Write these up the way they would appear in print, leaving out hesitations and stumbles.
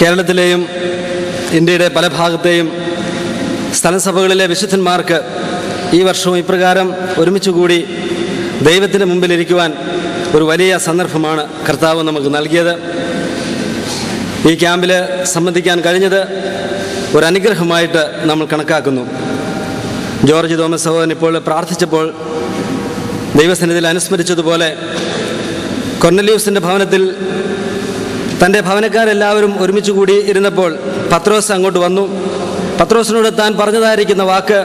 കേരളത്തിലെയും ഇന്ത്യയുടെ പല ഭാഗത്തെയും സ്ഥലസഭകളിലെ വിശുദ്ധന്മാർക്ക് ഈ വർഷവും ഇപ്രകാരം ഒരുമിച്ച് കൂടി ദൈവത്തിൻ്റെ മുമ്പിലിരിക്കുവാൻ ഒരു വലിയ സന്ദർഭമാണ് കർത്താവ് നമുക്ക് നൽകിയത്. ഈ ക്യാമ്പിൽ സംബന്ധിക്കാൻ കഴിഞ്ഞത് ഒരു അനുഗ്രഹമായിട്ട് നമ്മൾ കണക്കാക്കുന്നു. ജോർജ് തോമസ് സഹോദരൻ ഇപ്പോൾ പ്രാർത്ഥിച്ചപ്പോൾ ദൈവസന്നിധിയിൽ അനുസ്മരിച്ചതുപോലെ കൊർന്നലിയൂസിൻ്റെ ഭവനത്തിൽ തൻ്റെ ഭവനക്കാരെല്ലാവരും ഒരുമിച്ച് കൂടി ഇരുന്നപ്പോൾ പത്രോസ് അങ്ങോട്ട് വന്നു. പത്രോസിനോട് താൻ പറഞ്ഞതായിരിക്കുന്ന വാക്ക്,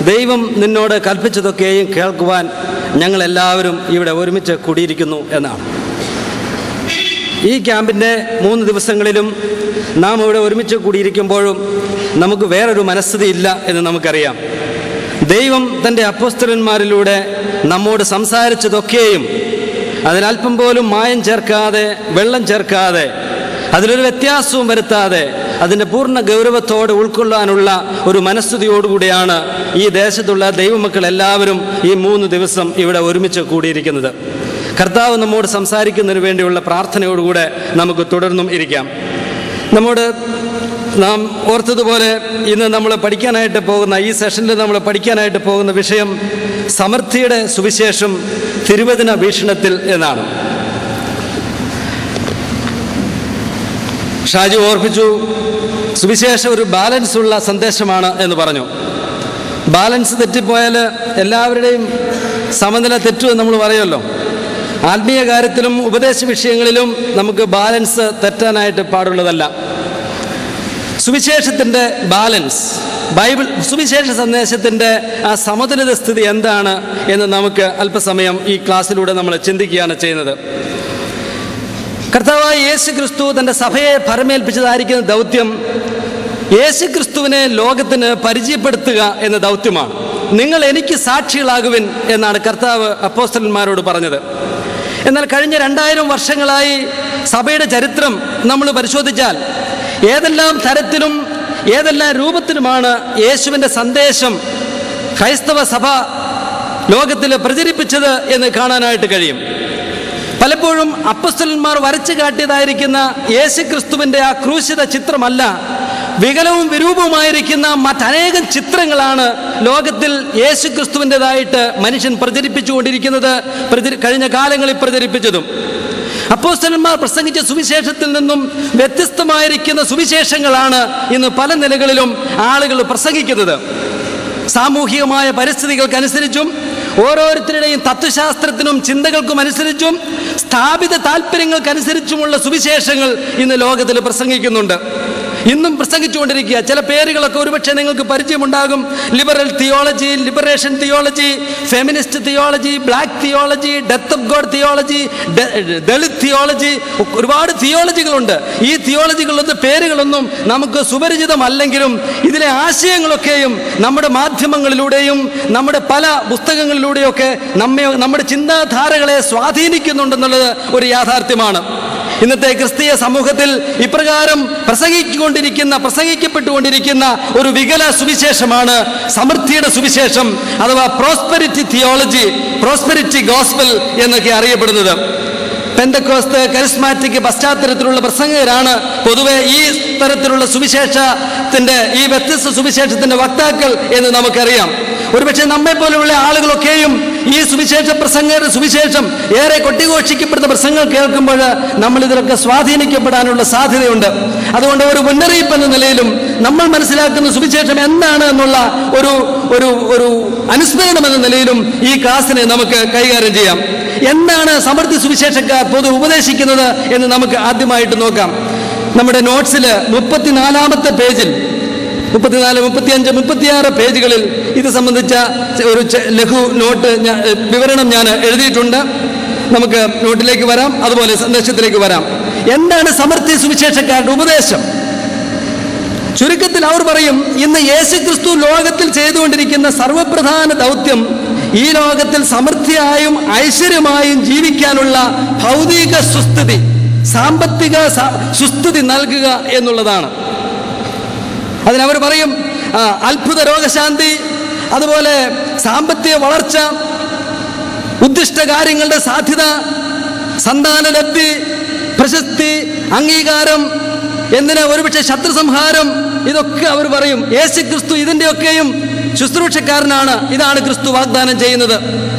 ദൈവം നിന്നോട് കൽപ്പിച്ചതൊക്കെയും കേൾക്കുവാൻ ഞങ്ങളെല്ലാവരും ഇവിടെ ഒരുമിച്ച് കൂടിയിരിക്കുന്നു എന്നാണ്. ഈ ക്യാമ്പിൻ്റെ 3 ദിവസങ്ങളിലും നാം ഇവിടെ ഒരുമിച്ച് കൂടിയിരിക്കുമ്പോഴും നമുക്ക് വേറൊരു മനസ്ഥിതി ഇല്ല എന്ന് നമുക്കറിയാം. ദൈവം തൻ്റെ അപ്പോസ്തലന്മാരിലൂടെ നമ്മോട് സംസാരിച്ചതൊക്കെയും അതിനൽപ്പം പോലും മായം ചേർക്കാതെ, വെള്ളം ചേർക്കാതെ, അതിലൊരു വ്യത്യാസവും വരുത്താതെ അതിൻ്റെ പൂർണ്ണ ഗൗരവത്തോടെ ഉൾക്കൊള്ളാനുള്ള ഒരു മനസ്ഥിതിയോടുകൂടിയാണ് ഈ ദേശത്തുള്ള ദൈവമക്കൾ എല്ലാവരും ഈ 3 ദിവസം ഇവിടെ ഒരുമിച്ച് കൂടിയിരിക്കുന്നത്. കർത്താവ് നമ്മോട് സംസാരിക്കുന്നതിന് വേണ്ടിയുള്ള പ്രാർത്ഥനയോടുകൂടെ നമുക്ക് തുടർന്നും ഇരിക്കാം. നാം ഓർത്തതുപോലെ ഇന്ന് നമ്മൾ പഠിക്കാനായിട്ട് പോകുന്ന ഈ സെഷനിൽ നമ്മൾ പഠിക്കാനായിട്ട് പോകുന്ന വിഷയം സമൃദ്ധിയുടെ സുവിശേഷം തിരുവചന വീക്ഷണത്തിൽ എന്നാണ്. ഷാജി ഓർപ്പിച്ചു, സുവിശേഷം ഒരു ബാലൻസ് ഉള്ള സന്ദേശമാണ് എന്ന് പറഞ്ഞു. ബാലൻസ് തെറ്റിപ്പോയാൽ എല്ലാവരുടെയും സമനില തെറ്റുമെന്ന് നമ്മൾ പറയുമല്ലോ. ആത്മീയ കാര്യത്തിലും ഉപദേശ വിഷയങ്ങളിലും നമുക്ക് ബാലൻസ് തെറ്റാനായിട്ട് പാടുള്ളതല്ല. സുവിശേഷത്തിൻ്റെ ബാലൻസ്, ബൈബിൾ സുവിശേഷ സന്ദേശത്തിൻ്റെ ആ സമതുലിത സ്ഥിതി എന്താണ് എന്ന് നമുക്ക് അല്പസമയം ഈ ക്ലാസ്സിലൂടെ നമ്മൾ ചിന്തിക്കുകയാണ് ചെയ്യുന്നത്. കർത്താവായ യേശു ക്രിസ്തു തൻ്റെ സഭയെ ഭരമേൽപ്പിച്ചതായിരിക്കുന്ന ദൗത്യം യേശു ക്രിസ്തുവിനെ ലോകത്തിന് പരിചയപ്പെടുത്തുക എന്ന ദൗത്യമാണ്. നിങ്ങൾ എനിക്ക് സാക്ഷികളാകുവിൻ എന്നാണ് കർത്താവ് അപ്പോസ്തലന്മാരോട് പറഞ്ഞത്. എന്നാൽ കഴിഞ്ഞ 2000 വർഷങ്ങളായി സഭയുടെ ചരിത്രം നമ്മൾ പരിശോധിച്ചാൽ ഏതെല്ലാം തരത്തിലും ഏതെല്ലാം രൂപത്തിലുമാണ് യേശുവിൻ്റെ സന്ദേശം ക്രൈസ്തവ സഭ ലോകത്തിൽ പ്രചരിപ്പിച്ചത് എന്ന് കാണാനായിട്ട് കഴിയും. പലപ്പോഴും അപ്പോസ്തലന്മാർ വരച്ചു കാട്ടിയതായിരിക്കുന്ന യേശു ക്രിസ്തുവിൻ്റെ ആ ക്രൂശിത ചിത്രമല്ല, വികലവും വിരൂപവുമായിരിക്കുന്ന മറ്റനേകം ചിത്രങ്ങളാണ് ലോകത്തിൽ യേശു ക്രിസ്തുവിൻ്റെതായിട്ട് മനുഷ്യൻ പ്രചരിപ്പിച്ചുകൊണ്ടിരിക്കുന്നത്, കഴിഞ്ഞ കാലങ്ങളിൽ പ്രചരിപ്പിച്ചതും. അപ്പോസ്തലന്മാർ പ്രസംഗിച്ച സുവിശേഷത്തിൽ നിന്നും വ്യത്യസ്തമായിരിക്കുന്ന സുവിശേഷങ്ങളാണ് ഇന്ന് പല നിലകളിലും ആളുകൾ പ്രസംഗിക്കുന്നത്. സാമൂഹികമായ പരിസ്ഥിതികൾക്കനുസരിച്ചും ഓരോരുത്തരുടെയും തത്വശാസ്ത്രത്തിനും ചിന്തകൾക്കും അനുസരിച്ചും സ്ഥാപിത താല്പര്യങ്ങൾക്കനുസരിച്ചുമുള്ള സുവിശേഷങ്ങൾ ഇന്ന് ലോകത്തിൽ പ്രസംഗിക്കുന്നുണ്ട്, ഇന്നും പ്രസംഗിച്ചുകൊണ്ടിരിക്കുക. ചില പേരുകളൊക്കെ ഒരുപക്ഷെ നിങ്ങൾക്ക് പരിചയമുണ്ടാകും. Liberal theology, liberation theology, feminist theology, black theology, death of God theology, Dalit theology, ഒരുപാട് തിയോളജികളുണ്ട്. ഈ തിയോളജികളുടെ പേരുകളൊന്നും നമുക്ക് സുപരിചിതമല്ലെങ്കിലും ഇതിലെ ആശയങ്ങളൊക്കെയും നമ്മുടെ മാധ്യമങ്ങളിലൂടെയും നമ്മുടെ പല പുസ്തകങ്ങളിലൂടെയൊക്കെ നമ്മുടെ ചിന്താധാരകളെ സ്വാധീനിക്കുന്നുണ്ടെന്നുള്ളത് ഒരു യാഥാർത്ഥ്യമാണ്. ഇന്നത്തെ ക്രിസ്തീയ സമൂഹത്തിൽ ഇപ്രകാരം പ്രസംഗിക്കപ്പെട്ടുകൊണ്ടിരിക്കുന്ന ഒരു വികല സുവിശേഷമാണ് സമൃദ്ധിയുടെ സുവിശേഷം, അഥവാ പ്രോസ്പെരിറ്റി തിയോളജി, പ്രോസ്പെരിറ്റി ഗോസ്പൽ എന്നൊക്കെ അറിയപ്പെടുന്നത്. പെന്തക്കോസ്ത്, കരിസ്മാറ്റിക് പശ്ചാത്തലത്തിലുള്ള പ്രസംഗകരാണ് പൊതുവെ ഈ തരത്തിലുള്ള സുവിശേഷത്തിൻ്റെ, ഈ വ്യത്യസ്ത സുവിശേഷത്തിൻ്റെ വക്താക്കൾ എന്ന് നമുക്കറിയാം. ഒരുപക്ഷെ നമ്മെ പോലെയുള്ള ആളുകളൊക്കെയും ഈ സുവിശേഷ പ്രസംഗരുടെ സുവിശേഷം ഏറെ കൊട്ടിഘോഷിക്കപ്പെടുന്ന പ്രസംഗങ്ങൾ കേൾക്കുമ്പോൾ നമ്മൾ ഇതിലൊക്കെ സ്വാധീനിക്കപ്പെടാനുള്ള സാധ്യതയുണ്ട്. അതുകൊണ്ട് ഒരു മുന്നറിയിപ്പ് എന്ന നിലയിലും നമ്മൾ മനസ്സിലാക്കുന്ന സുവിശേഷം എന്താണ് എന്നുള്ള ഒരു അനുസ്മരണം എന്ന നിലയിലും ഈ ക്ലാസ്സിനെ നമുക്ക് കൈകാര്യം ചെയ്യാം. എന്താണ് സമൃദ്ധി സുവിശേഷക്കാർ പൊതു ഉപദേശിക്കുന്നത് എന്ന് നമുക്ക് ആദ്യമായിട്ട് നോക്കാം. നമ്മുടെ നോട്ട്സിൽ 34-ാമത്തെ പേജിൽ 34, 35, 36 പേജുകളിൽ ഇത് സംബന്ധിച്ച ഒരു ലഘു നോട്ട് വിവരണം ഞാൻ എഴുതിയിട്ടുണ്ട്. നമുക്ക് നോട്ടിലേക്ക് വരാം, അതുപോലെ സന്ദേശത്തിലേക്ക് വരാം. എന്താണ് സമൃദ്ധി സുവിശേഷക്കാരുടെ ഉപദേശം? ചുരുക്കത്തിൽ അവർ പറയും, ഇന്ന് യേശു ക്രിസ്തു ലോകത്തിൽ ചെയ്തുകൊണ്ടിരിക്കുന്ന സർവപ്രധാന ദൗത്യം ഈ ലോകത്തിൽ സമൃദ്ധിയായും ഐശ്വര്യമായും ജീവിക്കാനുള്ള ഭൗതിക സുസ്ഥിതി, സാമ്പത്തിക സുസ്ഥിതി നൽകുക എന്നുള്ളതാണ്. അതിനവർ പറയും അത്ഭുത രോഗശാന്തി, അതുപോലെ സാമ്പത്തിക വളർച്ച, ഉദ്ദിഷ്ട കാര്യങ്ങളുടെ സാധ്യത, സന്താനലബ്ധി, പ്രശസ്തി, അംഗീകാരം, എന്തിനാ ഒരുപക്ഷെ ശത്രു സംഹാരം, ഇതൊക്കെ അവർ പറയും. യേശുക്രിസ്തു ഇതിൻ്റെയൊക്കെയും ശുശ്രൂഷക്കാരനാണ്. ഇതാണ് ക്രിസ്തു വാഗ്ദാനം ചെയ്യുന്നത്.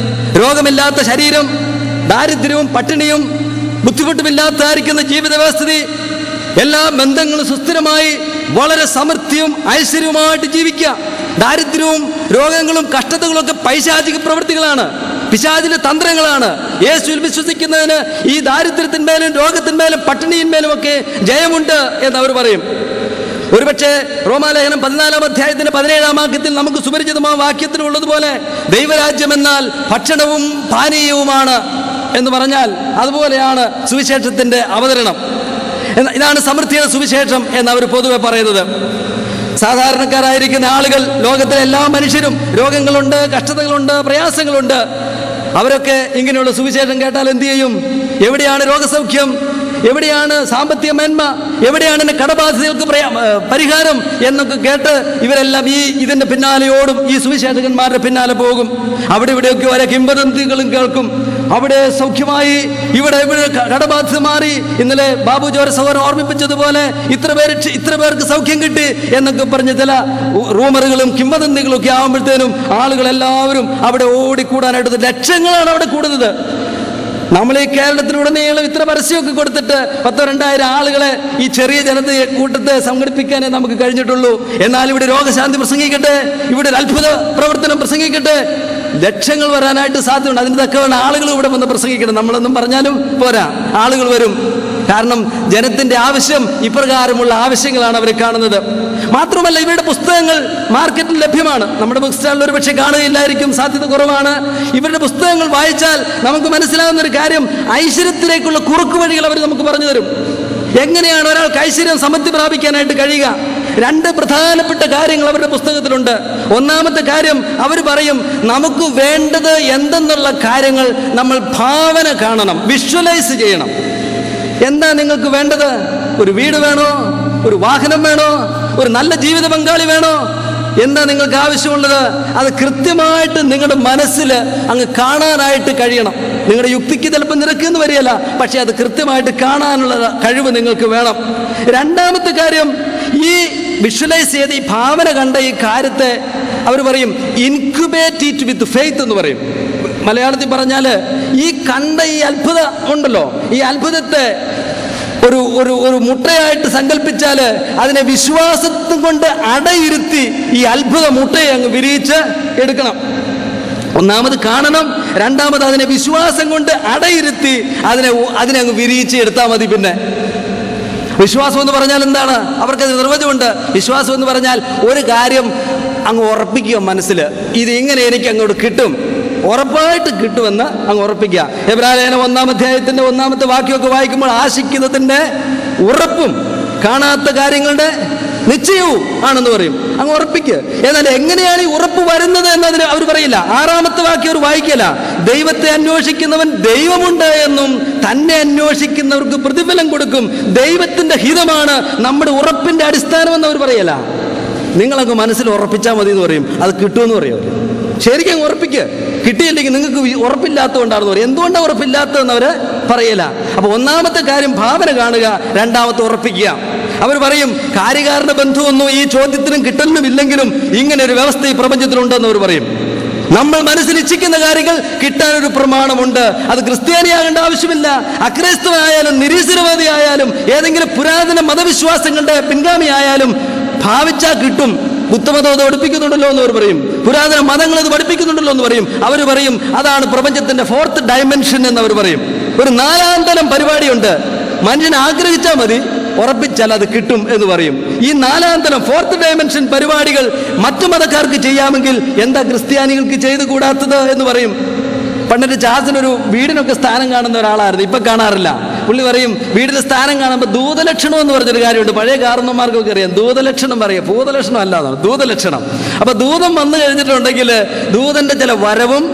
രോഗമില്ലാത്ത ശരീരം, ദാരിദ്ര്യവും പട്ടിണിയും ബുദ്ധിമുട്ടുമില്ലാത്തായിരിക്കുന്ന ജീവിത വ്യവസ്ഥിതി, എല്ലാ ബന്ധങ്ങളും സുസ്ഥിരമായി വളരെ സമൃദ്ധിയും ഐശ്വര്യവുമായിട്ട് ജീവിക്കുക. ദാരിദ്ര്യവും രോഗങ്ങളും കഷ്ടതകളും ഒക്കെ പൈശാചിക പ്രവൃത്തികളാണ്, പിശാചിന്റെ തന്ത്രങ്ങളാണ്. യേശുവിൽ വിശ്വസിക്കുന്നതിന് ഈ ദാരിദ്ര്യത്തിന്മേലും രോഗത്തിന്മേലും പട്ടിണിയിന്മേലും ഒക്കെ ജയമുണ്ട് എന്ന് അവർ പറയും. ഒരുപക്ഷെ റോമാലേഖനം 14 അധ്യായത്തിന്റെ 17 വാക്യത്തിൽ നമുക്ക് സുപരിചിതമായ വാക്യത്തിലുള്ളതുപോലെ ദൈവരാജ്യം എന്നാൽ ഭക്ഷണവും പാനീയവുമാണ് എന്ന് പറഞ്ഞാൽ അതുപോലെയാണ് സുവിശേഷത്തിന്റെ അവതരണം. ഇതാണ് സമൃദ്ധിയുടെ സുവിശേഷം എന്ന് അവർ പൊതുവെ പറയുന്നത്. സാധാരണക്കാരായിരിക്കുന്ന ആളുകൾ, ലോകത്തിലെ എല്ലാ മനുഷ്യരും രോഗങ്ങളുണ്ട്, കഷ്ടതകളുണ്ട്, പ്രയാസങ്ങളുണ്ട്. അവരൊക്കെ ഇങ്ങനെയുള്ള സുവിശേഷം കേട്ടാൽ എന്തു ചെയ്യും? എവിടെയാണ് രോഗസൗഖ്യം, എവിടെയാണ് സാമ്പത്തിക മേന്മ, എവിടെയാണ് എൻ്റെ കടബാധ്യതകൾക്ക് പരിഹാരം എന്നൊക്കെ കേട്ട് ഇവരെല്ലാം ഇതിന്റെ പിന്നാലെ ഓടും, ഈ സുവിശേഷകന്മാരുടെ പിന്നാലെ പോകും. അവിടെ ഇവിടെയൊക്കെ ഓരോ കിംവദന്തികളും കേൾക്കും. അവിടെ സൗഖ്യമായി, ഇവിടെ കടബാധ്യത മാറി, ഇന്നലെ ബാബു ജോര സഹോദരൻ ഓർമ്മിപ്പിച്ചതുപോലെ ഇത്ര പേർക്ക് സൗഖ്യം കിട്ടി എന്നൊക്കെ പറഞ്ഞ് ചില റൂമറുകളും കിംവദന്തികളും ഒക്കെ ആകുമ്പോഴത്തേനും ആളുകളെല്ലാവരും അവിടെ ഓടിക്കൂടാനായിട്ട് ലക്ഷങ്ങളാണ് അവിടെ കൂടുന്നത്. നമ്മൾ ഈ കേരളത്തിലുടനീളം ഇത്ര പരസ്യമൊക്കെ കൊടുത്തിട്ട് 1000-2000 ആളുകളെ ഈ ചെറിയ ജനതയെ കൂട്ടത്തെ സംഘടിപ്പിക്കാനേ നമുക്ക് കഴിഞ്ഞിട്ടുള്ളൂ. എന്നാൽ ഇവിടെ രോഗശാന്തി പ്രസംഗിക്കട്ടെ, ഇവിടെ ഒരു അത്ഭുത പ്രവർത്തനം പ്രസംഗിക്കട്ടെ, ലക്ഷങ്ങൾ വരാനായിട്ട് സാധ്യതയുണ്ട്. അതിന് തക്കവണ്ണം ആളുകൾ ഇവിടെ വന്ന് പ്രസംഗിക്കണം. നമ്മളൊന്നും പറഞ്ഞാലും പോരാ, ആളുകൾ വരും. കാരണം ജനത്തിന്റെ ആവശ്യം ഇപ്രകാരമുള്ള ആവശ്യങ്ങളാണ് അവർ കാണുന്നത്. മാത്രമല്ല ഇവരുടെ പുസ്തകങ്ങൾ മാർക്കറ്റിൽ ലഭ്യമാണ്. നമ്മുടെ ബുക്ക് സ്റ്റാളിൽ ഒരു പക്ഷേ കാണുകയില്ലായിരിക്കും, സാധ്യത കുറവാണ്. ഇവരുടെ പുസ്തകങ്ങൾ വായിച്ചാൽ നമുക്ക് മനസ്സിലാകുന്ന ഒരു കാര്യം, ഐശ്വര്യത്തിലേക്കുള്ള കുറുക്കു വഴികൾ അവർ നമുക്ക് പറഞ്ഞു തരും. എങ്ങനെയാണ് ഒരാൾക്ക് ഐശ്വര്യം സമൃദ്ധി പ്രാപിക്കാനായിട്ട് കഴിയുക? 2 പ്രധാനപ്പെട്ട കാര്യങ്ങൾ അവരുടെ പുസ്തകത്തിലുണ്ട്. ഒന്നാമത്തെ കാര്യം, അവർ പറയും നമുക്ക് വേണ്ടത് എന്തെന്നുള്ള കാര്യങ്ങൾ നമ്മൾ ഭാവന കാണണം, വിഷ്വലൈസ് ചെയ്യണം. എന്താ നിങ്ങൾക്ക് വേണ്ടത്? ഒരു വീട് വേണോ? ഒരു വാഹനം വേണോ? ഒരു നല്ല ജീവിത പങ്കാളി വേണോ? എന്താ നിങ്ങൾക്ക് ആവശ്യമുള്ളത്? അത് കൃത്യമായിട്ട് നിങ്ങളുടെ മനസ്സിൽ അങ്ങ് കാണാനായിട്ട് കഴിയണം. നിങ്ങളുടെ യുക്തിക്ക് ചിലപ്പോൾ നിരക്കുമെന്ന് വരികയില്ല, പക്ഷെ അത് കൃത്യമായിട്ട് കാണാനുള്ള കഴിവ് നിങ്ങൾക്ക് വേണം. രണ്ടാമത്തെ കാര്യം, ഈ വിഷ്വലൈസ് ചെയ്ത് ഈ ഭാവന കണ്ട ഈ കാര്യത്തെ അവർ പറയും ഇൻക്യുബേറ്റ് ഇറ്റ് വിത്ത് ഫെയ്ത്ത് എന്ന് പറയും. മലയാളത്തിൽ പറഞ്ഞാൽ ഈ കണ്ട ഈ അത്ഭുതം ഉണ്ടല്ലോ, ഈ അത്ഭുതത്തെ ഒരു ഒരു ഒരു മുട്ടയായിട്ട് സങ്കല്പിച്ചാൽ അതിനെ വിശ്വാസത്തും കൊണ്ട് അടയിരുത്തി ഈ അത്ഭുത മുട്ടയെ അങ്ങ് വിരിയിച്ച് എടുക്കണം. ഒന്നാമത് കാണണം, രണ്ടാമത് അതിനെ വിശ്വാസം കൊണ്ട് അടയിരുത്തി അതിനെ അങ്ങ് വിരിയിച്ച് എടുത്താൽ മതി. പിന്നെ വിശ്വാസം എന്ന് പറഞ്ഞാൽ എന്താണ്? അവർക്കത് നിർവചനമുണ്ട്. വിശ്വാസം എന്ന് പറഞ്ഞാൽ ഒരു കാര്യം അങ്ങ് ഉറപ്പിക്കുക മനസ്സിൽ, ഇത് ഇങ്ങനെ എനിക്ക് അങ്ങോട്ട് കിട്ടും, ഉറപ്പായിട്ട് കിട്ടുമെന്ന് അങ്ങ് ഉറപ്പിക്കുക. എബ്രായലേഖനം 1-ാം അധ്യായത്തിന്റെ 1-ാമത്തെ വാക്യമൊക്കെ വായിക്കുമ്പോൾ ആശിക്കുന്നതിന്റെ ഉറപ്പും കാണാത്ത കാര്യങ്ങളുടെ നിശ്ചയവും ആണെന്ന് പറയും. അങ്ങ് ഉറപ്പിക്കുക. എന്നാൽ എങ്ങനെയാണ് ഈ ഉറപ്പ് വരുന്നത് എന്നതിന് അവർ പറയില്ല. 6-ാമത്തെ വാക്യം അവർ വായിക്കില്ല. ദൈവത്തെ അന്വേഷിക്കുന്നവൻ ദൈവമുണ്ട് എന്നും തന്നെ അന്വേഷിക്കുന്നവർക്ക് പ്രതിഫലം കൊടുക്കും, ദൈവത്തിന്റെ ഹിതമാണ് നമ്മുടെ ഉറപ്പിന്റെ അടിസ്ഥാനം എന്ന് അവർ പറയല. നിങ്ങളങ്ങ് മനസ്സിൽ ഉറപ്പിച്ചാൽ മതി എന്ന് പറയും. അത് കിട്ടുമെന്ന് പറയും. ശരിക്കും ഉറപ്പിക്കുക. കിട്ടിയില്ലെങ്കിൽ നിങ്ങൾക്ക് ഉറപ്പില്ലാത്തതുകൊണ്ടാണെന്ന് പറയും. എന്തുകൊണ്ടാണ് ഉറപ്പില്ലാത്തതെന്ന് അവർ പറയില്ല. അപ്പൊ 1-ാമത്തെ കാര്യം ഭാവന കാണുക, 2-ാമത്തെ ഉറപ്പിക്കുക. അവർ പറയും കാര്യകാരണ ബന്ധമൊന്നും ഈ ചോദ്യത്തിനും കിട്ടലിനും ഇല്ലെങ്കിലും ഇങ്ങനെ ഒരു വ്യവസ്ഥ ഈ പ്രപഞ്ചത്തിലുണ്ടെന്ന് അവർ പറയും. നമ്മൾ മനസ്സിൽ ഇച്ഛിക്കുന്ന കാര്യങ്ങൾ കിട്ടാനൊരു പ്രമാണമുണ്ട്. അത് ക്രിസ്ത്യാനിയാകേണ്ട ആവശ്യമില്ല. അക്രൈസ്തവനായാലും നിരീശ്വരവാദിയായാലും ഏതെങ്കിലും പുരാതന മതവിശ്വാസങ്ങളുടെ പിൻഗാമിയായാലും ഭാവിച്ചാൽ കിട്ടും. ബുദ്ധമതം അത് പഠിപ്പിക്കുന്നുണ്ടല്ലോ എന്ന് അവർ പറയും. പുരാതന മതങ്ങൾ അത് പഠിപ്പിക്കുന്നുണ്ടല്ലോ എന്ന് പറയും. അവർ പറയും അതാണ് പ്രപഞ്ചത്തിന്റെ 4th ഡയമെൻഷൻ എന്ന് അവർ പറയും. ഒരു 4-ാം തലം പരിപാടിയുണ്ട്. മനുഷ്യൻ ആഗ്രഹിച്ചാൽ മതി, ഉറപ്പിച്ചാൽ അത് കിട്ടും എന്ന് പറയും. ഈ 4-ാം തലം 4th ഡയമെൻഷൻ പരിപാടികൾ മറ്റു മതക്കാർക്ക് ചെയ്യാമെങ്കിൽ എന്താ ക്രിസ്ത്യാനികൾക്ക് ചെയ്തു കൂടാത്തത് എന്ന് പറയും. പണ്ടൊരു ചാച്ചനൊരു വീടിനൊക്കെ സ്ഥാനം കാണുന്ന ഒരാളായിരുന്നു, ഇപ്പൊ കാണാറില്ല. പുള്ളി പറയും വീടിന് സ്ഥാനം കാണുമ്പോൾ ദൂതലക്ഷണം എന്ന് പറഞ്ഞൊരു കാര്യമുണ്ട്. പഴയ കാരണന്മാർക്കൊക്കെ അറിയാം. ദൂതലക്ഷണം പറയാം, ഭൂതലക്ഷണം അല്ലാതാണ് ദൂതലക്ഷണം. അപ്പൊ ദൂതം വന്നു കഴിഞ്ഞിട്ടുണ്ടെങ്കിൽ ദൂതന്റെ ചില വരവും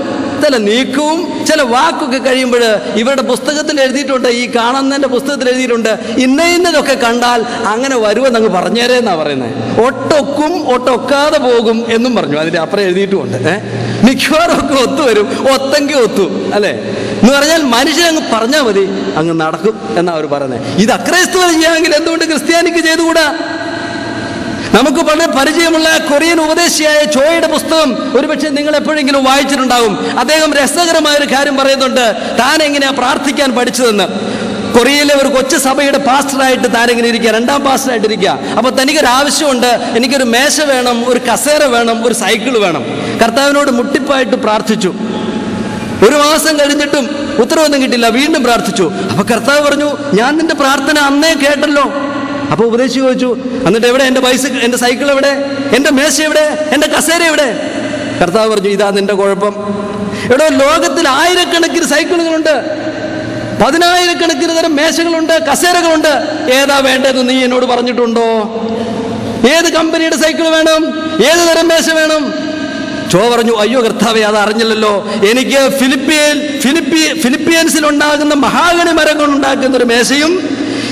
ചില നീക്കവും ചില വാക്കൊക്കെ കഴിയുമ്പോൾ ഇവരുടെ പുസ്തകത്തിൽ എഴുതിയിട്ടുണ്ട്, ഈ കാണുന്നതിൻ്റെ പുസ്തകത്തിൽ എഴുതിയിട്ടുണ്ട്, ഇന്നതൊക്കെ കണ്ടാൽ അങ്ങനെ വരുമെന്ന് അങ്ങ് പറഞ്ഞേരെന്നാണ് പറയുന്നത്. ഒട്ടൊക്കും ഒട്ടൊക്കാതെ പോകും എന്നും പറഞ്ഞു. അതിൻ്റെ അപ്പുറം എഴുതിയിട്ടുമുണ്ട്. മിക്കവാറും ഒക്കെ ഒത്തുവരും, ഒത്തെങ്കിൽ ഒത്തു, അല്ലേ എന്ന് പറഞ്ഞാൽ മനുഷ്യനങ്ങ് പറഞ്ഞാൽ മതി, അങ്ങ് നടക്കും എന്നാണ് അവർ പറയുന്നത്. ഇത് അക്രൈസ്തവർ ചെയ്യാമെങ്കിൽ എന്തുകൊണ്ട് ക്രിസ്ത്യാനിക്ക് ചെയ്തുകൂടാ? നമുക്ക് വളരെ പരിചയമുള്ള കൊറിയൻ ഉപദേശിയായ ചോയുടെ പുസ്തകം ഒരുപക്ഷെ നിങ്ങൾ എപ്പോഴെങ്കിലും വായിച്ചിട്ടുണ്ടാകും. അദ്ദേഹം രസകരമായൊരു കാര്യം പറയുന്നുണ്ട്, താൻ എങ്ങനെയാ പ്രാർത്ഥിക്കാൻ പഠിച്ചതെന്ന്. കൊറിയയിലെ ഒരു കൊച്ചു സഭയുടെ പാസ്റ്ററായിട്ട് താനെങ്ങനെ ഇരിക്കുക, 2ാം പാസ്റ്ററായിട്ട് ഇരിക്കുക. അപ്പോൾ തനിക്കൊരു ആവശ്യമുണ്ട്, എനിക്കൊരു മേശ വേണം, ഒരു കസേര വേണം, ഒരു സൈക്കിൾ വേണം. കർത്താവിനോട് മുട്ടിപ്പായിട്ട് പ്രാർത്ഥിച്ചു. 1 മാസം കഴിഞ്ഞിട്ടും ഉത്തരവൊന്നും കിട്ടില്ല. വീണ്ടും പ്രാർത്ഥിച്ചു. അപ്പൊ കർത്താവ് പറഞ്ഞു, ഞാൻ നിന്റെ പ്രാർത്ഥന അന്നേ കേട്ടല്ലോ. അപ്പൊ ഉപദേശിച്ചു ചോദിച്ചു, എന്നിട്ട് എവിടെ എൻ്റെ സൈക്കിൾ എവിടെ, എൻ്റെ മേശ എവിടെ, എൻ്റെ കസേര എവിടെ? കർത്താവ് പറഞ്ഞു, ഇതാ നിന്റെ കുഴപ്പം. എവിടെ ലോകത്തിൽ ആയിരക്കണക്കിന് സൈക്കിളുകളുണ്ട്, 10,000-കണക്കിന് തരം മേശകളുണ്ട്, കസേരകളുണ്ട്. ഏതാ വേണ്ടതെന്ന് നീ എന്നോട് പറഞ്ഞിട്ടുണ്ടോ? ഏത് കമ്പനിയുടെ സൈക്കിൾ വേണം, ഏത് തരം മേശ വേണം? ചോ പറഞ്ഞു, അയ്യോ കർത്താവേ, അത് അറിഞ്ഞില്ലല്ലോ. എനിക്ക് ഫിലിപ്പീൻസിൽ ഉണ്ടാകുന്ന മഹാഗണി മരം കൊണ്ടുണ്ടാക്കുന്ന ഒരു മേശയും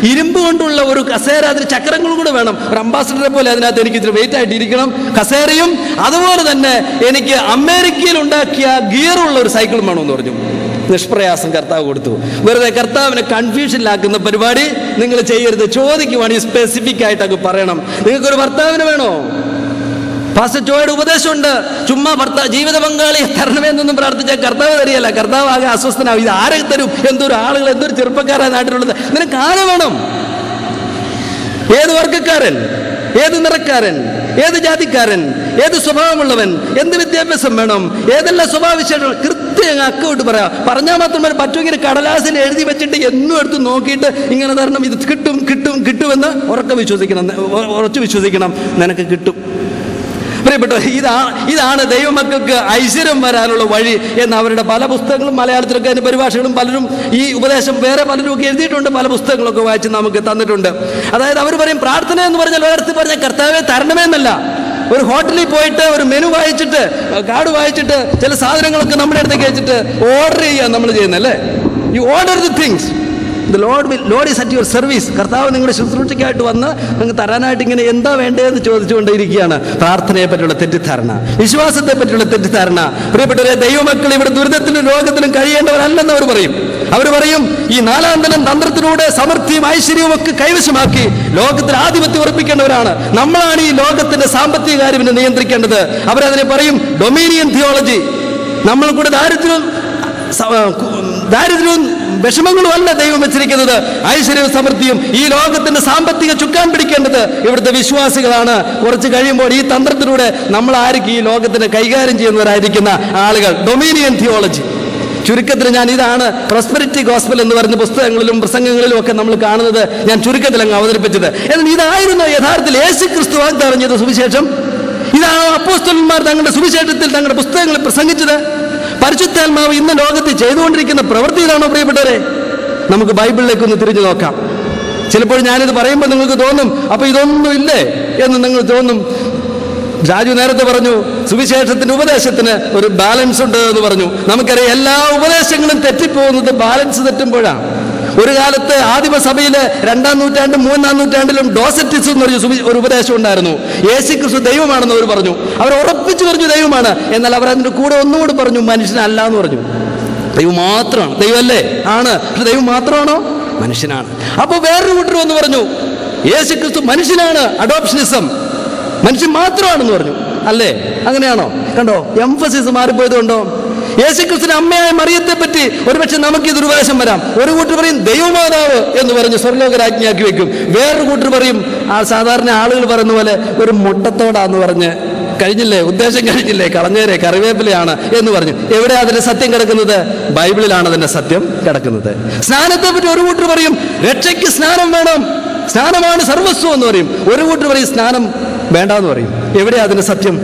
ഇരുമ്പ് കൊണ്ടുള്ള ഒരു കസേര, അതിന് ചക്രങ്ങളും കൂടെ വേണം. ഒരു അംബാസഡറെ പോലെ അതിനകത്ത് എനിക്ക് ഇത്തിരി വെയിറ്റ് ആയിട്ട് ഇരിക്കണം കസേരയും. അതുപോലെ തന്നെ എനിക്ക് അമേരിക്കയിൽ ഉണ്ടാക്കിയ ഗിയറുള്ള ഒരു സൈക്കിളും വേണമെന്ന് പറഞ്ഞു. നിഷ്പ്രയാസം കർത്താവ് കൊടുത്തു. വെറുതെ കർത്താവിനെ കൺഫ്യൂഷനിലാക്കുന്ന പരിപാടി നിങ്ങൾ ചെയ്യരുത്. ചോദിക്കുവാണെങ്കിൽ സ്പെസിഫിക് ആയിട്ടൊക്കെ പറയണം. നിങ്ങൾക്കൊരു ഭർത്താവിന് വേണോ? പാസ്റ്റർ ജോയുടെ ഉപദേശമുണ്ട്, ചുമ്മാ ജീവിത പങ്കാളി തരണമേ എന്നൊന്നും പ്രാർത്ഥിച്ചാൽ കർത്താവ് തരികയല്ല. കർത്താവ് ആകെ അസ്വസ്ഥനാവും. ഇത് ആരെ തരും? എന്തൊരു ആളുകൾ, എന്തൊരു ചെറുപ്പക്കാരായ നാട്ടിലുള്ളത്. നിനക്ക് ആരെ വേണം? ഏത് വർഗക്കാരൻ, ഏത് നിറക്കാരൻ, ഏത് ജാതിക്കാരൻ, ഏത് സ്വഭാവമുള്ളവൻ, എന്ത് വിദ്യാഭ്യാസം വേണം, ഏതെല്ലാം സ്വഭാവവിശേഷങ്ങൾ കൃത്യം അക്കൗട്ട് പറഞ്ഞാൽ മാത്രമേ പറ്റുമെങ്കിൽ കടലാസിൽ എഴുതി വെച്ചിട്ട് എന്നും എടുത്ത് നോക്കിയിട്ട് ഇങ്ങനെ തരണം, ഇത് കിട്ടും കിട്ടും കിട്ടുമെന്ന് ഉറച്ചു വിശ്വസിക്കണം. നിനക്ക് കിട്ടും. പ്രിയപ്പെട്ടവർ, ഇതാണ് ദൈവമക്കൾക്ക് ഐശ്വര്യം വരാനുള്ള വഴി എന്ന് അവരുടെ പല പുസ്തകങ്ങളും, മലയാളത്തിലൊക്കെ അതിൻ്റെ പരിഭാഷകളും പലരും ഈ ഉപദേശം വേറെ പലരും ഒക്കെ എഴുതിയിട്ടുണ്ട്. പല പുസ്തകങ്ങളൊക്കെ വായിച്ച് നമുക്ക് തന്നിട്ടുണ്ട്. അതായത് അവർ പറയും, പ്രാർത്ഥന എന്ന് പറഞ്ഞാൽ ഒരിടത്ത് പറഞ്ഞാൽ കർത്താവെ തരണമേ എന്നല്ല. ഒരു ഹോട്ടലിൽ പോയിട്ട് ഒരു മെനു വായിച്ചിട്ട്, കാർഡ് വായിച്ചിട്ട്, ചില സാധനങ്ങളൊക്കെ നമ്മുടെ അടുത്തേക്ക് വെച്ചിട്ട് ഓർഡർ ചെയ്യാൻ നമ്മൾ ചെയ്യുന്നല്ലേ. You order the things, the Lord is at your service. കർത്താവ് നിങ്ങളുടെ ശുശ്രൂഷയ്ക്കായിട്ട് വന്ന് നിങ്ങൾക്ക് തരാനായിട്ട് ഇങ്ങനെ എന്താ വേണ്ടതെന്ന് ചോദിച്ചുകൊണ്ടിരിക്കുകയാണ്. പ്രാർത്ഥനയെ പറ്റിയുള്ള തെറ്റിദ്ധാരണ, വിശ്വാസത്തെ പറ്റിയുള്ള തെറ്റിദ്ധാരണ. പ്രിയപ്പെട്ടവരെ, ദൈവമക്കൾ ഇവിടെ ദുരിതത്തിലും രോഗത്തിലും കഴിയേണ്ടവരല്ലെന്ന് അവർ പറയും. അവർ പറയും, ഈ 4-ാം തരം തന്ത്രത്തിലൂടെ സമൃദ്ധിയും ഐശ്വര്യവും ഒക്കെ കൈവശമാക്കി ലോകത്തിൽ ആധിപത്യം ഉറപ്പിക്കേണ്ടവരാണ്. നമ്മളാണ് ഈ ലോകത്തിന്റെ സാമ്പത്തിക കാര്യം നിയന്ത്രിക്കേണ്ടത്. അവരതിനെ പറയും ഡൊമീനിയൻ തിയോളജി. നമ്മൾ കൂടെ ദാരിദ്ര്യവും വിഷമങ്ങളും അല്ല ദൈവം വെച്ചിരിക്കുന്നത്. ഐശ്വര്യവും സമൃദ്ധിയും ഈ ലോകത്തിന്റെ സാമ്പത്തിക ചുക്കാൻ പിടിക്കേണ്ടത് ഇവിടുത്തെ വിശ്വാസികളാണ്. കുറച്ച് കഴിയുമ്പോൾ ഈ തന്ത്രത്തിലൂടെ നമ്മൾ ആയിരിക്കും ഈ ലോകത്തിന് കൈകാര്യം ചെയ്യുന്നവരായിരിക്കുന്ന ആളുകൾ. Dominion theology. ചുരുക്കത്തിൽ ഇതാണ് പ്രോസ്പെരിറ്റി ഗോസ്പൽ എന്ന് പറഞ്ഞ പുസ്തകങ്ങളിലും പ്രസംഗങ്ങളിലും ഒക്കെ നമ്മൾ കാണുന്നത്. ഞാൻ ചുരുക്കത്തിൽ അങ്ങ് അവതരിപ്പിച്ചത്. എന്നാൽ ഇതായിരുന്നു യഥാർത്ഥത്തിൽ യേശുക്രിസ്തു വാഗ്ദാനം ചെയ്ത സുവിശേഷം. ഇതാണ് അപ്പോസ്തലന്മാർ തങ്ങളുടെ സുവിശേഷത്തിൽ തങ്ങളുടെ പുസ്തകങ്ങളിൽ പ്രസംഗിച്ചത്. പരിശുദ്ധാത്മാവ് ഇന്ന് ലോകത്തിൽ ചെയ്തുകൊണ്ടിരിക്കുന്ന പ്രവൃത്തി ഇതാണോ പ്രിയപ്പെട്ടവരെ? നമുക്ക് ബൈബിളിലേക്ക് ഒന്ന് തിരിഞ്ഞു നോക്കാം. ചിലപ്പോൾ ഞാനിത് പറയുമ്പോൾ നിങ്ങൾക്ക് തോന്നും, അപ്പൊ ഇതൊന്നും ഇല്ലേ എന്ന് നിങ്ങൾ തോന്നും. രാജു നേരത്തെ പറഞ്ഞു, സുവിശേഷത്തിന്റെ ഉപദേശത്തിന് ഒരു ബാലൻസ് ഉണ്ട് എന്ന് പറഞ്ഞു. നമുക്കറിയാം, എല്ലാ ഉപദേശങ്ങളും തെറ്റിപ്പോകുന്നത് ബാലൻസ് തെറ്റുമ്പോഴാണ്. ഒരു കാലത്ത് ആദിമസഭയിലെ 2-ാം നൂറ്റാണ്ടും 3-ാം നൂറ്റാണ്ടിലും ഡോസറ്റിസ് എന്ന് പറഞ്ഞ ഒരു ഉപദേശം ഉണ്ടായിരുന്നു. യേശുക്രിസ്തു ദൈവമാണെന്ന് അവർ പറഞ്ഞു. അവർ ഉറപ്പിച്ചു പറഞ്ഞു ദൈവമാണ്. എന്നാൽ അവർ അതിൻ്റെ കൂടെ ഒന്നുകൂടി പറഞ്ഞു മനുഷ്യനല്ല എന്ന് പറഞ്ഞു. ദൈവം മാത്രമാണ്. ദൈവമല്ലേ? ആണ്. പക്ഷെ ദൈവം മാത്രമാണോ? മനുഷ്യനാണ്. അപ്പോൾ വേറൊരു കൂട്ടർ എന്ന് പറഞ്ഞു യേശുക്രിസ്തു മനുഷ്യനാണ്, അഡോപ്ഷനിസം, മനുഷ്യൻ മാത്രമാണെന്ന് പറഞ്ഞു. അല്ലേ? അങ്ങനെയാണോ? കണ്ടോ, എംഫസിസ് മാറിപ്പോയത് കൊണ്ടോ? യേശുക്രിസ്തുവിന്റെ അമ്മയായ മറിയത്തെ പറ്റി ഒരുപക്ഷെ നമുക്ക് ഇത് ഉപദേശം വരാം. ഒരു കൂട്ടർ പറയും ദൈവമാതാവ് എന്ന് പറഞ്ഞ് സ്വർലോകരാജ്ഞിയാക്കി വെക്കും. വേറൊരു കൂട്ടർ പറയും സാധാരണ ആളുകൾ പറയുന്ന പോലെ ഒരു മുട്ടത്തോടാന്ന് പറഞ്ഞ് കഴിഞ്ഞില്ലേ, ഉദ്ദേശം കഴിഞ്ഞില്ലേ, കളഞ്ഞേരെ കറിവേപ്പിലയാണ് എന്ന് പറഞ്ഞു. എവിടെയാണ് അതിന്റെ സത്യം കിടക്കുന്നത്? ബൈബിളിലാണ് അതിന്റെ സത്യം കിടക്കുന്നത്. സ്നാനത്തെ പറ്റി ഒരു കൂട്ടർ പറയും രക്ഷയ്ക്ക് സ്നാനം വേണം, സ്നാനമാണ് സർവസ്വം എന്ന് പറയും. ഒരു കൂട്ടർ പറയും സ്നാനം വേണ്ടാന്ന് പറയും. എവിടെയാ അതിന്റെ സത്യം?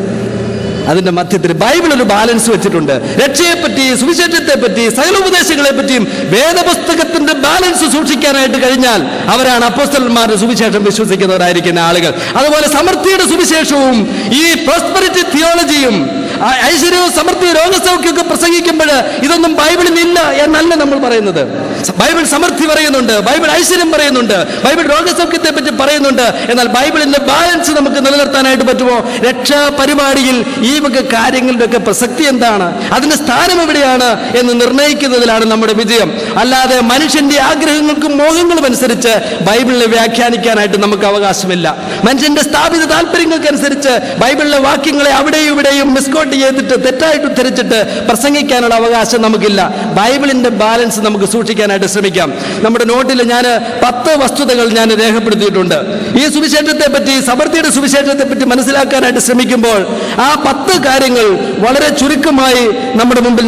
അതിന്റെ മധ്യത്തിൽ ബൈബിൾ ഒരു ബാലൻസ് വെച്ചിട്ടുണ്ട്. രക്ഷയെപ്പറ്റി, സുവിശേഷത്തെ പറ്റി, സകലോപദേശങ്ങളെ പറ്റിയും വേദപുസ്തകത്തിന്റെ ബാലൻസ് സൂക്ഷിക്കാനായിട്ട് കഴിഞ്ഞാൽ അവരാണ് അപ്പോസ്തലന്മാരുടെ സുവിശേഷം വിശ്വസിക്കുന്നവരായിരിക്കുന്ന ആളുകൾ. അതുപോലെ സമൃദ്ധിയുടെ സുവിശേഷവും ഈ പ്രോസ്പെരിറ്റി തിയോളജിയും ഐശ്വര്യവും സമൃദ്ധിയും രോഗസൗഖ്യമൊക്കെ പ്രസംഗിക്കുമ്പോൾ ഇതൊന്നും ബൈബിളിൽ ഇല്ല എന്നല്ല നമ്മൾ പറയുന്നത്. ബൈബിൾ സമൃദ്ധി പറയുന്നുണ്ട്, ബൈബിൾ ഐശ്വര്യം പറയുന്നുണ്ട്, ബൈബിൾ രോഗസൗഖ്യത്തെ പറ്റി പറയുന്നുണ്ട്. എന്നാൽ ബൈബിളിന്റെ ബാലൻസ് നമുക്ക് നിലനിർത്താനായിട്ട് പറ്റുമോ? രക്ഷാ പരിപാടിയിൽ ഈ വക കാര്യങ്ങളുടെ ഒക്കെ പ്രസക്തി എന്താണ്, അതിന്റെ സ്ഥാനം എവിടെയാണ് എന്ന് നിർണ്ണയിക്കുന്നതിലാണ് നമ്മുടെ വിജയം. അല്ലാതെ മനുഷ്യന്റെ ആഗ്രഹങ്ങൾക്കും മോഹങ്ങളും അനുസരിച്ച് ബൈബിളിനെ വ്യാഖ്യാനിക്കാനായിട്ട് നമുക്ക് അവകാശമില്ല. മനുഷ്യന്റെ സ്ഥാപിത താല്പര്യങ്ങൾക്കനുസരിച്ച് ബൈബിളിലെ വാക്യങ്ങളെ അവിടെയും ഇവിടെയും മിസ്കോട്ട് ചെയ്തിട്ട് തെറ്റായിട്ട് ഉദ്ധരിച്ചിട്ട് പ്രസംഗിക്കാനുള്ള അവകാശം നമുക്കില്ല. ബൈബിളിന്റെ ബാലൻസ് നമുക്ക് സൂക്ഷിക്കാനായിട്ട് ശ്രമിക്കാം. നമ്മുടെ നോട്ടിൽ ഞാൻ 10 വസ്തുതകൾ ഞാൻ രേഖപ്പെടുത്തിയിട്ടുണ്ട്. ഈ സുവിശേഷത്തെ പറ്റി, സമൃദ്ധിയുടെ സുവിശേഷത്തെ പറ്റി മനസ്സിലാക്കാനായിട്ട് ശ്രമിക്കുമ്പോൾ ആ 10 കാര്യങ്ങൾ വളരെ ചുരുക്കമായി നമ്മുടെ മുമ്പിൽ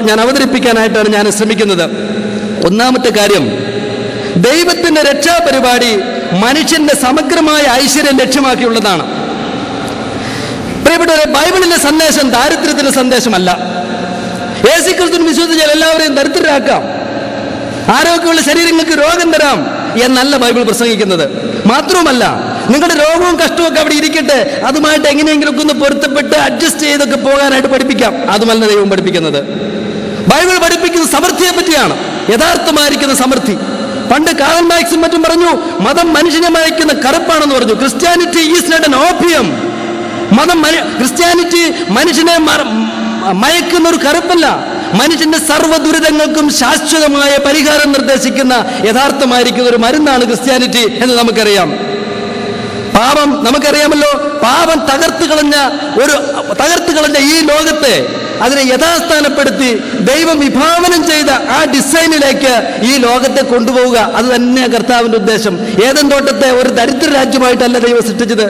ഞാൻ അവതരിപ്പിക്കാനായിട്ടാണ് ഞാൻ ശ്രമിക്കുന്നത്. ഒന്നാമത്തെ കാര്യം, ദൈവത്തിന്റെ രക്ഷാപരിപാടി മനുഷ്യന്റെ സമഗ്രമായ ഐശ്വര്യം ലക്ഷ്യമാക്കിയുള്ളതാണ്. പ്രിയപ്പെട്ടവരെ, ബൈബിളിലെ സന്ദേശം ദാരിദ്ര്യത്തിന്റെ സന്ദേശമല്ല. യേശുക്രിസ്തുവിൽ വിശ്വസിച്ചാൽ എല്ലാവരെയും ദരിദ്രരാക്കാം, ആരോഗ്യമുള്ള ശരീരങ്ങൾക്ക് രോഗം തരാം എന്നല്ല ബൈബിൾ പ്രസംഗിക്കുന്നത്. മാത്രവുമല്ല, നിങ്ങളുടെ രോഗവും കഷ്ടവും ഒക്കെ അവിടെ ഇരിക്കട്ടെ, അതുമായിട്ട് എങ്ങനെയെങ്കിലുമൊക്കെ ഒന്ന് പൊരുത്തപ്പെട്ട് അഡ്ജസ്റ്റ് ചെയ്തൊക്കെ പോകാനായിട്ട് പഠിപ്പിക്കാം. അതുമല്ല ദൈവം പഠിപ്പിക്കുന്നത്. ബൈബിൾ പഠിപ്പിക്കുന്നത് സമൃദ്ധിയെ പറ്റിയാണ്, യഥാർത്ഥമായിരിക്കുന്ന സമൃദ്ധി. പണ്ട് കാർൽ മാർക്സും മറ്റും പറഞ്ഞു, മതം മനുഷ്യനെ മയക്കുന്ന കറുപ്പാണെന്ന് പറഞ്ഞു. Christianity is not an opium. Christianity മനുഷ്യനെ മയക്കുന്ന ഒരു കറുപ്പല്ല. മനുഷ്യന്റെ സർവ്വ ദുരിതങ്ങൾക്കും ശാശ്വതമായ പരിഹാരം നിർദ്ദേശിക്കുന്ന യഥാർത്ഥമായിരിക്കുന്ന ഒരു മരുന്നാണ് ക്രിസ്ത്യാനിറ്റി എന്ന് നമുക്കറിയാം. പാപം നമുക്കറിയാമല്ലോ. പാപം തകർത്ത് കളഞ്ഞ ഈ ലോകത്തെ അതിനെ യഥാസ്ഥാനപ്പെടുത്തി ദൈവം വിഭാവനം ചെയ്ത ആ ഡിസൈനിലേക്ക് ഈ ലോകത്തെ കൊണ്ടുപോവുക, അത് തന്നെയാണ് കർത്താവിന്റെ ഉദ്ദേശം. ഏദൻ തോട്ടത്തെ ഒരു ദരിദ്ര രാജ്യമായിട്ടല്ല ദൈവം സൃഷ്ടിച്ചത്.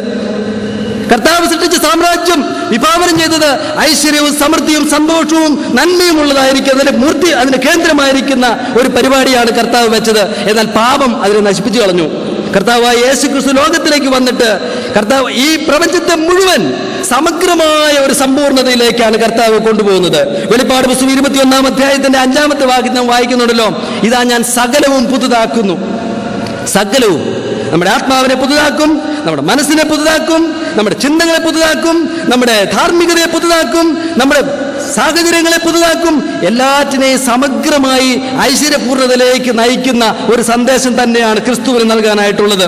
കർത്താവ് സൃഷ്ടിച്ച സാമ്രാജ്യം വിഭാവനം ചെയ്തത് ഐശ്വര്യവും സമൃദ്ധിയും സന്തോഷവും നന്മയും ഉള്ളതായിരിക്കും. അതിന് കേന്ദ്രമായിരിക്കുന്ന ഒരു പരിപാടിയാണ് കർത്താവ് വെച്ചത്. എന്നാൽ പാപം അതിനെ നശിപ്പിച്ചു കളഞ്ഞു. കർത്താവായ യേശുക്രിസ്തു ലോകത്തിലേക്ക് വന്നിട്ട് കർത്താവ് ഈ പ്രപഞ്ചത്തെ മുഴുവൻ സമഗ്രമായ ഒരു സമ്പൂർണ്ണതയിലേക്കാണ് കർത്താവ് കൊണ്ടുപോകുന്നത്. വെളിപ്പാട് പുസ്തകം 21-ാം അധ്യായത്തിന്റെ 5-ാമത്തെ വാക്യം നാം വായിക്കുന്നുണ്ടല്ലോ, ഇതാ ഞാൻ സകലവും പുതുതാക്കുന്നു. സകലവും നമ്മുടെ ആത്മാവിനെ പുതുതാക്കും, നമ്മുടെ മനസ്സിനെ പുതുതാക്കും, നമ്മുടെ ചിന്തകളെ പുതുതാക്കും, നമ്മുടെ ധാർമ്മികതയെ പുതുതാക്കും, നമ്മുടെ സാഹചര്യങ്ങളെ പുതുതാക്കും. എല്ലാറ്റിനെയും സമഗ്രമായി ഐശ്വര്യപൂർണ്ണതയിലേക്ക് നയിക്കുന്ന ഒരു സന്ദേശം തന്നെയാണ് ക്രിസ്തുവിന് നൽകാനായിട്ടുള്ളത്.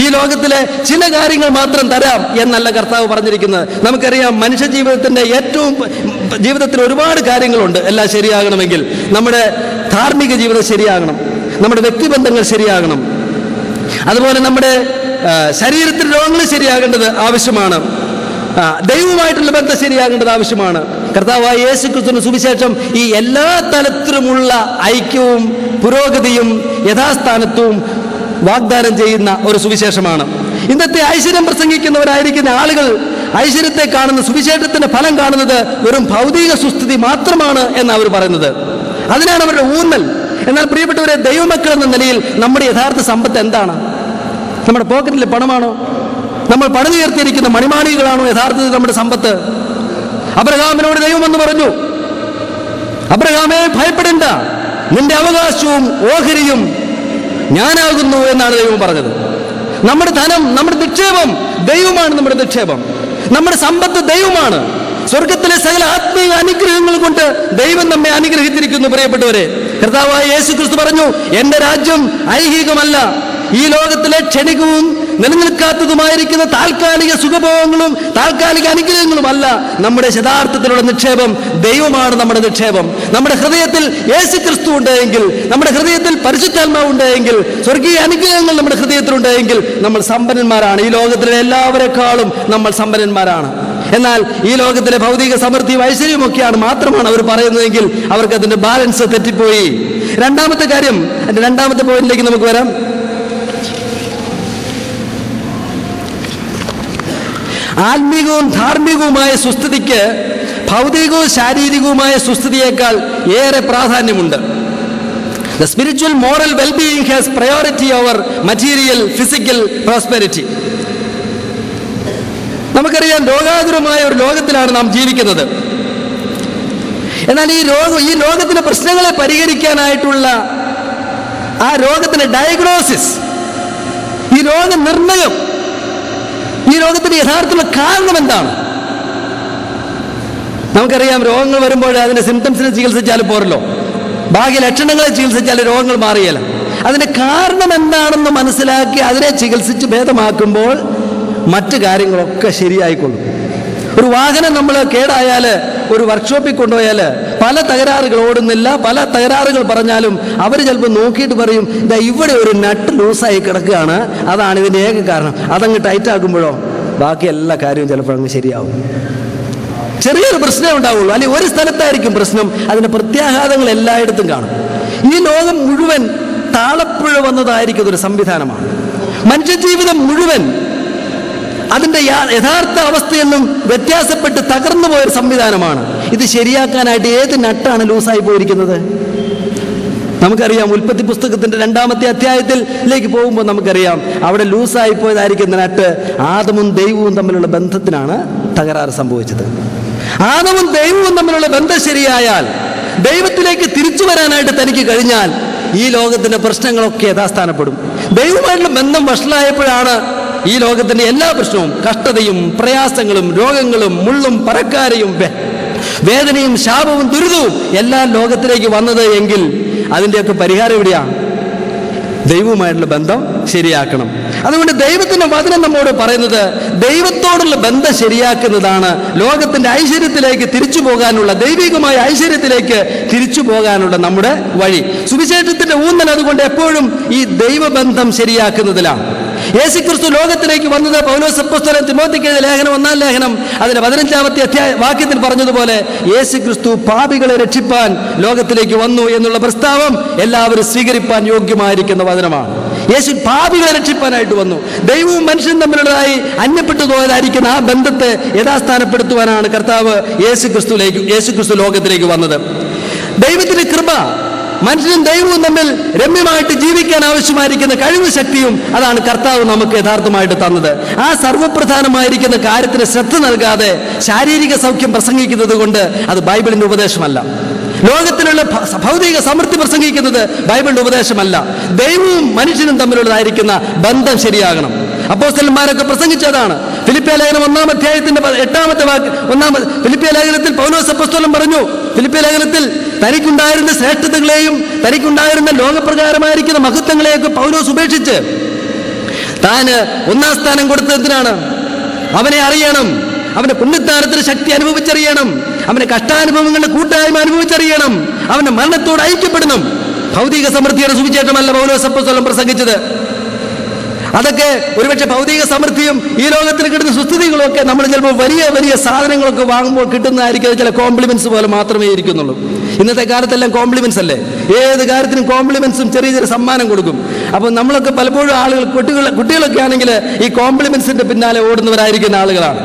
ഈ ലോകത്തിലെ ചില കാര്യങ്ങൾ മാത്രം തരാം എന്നല്ല കർത്താവ് പറഞ്ഞിരിക്കുന്നത്. നമുക്കറിയാം, മനുഷ്യ ജീവിതത്തിൽ ഒരുപാട് കാര്യങ്ങളുണ്ട്. എല്ലാം ശരിയാകണമെങ്കിൽ നമ്മുടെ ധാർമ്മിക ജീവിതം ശരിയാകണം, നമ്മുടെ വ്യക്തിബന്ധങ്ങൾ ശരിയാകണം, അതുപോലെ നമ്മുടെ ശരീരത്തിൽ രോഗങ്ങൾ ശരിയാകേണ്ടത് ആവശ്യമാണ്, ദൈവവുമായിട്ടുള്ള ബന്ധം ശരിയാകേണ്ടത് ആവശ്യമാണ്. കർത്താവായ യേശുക്രിസ്തുവിന്റെ സുവിശേഷം ഈ എല്ലാ തലത്തിലുമുള്ള ഐക്യവും പുരോഗതിയും യഥാസ്ഥാനത്വവും വാഗ്ദാനം ചെയ്യുന്ന ഒരു സുവിശേഷമാണ്. ഇന്നത്തെ ഐശ്വര്യം പ്രസംഗിക്കുന്നവരായിരിക്കുന്ന ആളുകൾ ഐശ്വര്യത്തെ കാണുന്ന, സുവിശേഷത്തിന്റെ ഫലം കാണുന്നത് വെറും ഭൗതിക സുസ്ഥിതി മാത്രമാണ് എന്ന് അവർ പറയുന്നത്. അതിനാണ് അവരുടെ ഊന്നൽ. എന്നാൽ പ്രിയപ്പെട്ടവരെ, ദൈവമക്കൾ എന്ന നിലയിൽ നമ്മുടെ യഥാർത്ഥ സമ്പത്ത് എന്താണ്? നമ്മുടെ പോക്കറ്റിലെ പണമാണോ? നമ്മൾ പണിതുയർത്തിയിരിക്കുന്ന മണിമാണികളാണോ യഥാർത്ഥത്തിൽ നമ്മുടെ സമ്പത്ത്? അബ്രഹാമിനോട് ദൈവം എന്ന് പറഞ്ഞു, അബ്രഹാമേ ഭയപ്പെടേണ്ട, നിന്റെ അവകാശവും ഓഹരിയും ഞാനാകുന്നു എന്നാണ് ദൈവം പറഞ്ഞത്. നമ്മുടെ ധനം, നമ്മുടെ നിക്ഷേപം ദൈവമാണ്. നമ്മുടെ നിക്ഷേപം, നമ്മുടെ സമ്പത്ത് ദൈവമാണ്. സ്വർഗത്തിലെ സകല ആത്മീയ അനുഗ്രഹങ്ങൾ കൊണ്ട് ദൈവം നമ്മെ അനുഗ്രഹിച്ചിരിക്കുന്നു. പ്രിയപ്പെട്ടവരെ, കർത്താവായ യേശുക്രിസ്തു പറഞ്ഞു, എന്റെ രാജ്യം ഐഹികമല്ല, ഈ ലോകത്തിലെ ക്ഷണികവും നിലനിൽക്കാത്തതുമായിരിക്കുന്ന താൽക്കാലിക സുഖഭോഗങ്ങളും താൽക്കാലിക അനുഗ്രഹങ്ങളും അല്ല. നമ്മുടെ യഥാർത്ഥത്തിലുള്ള നിക്ഷേപം ദൈവമാണ്. നമ്മുടെ നിക്ഷേപം, നമ്മുടെ ഹൃദയത്തിൽ യേശുക്രിസ്തു ഉണ്ടെങ്കിൽ, നമ്മുടെ ഹൃദയത്തിൽ പരിശുദ്ധാത്മാവ് ഉണ്ടെങ്കിൽ, സ്വർഗീയ അനുഗ്രഹങ്ങൾ നമ്മുടെ ഹൃദയത്തിൽ ഉണ്ടെങ്കിൽ നമ്മൾ സമ്പന്നന്മാരാണ്. ഈ ലോകത്തിലെ എല്ലാവരെക്കാളും നമ്മൾ സമ്പന്നന്മാരാണ്. എന്നാൽ ഈ ലോകത്തിലെ ഭൗതിക സമൃദ്ധിയും ഐശ്വര്യമൊക്കെയാണ് മാത്രമാണ് അവർ പറയുന്നതെങ്കിൽ അവർക്ക് അതിന്റെ ബാലൻസ് തെറ്റിപ്പോയി. രണ്ടാമത്തെ കാര്യം, രണ്ടാമത്തെ പോയിന്റിലേക്ക് നമുക്ക് വരാം. ആത്മീകവും ധാർമ്മികവുമായ സുസ്ഥിതിക്ക് ഭൗതികവും ശാരീരികവുമായ സുസ്ഥിതിയേക്കാൾ ഏറെ പ്രാധാന്യമുണ്ട്. The spiritual moral well-being has priority over material physical prosperity. നമുക്കറിയാം, രോഗാതുരമായ ഒരു ലോകത്തിലാണ് നാം ജീവിക്കുന്നത്. എന്നാൽ ഈ ലോകത്തിന്റെ പ്രശ്നങ്ങളെ പരിഹരിക്കാനായിട്ടുള്ള ആ രോഗത്തിന്റെ ഡയഗ്നോസിസ്, ഈ രോഗനിർണയം, ഈ രോഗത്തിന്റെ യഥാർത്ഥമുള്ള കാരണം എന്താണ്? നമുക്കറിയാം, രോഗങ്ങൾ വരുമ്പോൾ അതിന്റെ സിംറ്റംസിനെ ചികിത്സിച്ചാൽ പോരല്ലോ, ബാക്കി ലക്ഷണങ്ങളെ ചികിത്സിച്ചാൽ രോഗങ്ങൾ മാറിയല്ല. അതിന്റെ കാരണം എന്താണെന്ന് മനസ്സിലാക്കി അതിനെ ചികിത്സിച്ച് ഭേദമാക്കുമ്പോൾ മറ്റു കാര്യങ്ങളൊക്കെ ശരിയായിക്കൊള്ളും. ഒരു വാഹനം നമ്മൾ കേടായാൽ ഒരു വർക്ക്ഷോപ്പിൽ കൊണ്ടുപോയാൽ പല തകരാറുകൾ ഓടുന്നില്ല, പല തകരാറുകൾ പറഞ്ഞാലും അവർ ചിലപ്പോൾ നോക്കിയിട്ട് പറയും, ഇതാ ഇവിടെ ഒരു നട്ട് ലൂസായി കിടക്കുകയാണ്, അതാണ് ഇതിൻ്റെ ഏക കാരണം. അതങ്ങ് ടൈറ്റ് ആക്കുമ്പോഴോ ബാക്കി എല്ലാ കാര്യവും ചിലപ്പോൾ അങ്ങ് ശരിയാവും. ചെറിയൊരു പ്രശ്നമേ ഉണ്ടാവുള്ളൂ, അല്ലെങ്കിൽ ഒരു സ്ഥലത്തായിരിക്കും പ്രശ്നം, അതിൻ്റെ പ്രത്യാഘാതങ്ങൾ എല്ലായിടത്തും കാണും. ഈ ലോകം മുഴുവൻ താളപ്പുഴ വന്നതായിരിക്കും ഒരു സംവിധാനമാണ്. മനുഷ്യജീവിതം മുഴുവൻ അതിൻ്റെ യഥാർത്ഥ അവസ്ഥയെന്നും വ്യത്യാസപ്പെട്ട് തകർന്നു പോയൊരു സംവിധാനമാണ്. ഇത് ശരിയാക്കാനായിട്ട് ഏത് നട്ടാണ് ലൂസായി പോയിരിക്കുന്നത്? നമുക്കറിയാം, ഉൽപ്പത്തി പുസ്തകത്തിന്റെ 2-ാമത്തെ അധ്യായത്തിലേക്ക് പോകുമ്പോൾ നമുക്കറിയാം, അവിടെ ലൂസായി പോയതായിരിക്കുന്ന നട്ട് ആദമും ദൈവവും തമ്മിലുള്ള ബന്ധത്തിനാണ് തകരാറ് സംഭവിച്ചത്. ആദമും ദൈവവും തമ്മിലുള്ള ബന്ധം ശരിയായാൽ, ദൈവത്തിലേക്ക് തിരിച്ചു വരാനായിട്ട് തനിക്ക് കഴിഞ്ഞാൽ ഈ ലോകത്തിന്റെ പ്രശ്നങ്ങളൊക്കെ യഥാസ്ഥാനപ്പെടും. ദൈവമായിട്ടുള്ള ബന്ധം വഷളായപ്പോഴാണ് ഈ ലോകത്തിന്റെ എല്ലാ പ്രശ്നവും, കഷ്ടതയും പ്രയാസങ്ങളും രോഗങ്ങളും മുള്ളും പറക്കാരയും വേദനയും ശാപവും ദുരിതവും എല്ലാം ലോകത്തിലേക്ക് വന്നത് എങ്കിൽ അതിൻ്റെയൊക്കെ പരിഹാരം എവിടെയാണ്? ദൈവവുമായിട്ടുള്ള ബന്ധം ശരിയാക്കണം. അതുകൊണ്ട് ദൈവത്തിന്റെ വചനം നമ്മോട് പറയുന്നത് ദൈവത്തോടുള്ള ബന്ധം ശരിയാക്കുന്നതാണ് ലോകത്തിന്റെ ഐശ്വര്യത്തിലേക്ക് തിരിച്ചു പോകാനുള്ള, ദൈവികമായ ഐശ്വര്യത്തിലേക്ക് തിരിച്ചു പോകാനുള്ള നമ്മുടെ വഴി. സുവിശേഷത്തിന്റെ ഊന്നൽ അതുകൊണ്ട് എപ്പോഴും ഈ ദൈവബന്ധം ശരിയാക്കുന്നതിലാണ്. യേശുക്രിസ്തു ലോകത്തിലേക്ക് വന്നത് പൗലോസ് അപ്പോസ്തലൻ തിമോത്തിക്ക് എഴുതിയ ലേഖനം 1-ാം ലേഖനം അതിന്റെ 15-ാമത്തെ വാക്യത്തിൽ പറഞ്ഞതുപോലെ യേശുക്രിസ്തു പാപികളെ രക്ഷിപ്പാൻ ലോകത്തിലേക്ക് വന്നു എന്നുള്ള പ്രസ്താവം എല്ലാവരും സ്വീകരിപ്പാൻ യോഗ്യമായിരിക്കുന്ന വചനമാണ്. യേശു പാപികളെ രക്ഷിപ്പാനായിട്ട് വന്നു. ദൈവവും മനുഷ്യനും തമ്മിലുള്ളതായി അന്യപ്പെട്ടു പോയതായിരിക്കുന്ന ആ ബന്ധത്തെ യഥാസ്ഥാനപ്പെടുത്തുവാനാണ് കർത്താവ് യേശുക്രിസ്തു ലോകത്തിലേക്ക് വന്നത്. ദൈവത്തിന്റെ കൃപ മനുഷ്യനും ദൈവവും തമ്മിൽ രമ്യമായിട്ട് ജീവിക്കാൻ ആവശ്യമായിരിക്കുന്ന കഴിവ് ശക്തിയും അതാണ് കർത്താവ് നമുക്ക് യഥാർത്ഥമായിട്ട് തന്നത്. ആ സർവ്വപ്രധാനമായിരിക്കുന്ന കാര്യത്തിന് ശ്രദ്ധ നൽകാതെ ശാരീരിക സൗഖ്യം പ്രസംഗിക്കുന്നത് കൊണ്ട് അത് ബൈബിളിന്റെ ഉപദേശമല്ല. ലോകത്തിലുള്ള ഭൗതിക സമൃദ്ധി പ്രസംഗിക്കുന്നത് ബൈബിളിന്റെ ഉപദേശമല്ല. ദൈവവും മനുഷ്യനും തമ്മിലുള്ളതായിരിക്കുന്ന ബന്ധം ശരിയാകണം. അപ്പോസ്തലന്മാരൊക്കെ പ്രസംഗിച്ചതാണ്. ഫിലിപ്പിയ ലേഖനം 1-ാം അധ്യായത്തിന്റെ 8-ാമത്തെ ഫിലിപ്പിയ ലേഖനത്തിൽ പൗലോസ് അപ്പോസ്തലൻ പറഞ്ഞു, ഫിലിപ്പിയ ലേഖനത്തിൽ തനിക്കുണ്ടായിരുന്ന ശ്രേഷ്ഠതകളെയും തനിക്കുണ്ടായിരുന്ന ലോകപ്രകാരമായിരിക്കുന്ന മഹത്വങ്ങളെയൊക്കെ പൗലോസ് ഉപേക്ഷിച്ച് താന് 1-ാം സ്ഥാനം കൊടുത്തത് എന്തിനാണ്? അവനെ അറിയണം, അവന്റെ പുണ്യസ്ഥാനത്തിന് ശക്തി അനുഭവിച്ചറിയണം, അവന്റെ കഷ്ടാനുഭവങ്ങളുടെ കൂട്ടായ്മ അനുഭവിച്ചറിയണം, അവന്റെ മരണത്തോട് ഐക്യപ്പെടണം. ഭൗതിക സമൃദ്ധിയുടെ സുവിശേഷമല്ല പൗലോസ് അപ്പോസ്തലൻ പ്രസംഗിച്ചത്. അതൊക്കെ ഒരുപക്ഷെ ഭൗതിക സമൃദ്ധിയും ഈ ലോകത്തിൽ കിട്ടുന്ന സുസ്ഥിതികളും ഒക്കെ നമ്മൾ ചിലപ്പോൾ വലിയ വലിയ സാധനങ്ങളൊക്കെ വാങ്ങുമ്പോൾ കിട്ടുന്നതായിരിക്കും ചില കോംപ്ലിമെന്റ്സ് പോലെ മാത്രമേ ഇരിക്കുന്നുള്ളൂ. ഇന്നത്തെ കാലത്തെല്ലാം കോംപ്ലിമെന്റ്സ് അല്ലേ, ഏത് കാര്യത്തിനും കോംപ്ലിമെന്റ്സും ചെറിയ ചെറിയ സമ്മാനം കൊടുക്കും. അപ്പോൾ നമ്മളൊക്കെ പലപ്പോഴും ആളുകൾ കുട്ടികളൊക്കെ ആണെങ്കിൽ ഈ കോംപ്ലിമെന്റ്സിന്റെ പിന്നാലെ ഓടുന്നവരായിരിക്കുന്ന ആളുകളാണ്.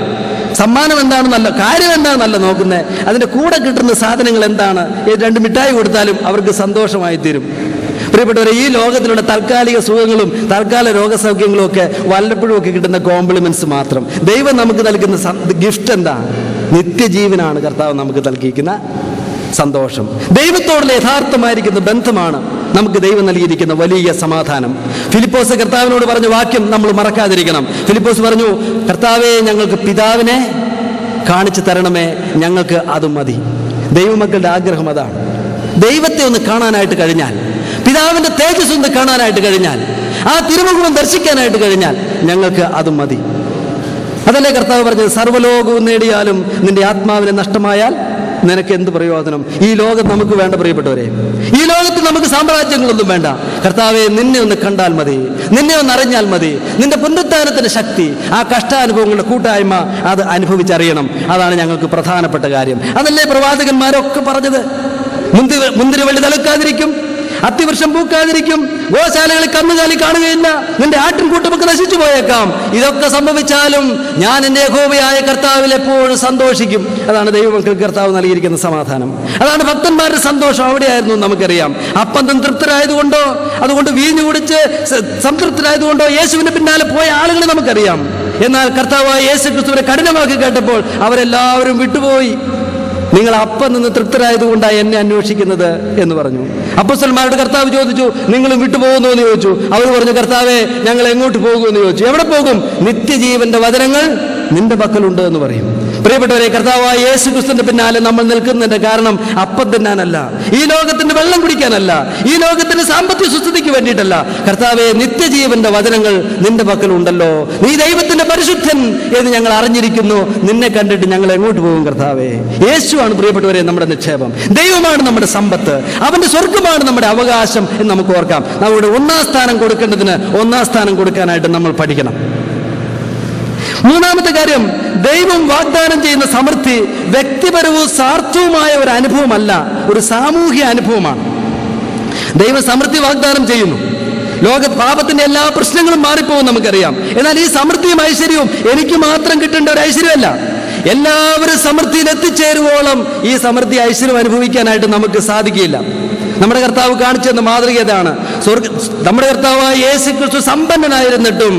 സമ്മാനം എന്താണെന്നല്ല, കാര്യം എന്താണെന്നല്ല നോക്കുന്നത്, അതിൻ്റെ കൂടെ കിട്ടുന്ന സാധനങ്ങൾ എന്താണ്. 2 മിഠായി കൊടുത്താലും അവർക്ക് സന്തോഷമായി തീരും. പ്രിയപ്പെട്ടവരെ, ഈ ലോകത്തിലുള്ള താൽക്കാലിക സുഖങ്ങളും താൽക്കാല രോഗസൗഖ്യങ്ങളും ഒക്കെ വല്ലപ്പോഴും ഒക്കെ കിട്ടുന്ന കോംപ്ലിമെന്റ്സ് മാത്രം. ദൈവം നമുക്ക് നൽകുന്ന ഗിഫ്റ്റ് എന്താ? നിത്യജീവനാണ് കർത്താവ് നമുക്ക് നൽകിയിരിക്കുന്ന സന്തോഷം. ദൈവത്തോടുള്ള യഥാർത്ഥമായിരിക്കുന്ന ബന്ധമാണ് നമുക്ക് ദൈവം നൽകിയിരിക്കുന്ന വലിയ സമാധാനം. ഫിലിപ്പോസ് കർത്താവിനോട് പറഞ്ഞ വാക്യം നമ്മൾ മറക്കാതിരിക്കണം. ഫിലിപ്പോസ് പറഞ്ഞു, കർത്താവേ, ഞങ്ങൾക്ക് പിതാവിനെ കാണിച്ചു തരണമേ, ഞങ്ങൾക്ക് അത് മതി. ദൈവമക്കളുടെ ആഗ്രഹം അതാണ്. ദൈവത്തെ ഒന്ന് കാണാനായിട്ട് കഴിഞ്ഞാൽ, പിതാവിന്റെ തേജസ് ഒന്ന് കാണാനായിട്ട് കഴിഞ്ഞാൽ, ആ തിരുമുഖം ദർശിക്കാനായിട്ട് കഴിഞ്ഞാൽ ഞങ്ങൾക്ക് അത് മതി. അതല്ലേ കർത്താവ് പറഞ്ഞത്, സർവ്വലോകവും നേടിയാലും നിന്റെ ആത്മാവിനെ നഷ്ടമായാൽ നിനക്ക് എന്ത് പ്രയോജനം? ഈ ലോകം നമുക്ക് വേണ്ട പ്രിയപ്പെട്ടവരെ. ഈ ലോകത്ത് നമുക്ക് സാമ്രാജ്യങ്ങളൊന്നും വേണ്ട. കർത്താവെ, നിന്നെ ഒന്ന് കണ്ടാൽ മതി, നിന്നെ ഒന്ന് അറിഞ്ഞാൽ മതി. നിന്റെ പുനരുത്ഥാനത്തിന്റെ ശക്തി, ആ കഷ്ടാനുഭവങ്ങളുടെ കൂട്ടായ്മ അത് അനുഭവിച്ചറിയണം. അതാണ് ഞങ്ങൾക്ക് പ്രധാനപ്പെട്ട കാര്യം. അതല്ലേ പ്രവാചകന്മാരൊക്കെ പറഞ്ഞത്. മുന്തിരിവള്ളി തളുക്കാതിരിക്കും, അത്തിവൃക്ഷം പൂക്കാതിരിക്കും, ഗോശാലകളിൽ കന്നുകാലി കാണുകയില്ല, നിന്റെ ആട്ടിൻകൂട്ടമൊക്കെ നശിച്ചു പോയേക്കാം. ഇതൊക്കെ സംഭവിച്ചാലും ഞാൻ എൻ്റെ യഹോവയായ കർത്താവിൽ എപ്പോഴും സന്തോഷിക്കും. അതാണ് ദൈവമക്കൾക്ക് കർത്താവ് നൽകിയിരിക്കുന്ന സമാധാനം. അതാണ് ഭക്തന്മാരുടെ സന്തോഷം. അവിടെയായിരുന്നു നമുക്കറിയാം. അപ്പം തൃപ്തരായതുകൊണ്ടോ, അതുകൊണ്ട് വീഞ്ഞു കുടിച്ച് സംതൃപ്തരായതുകൊണ്ടോ യേശുവിന്റെ പിന്നാലെ പോയ ആളുകളെ നമുക്കറിയാം. എന്നാൽ കർത്താവായ യേശു ക്രിസ്തുവിനെ കഠിനമാക്കി കേട്ടപ്പോൾ അവരെല്ലാവരും വിട്ടുപോയി. നിങ്ങൾ അപ്പം നിന്ന് തൃപ്തരായതുകൊണ്ടാണ് എന്നെ അന്വേഷിക്കുന്നത് എന്ന് പറഞ്ഞു. അപ്പോസ്തലന്മാരോട് കർത്താവ് ചോദിച്ചു, നിങ്ങളും വിട്ടുപോകുന്നു എന്ന് ചോദിച്ചു. അവർ പറഞ്ഞു, കർത്താവേ, ഞങ്ങൾ എങ്ങോട്ട് പോകുമെന്ന് ചോദിച്ചു. എവിടെ പോകും? നിത്യജീവന്റെ വചനങ്ങൾ നിന്റെ പക്കലുണ്ട് എന്ന് പറയും. പ്രിയപ്പെട്ടവരെ, കർത്താവായ യേശു ക്രിസ്തുവിന്റെ പിന്നാലെ നമ്മൾ നിൽക്കുന്നതിന്റെ കാരണം അപ്പം തിന്നാനല്ല, ഈ ലോകത്തിന്റെ വെള്ളം കുടിക്കാനല്ല, ഈ ലോകത്തിന്റെ സാമ്പത്തിക സുസ്ഥിതിക്ക് വേണ്ടിയിട്ടല്ല. കർത്താവെ, നിത്യജീവന്റെ വചനങ്ങൾ നിന്റെ പക്കലുണ്ടല്ലോ, നീ ദൈവത്തിന്റെ പരിശുദ്ധൻ എന്ന് ഞങ്ങൾ അറിഞ്ഞിരിക്കുന്നു. നിന്നെ കണ്ടിട്ട് ഞങ്ങൾ എങ്ങോട്ട് പോകും കർത്താവെ? യേശുവാണ് പ്രിയപ്പെട്ടവരെ നമ്മുടെ നിക്ഷേപം, ദൈവമാണ് നമ്മുടെ സമ്പത്ത്, അവന്റെ സ്വർഗമാണ് നമ്മുടെ അവകാശം എന്ന് നമുക്ക് ഓർക്കാം. നമ്മുടെ ഒന്നാം സ്ഥാനം കൊടുക്കേണ്ടതിന് ഒന്നാം സ്ഥാനം കൊടുക്കാനായിട്ട് നമ്മൾ പഠിക്കണം. മൂന്നാമത്തെ കാര്യം, ദൈവം വാഗ്ദാനം ചെയ്യുന്ന സമൃദ്ധി വ്യക്തിപരവും സ്വാർത്ഥവുമായ ഒരു അനുഭവമല്ല, ഒരു സാമൂഹിക അനുഭവമാണ്. ദൈവം സമൃദ്ധി വാഗ്ദാനം ചെയ്യുന്നു. ലോക പാപത്തിന്റെ എല്ലാ പ്രശ്നങ്ങളും മാറിപ്പോകും നമുക്കറിയാം. എന്നാൽ ഈ സമൃദ്ധിയും ഐശ്വര്യവും എനിക്ക് മാത്രം കിട്ടേണ്ട ഒരു ഐശ്വര്യമല്ല. എല്ലാവരും സമൃദ്ധിയിൽ എത്തിച്ചേരുവോളം ഈ സമൃദ്ധി ഐശ്വര്യം അനുഭവിക്കാനായിട്ട് നമുക്ക് സാധിക്കില്ല. നമ്മുടെ കർത്താവ് കാണിച്ചു തന്ന മാതൃക ഇതാണ്. നമ്മുടെ കർത്താവായ യേശു ക്രിസ്തു സമ്പന്നനായിരുന്നിട്ടും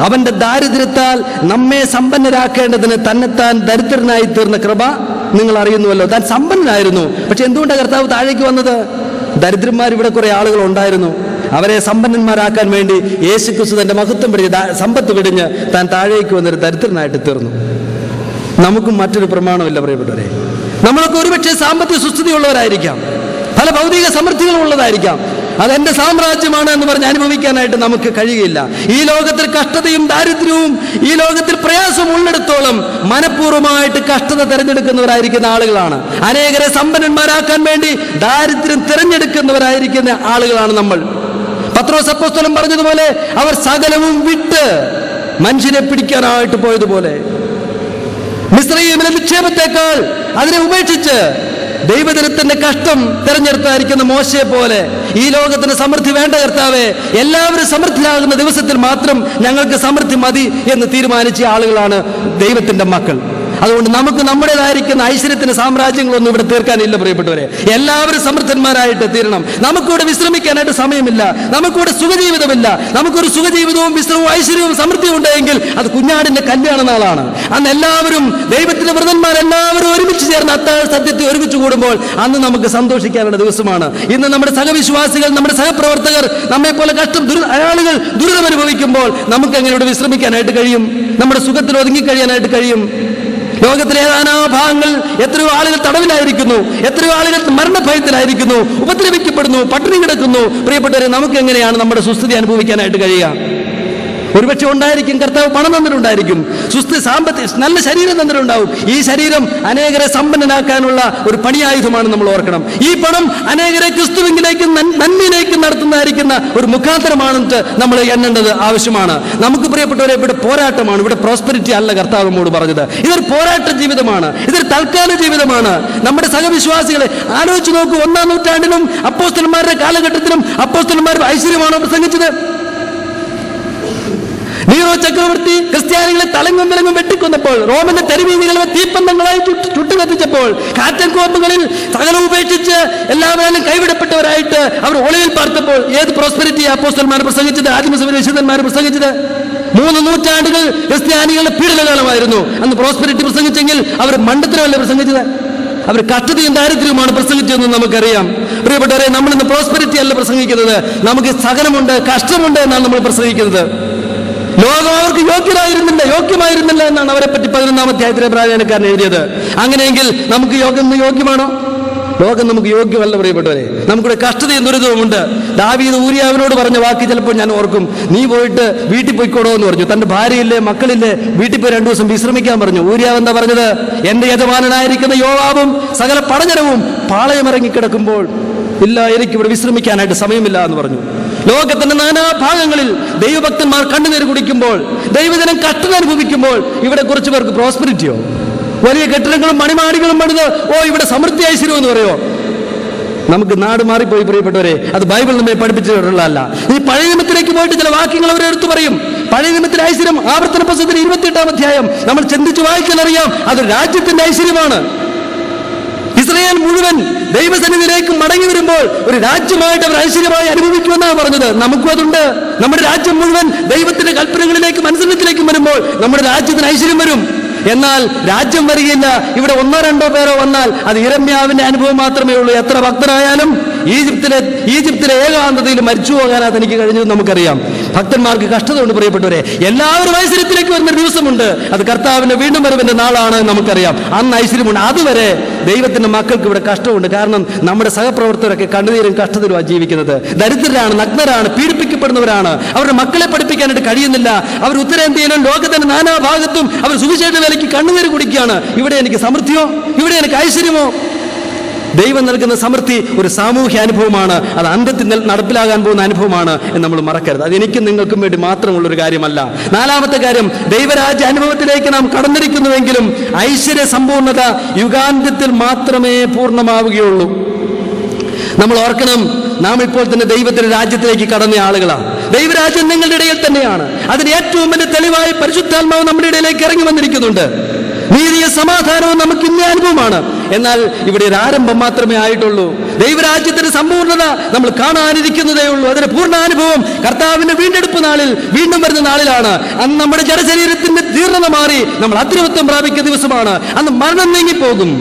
അവന്റെ ദാരിദ്ര്യത്താൽ നമ്മെ സമ്പന്നരാക്കേണ്ടതിന് തന്നെത്താൻ ദരിദ്രനായി തീർന്ന കൃപ നിങ്ങൾ അറിയുന്നുവല്ലോ. താൻ സമ്പന്നനായിരുന്നു, പക്ഷെ എന്തുകൊണ്ടാണ് കർത്താവ് താഴേക്ക് വന്നത്? ദരിദ്രന്മാർ ഇവിടെ കുറെ ആളുകൾ ഉണ്ടായിരുന്നു. അവരെ സമ്പന്നന്മാരാക്കാൻ വേണ്ടി യേശു ക്രിസ്തു തന്റെ മഹത്വം പിടിച്ച് സമ്പത്ത് പിടിഞ്ഞ് താൻ താഴേക്ക് വന്നൊരു ദരിദ്രനായിട്ട് തീർന്നു. നമുക്കും മറ്റൊരു പ്രമാണമില്ല പ്രിയപ്പെട്ടവരെ. നമ്മളൊക്കെ ഒരുപക്ഷെ സാമ്പത്തിക സുസ്ഥിതിയുള്ളവരായിരിക്കാം, പല ഭൗതിക സമൃദ്ധികളും ഉള്ളതായിരിക്കാം. അതെന്റെ സാമ്രാജ്യമാണ് എന്ന് പറഞ്ഞ് അനുഭവിക്കാനായിട്ട് നമുക്ക് കഴിയുകയില്ല. ഈ ലോകത്തിൽ കഷ്ടതയും ദാരിദ്ര്യവും ഈ ലോകത്തിൽ പ്രയാസവും ഉള്ളിടത്തോളം മനഃപൂർവ്വമായിട്ട് കഷ്ടത തിരഞ്ഞെടുക്കുന്നവരായിരിക്കുന്ന ആളുകളാണ്. അനേകരെ സമ്പന്നന്മാരാക്കാൻ വേണ്ടി ദാരിദ്ര്യം തിരഞ്ഞെടുക്കുന്നവരായിരിക്കുന്ന ആളുകളാണ് നമ്മൾ. പത്രോസ് അപ്പോസ്തലൻ പറഞ്ഞതുപോലെ അവർ സകലവും വിട്ട് മനുഷ്യനെ പിടിക്കാനായിട്ട് പോയതുപോലെ മിസ്രയീമിലെ നിക്ഷേപത്തെക്കാൾ അതിനെ ഉപേക്ഷിച്ച് ദൈവജനത്തിന്റെ കഷ്ടം തിരഞ്ഞെടുത്തായിരിക്കുന്ന മോശയെ പോലെ ഈ ലോകത്തിന് സമൃദ്ധി വേണ്ട കർത്താവേ, എല്ലാവരും സമൃദ്ധിയാകുന്ന ദിവസത്തിൽ മാത്രം ഞങ്ങൾക്ക് സമൃദ്ധി മതി എന്ന് തീരുമാനിച്ച ആളുകളാണ് ദൈവത്തിന്റെ മക്കൾ. അതുകൊണ്ട് നമുക്ക് നമ്മുടേതായിരിക്കുന്ന ഐശ്വര്യത്തിന് സാമ്രാജ്യങ്ങളൊന്നും ഇവിടെ തീർക്കാനില്ല പ്രിയപ്പെട്ടവരെ. എല്ലാവരും സമൃദ്ധന്മാരായിട്ട് തീരണം. നമുക്കിവിടെ വിശ്രമിക്കാനായിട്ട് സമയമില്ല, നമുക്കിവിടെ സുഖജീവിതമില്ല. നമുക്കൊരു സുഖജീവിതവും വിശ്രമവും ഐശ്വര്യവും സമൃദ്ധിയും ഉണ്ടെങ്കിൽ അത് കുഞ്ഞാടിന്റെ കല്യാണ നാളാണ്. അന്ന് എല്ലാവരും ദൈവത്തിന്റെ വ്രതന്മാരെല്ലാവരും ഒരുമിച്ച് ചേർന്ന് അത്താഴ സത്യത്തെ ഒരുമിച്ച് കൂടുമ്പോൾ അന്ന് നമുക്ക് സന്തോഷിക്കാനുള്ള ദിവസമാണ്. ഇന്ന് നമ്മുടെ സഹവിശ്വാസികൾ, നമ്മുടെ സഹപ്രവർത്തകർ നമ്മെ പോലെ ആളുകൾ ദുരിതം അനുഭവിക്കുമ്പോൾ നമുക്ക് എങ്ങനെ ഇവിടെ വിശ്രമിക്കാനായിട്ട് കഴിയും? നമ്മുടെ സുഖത്തിൽ ഒതുങ്ങിക്കഴിയാനായിട്ട് കഴിയും? ലോകത്തിലെ ഏതാനാ ഭാഗങ്ങൾ എത്രയോ ആളുകൾ തടവിലായിരിക്കുന്നു, എത്രയോ ആളുകൾ മരണഭയത്തിലായിരിക്കുന്നു, ഉപദ്രവിക്കപ്പെടുന്നു, പട്ടിണി കിടക്കുന്നു. പ്രിയപ്പെട്ടവരെ, നമുക്ക് എങ്ങനെയാണ് നമ്മുടെ സുസ്ഥിതി അനുഭവിക്കാനായിട്ട് കഴിയുക? ഒരുപക്ഷെ ഉണ്ടായിരിക്കും, കർത്താവ് പണം തന്നിട്ടുണ്ടായിരിക്കും, സാമ്പത്തിക നല്ല ശരീരം തന്നിട്ടുണ്ടാവും. ഈ ശരീരം അനേകരെ സമ്പന്നനാക്കാനുള്ള ഒരു പണിയായുധമാണ് നമ്മൾ ഓർക്കണം. ഈ പണം അനേകരെ ക്രിസ്തുവിലേക്കും നന്മയിലേക്കും നടത്തുന്നതായിരിക്കുന്ന ഒരു മുഖാന്തരമാണെന്ന് നമ്മൾ എണ്ണേണ്ടത് ആവശ്യമാണ്. നമുക്ക് പ്രിയപ്പെട്ടവരെ, ഇവിടെ പോരാട്ടമാണ്, ഇവിടെ പ്രോസ്പെരിറ്റി അല്ല കർത്താവ് നമ്മോട് പറഞ്ഞത്. ഇതൊരു പോരാട്ട ജീവിതമാണ്, ഇതൊരു തൽക്കാല ജീവിതമാണ്. നമ്മുടെ സഹവിശ്വാസികളെ ആലോചിച്ച് നോക്കൂ. 1-ാം നൂറ്റാണ്ടിലും അപ്പോസ്തലന്മാരുടെ കാലഘട്ടത്തിലും അപ്പോസ്തലന്മാർ ഐശ്വര്യമാണോ പ്രസംഗിച്ചത്? നീറോ ചക്രവർത്തി ക്രിസ്ത്യാനികളെ തലങ്ങും വിലങ്ങും വെട്ടിക്കൊന്നപ്പോൾ, റോമിന്റെ തെരുവീതികളെ തീപ്പന്തങ്ങളായി ചുട്ടുകത്തിച്ചപ്പോൾ, കാറ്റൻ കോമ്പുകളിൽ സകലം ഉപേക്ഷിച്ച് എല്ലാവരും കൈവിടപ്പെട്ടവരായിട്ട് അവർ ഒളിവിൽ പാർത്തപ്പോൾ, ഏത് പ്രോസ്പെരിറ്റി അപ്പോസ്തലന്മാർ പ്രസംഗിച്ചത്? ആദിമസഭയിലെ വിശുദ്ധന്മാർ പ്രസംഗിച്ചത് 3 നൂറ്റാണ്ടുകൾ ക്രിസ്ത്യാനികളുടെ പീഡനകാലമായിരുന്നു. അന്ന് പ്രോസ്പെരിറ്റി പ്രസംഗിച്ചെങ്കിൽ അവർ മണ്ടത്തരമല്ലേ പ്രസംഗിച്ചത്? അവർ കഷ്ടതയും ദാരിദ്ര്യവുമാണ് പ്രസംഗിച്ചതെന്ന് നമുക്കറിയാം. പ്രിയപ്പെട്ടവരെ, നമ്മൾ ഇന്ന് പ്രോസ്പെരിറ്റി അല്ല പ്രസംഗിക്കുന്നത്, നമുക്ക് സകലമുണ്ട്, കഷ്ടമുണ്ട് എന്നാണ് നമ്മൾ പ്രസംഗിക്കുന്നത്. ലോകം അവർക്ക് യോഗ്യമായിരുന്നില്ല എന്നാണ് അവരെ പറ്റി 11-ാം അധ്യായത്തിലെ പ്രവാചകൻ എഴുതിയത്. അങ്ങനെയെങ്കിൽ നമുക്ക് യോഗ്യമാണോ? ലോകം നമുക്ക് യോഗ്യമല്ല പ്രിയപ്പെട്ടവരെ. നമുക്കിവിടെ കഷ്ടതയും ദുരിതവുമുണ്ട്. ദാവീദ് ഊരിയാവിനോട് പറഞ്ഞ വാക്ക് ചിലപ്പോൾ ഞാൻ ഓർക്കും. നീ പോയിട്ട് വീട്ടിൽ പോയിക്കോടോ എന്ന് പറഞ്ഞു. തന്റെ ഭാര്യയില്ലേ, മക്കളില്ലേ, വീട്ടിൽ പോയി 2 ദിവസം വിശ്രമിക്കാൻ പറഞ്ഞു. ഊരിയാവ് എന്താ പറഞ്ഞത്? എന്റെ യജമാനനായിരിക്കുന്ന യോവാബും സകല പടജനവും പാളയമിറങ്ങിക്കിടക്കുമ്പോൾ ഇല്ല, എനിക്കിവിടെ വിശ്രമിക്കാനായിട്ട് സമയമില്ല എന്ന് പറഞ്ഞു. ലോകത്തിന്റെ നാനാഭാഗങ്ങളിൽ ദൈവഭക്തന്മാർ കണ്ണുനീർ കുടിക്കുമ്പോൾ, ദൈവജനം കഷ്ടത അനുഭവിക്കുമ്പോൾ, ഇവിടെ കുറച്ചു പേർക്ക് പ്രോസ്പെരിറ്റിയോ, വലിയ കെട്ടിടങ്ങളും മണിമാടികളും പണിത് ഇവിടെ സമൃദ്ധി ഐശ്വര്യം എന്ന് പറയോ? നമുക്ക് നാട് മാറിപ്പോയി പ്രിയപ്പെട്ടവരെ. അത് ബൈബിൾ നമ്മെ പഠിപ്പിച്ചിട്ടുള്ളതല്ല. ഈ പഴയ നിയമത്തിലേക്ക് പോയിട്ട് ചില വാക്യങ്ങൾ അവർ എടുത്തു പറയും. പഴയ നിയമത്തിലെ ഐശ്വര്യം ആവർത്തന പുസ്തകത്തിൽ 28-ാം അധ്യായം നമ്മൾ ചിന്തിച്ച് വായിക്കാൻ അറിയാം. അത് രാജ്യത്തിന്റെ ഐശ്വര്യമാണ്. ഇസ്രായേൽ മുഴുവൻ ദൈവസന്നിധിയിലേക്ക് മടങ്ങി വരുമ്പോൾ ഒരു രാജ്യമായിട്ട് അവർ ഐശ്വര്യമായി അനുഭവിക്കുമെന്നാണ് പറഞ്ഞത്. നമുക്കും അതുണ്ട്. നമ്മുടെ രാജ്യം മുഴുവൻ ദൈവത്തിന്റെ കൽപ്പനകളിലേക്കും അനുസരണത്തിലേക്കും വരുമ്പോൾ നമ്മുടെ രാജ്യത്തിന് ഐശ്വര്യം വരും. എന്നാൽ രാജ്യം വരികയില്ല. ഇവിടെ 1-2 പേരോ വന്നാൽ അത് യിരെമ്യാവിന്റെ അനുഭവം മാത്രമേ ഉള്ളൂ. എത്ര ഭക്തനായാലും ഈജിപ്തിലെ ഏകാന്തതയിൽ മരിച്ചു പോകാനാണ് തനിക്ക് കഴിഞ്ഞത് നമുക്കറിയാം. ഭക്തന്മാർക്ക് കഷ്ടതയുണ്ട് പ്രിയപ്പെട്ടവരെ. എല്ലാവരും ഐശ്വര്യത്തിലേക്ക് വരുന്ന ദിവസമുണ്ട്. അത് കർത്താവിന്റെ വീണ്ടും വരവിന്റെ നാളാണ് നമുക്കറിയാം. അന്ന് ഐശ്വര്യമുണ്ട്. അതുവരെ ദൈവത്തിന്റെ മക്കൾക്ക് ഇവിടെ കഷ്ടമുണ്ട്. കാരണം നമ്മുടെ സഹപ്രവർത്തകരൊക്കെ കണ്ണുനീരും കഷ്ടത്തിലുമാണ് ജീവിക്കുന്നത്. ദരിദ്രരാണ്, നഗ്നരാണ്, പീഡിപ്പിക്കപ്പെടുന്നവരാണ്. അവരുടെ മക്കളെ പഠിപ്പിക്കാനായിട്ട് കഴിയുന്നില്ല. അവർ ഉത്തരേന്ത്യയിലും ലോകത്തിന്റെ നാനാഭാഗത്തും അവർ സുവിശേഷ വേലയ്ക്ക് കണ്ണുനീര് കുടിക്കുകയാണ്. ഇവിടെ എനിക്ക് സമൃദ്ധിയോ, ഇവിടെ എനിക്ക് ഐശ്വര്യമോ? ദൈവം നൽകുന്ന സമൃദ്ധി ഒരു സാമൂഹ്യ അനുഭവമാണ്. അത് അന്ത്യത്തിൽ നടപ്പിലാകാൻ പോകുന്ന അനുഭവമാണ് എന്ന് നമ്മൾ മറക്കരുത്. അത് എനിക്കും നിങ്ങൾക്കും വേണ്ടി മാത്രമുള്ളൊരു കാര്യമല്ല. നാലാമത്തെ കാര്യം, ദൈവരാജ്യ അനുഭവത്തിലേക്ക് നാം കടന്നിരിക്കുന്നുവെങ്കിലും ഐശ്വര്യ സമ്പൂർണ്ണത യുഗാന്ത്യത്തിൽ മാത്രമേ പൂർണ്ണമാവുകയുള്ളൂ. നമ്മൾ ഓർക്കണം, നാം ഇപ്പോൾ തന്നെ ദൈവത്തിന്റെ രാജ്യത്തിലേക്ക് കടന്ന ആളുകളാണ്. ദൈവരാജ്യം നിങ്ങളുടെ ഇടയിൽ തന്നെയാണ്. അതിന് ഏറ്റവും വലിയ തെളിവായി പരിശുദ്ധാത്മാവ് നമ്മുടെ ഇടയിലേക്ക് ഇറങ്ങി വന്നിരിക്കുന്നുണ്ട്. നീതിയ സമാധാനവും നമുക്ക് ഇന്ന അനുഭവമാണ്. എന്നാൽ ഇവിടെ ഒരു ആരംഭം മാത്രമേ ആയിട്ടുള്ളൂ. ദൈവരാജ്യത്തിന്റെ സമ്പൂർണ്ണത നമ്മൾ കാണാനിരിക്കുന്നതേ ഉള്ളൂ. അതിന്റെ പൂർണ്ണാനുഭവം കർത്താവിന്റെ വീണ്ടെടുപ്പ് നാളിൽ, വീണ്ടും വരുന്ന നാളിലാണ്. അന്ന് നമ്മുടെ ജഡശരീരത്തിന്റെ ജീർണത മാറി നമ്മൾ അദ്രവത്വം പ്രാപിക്കുന്ന ദിവസമാണ്. അന്ന് മരണം നീങ്ങിപ്പോകും.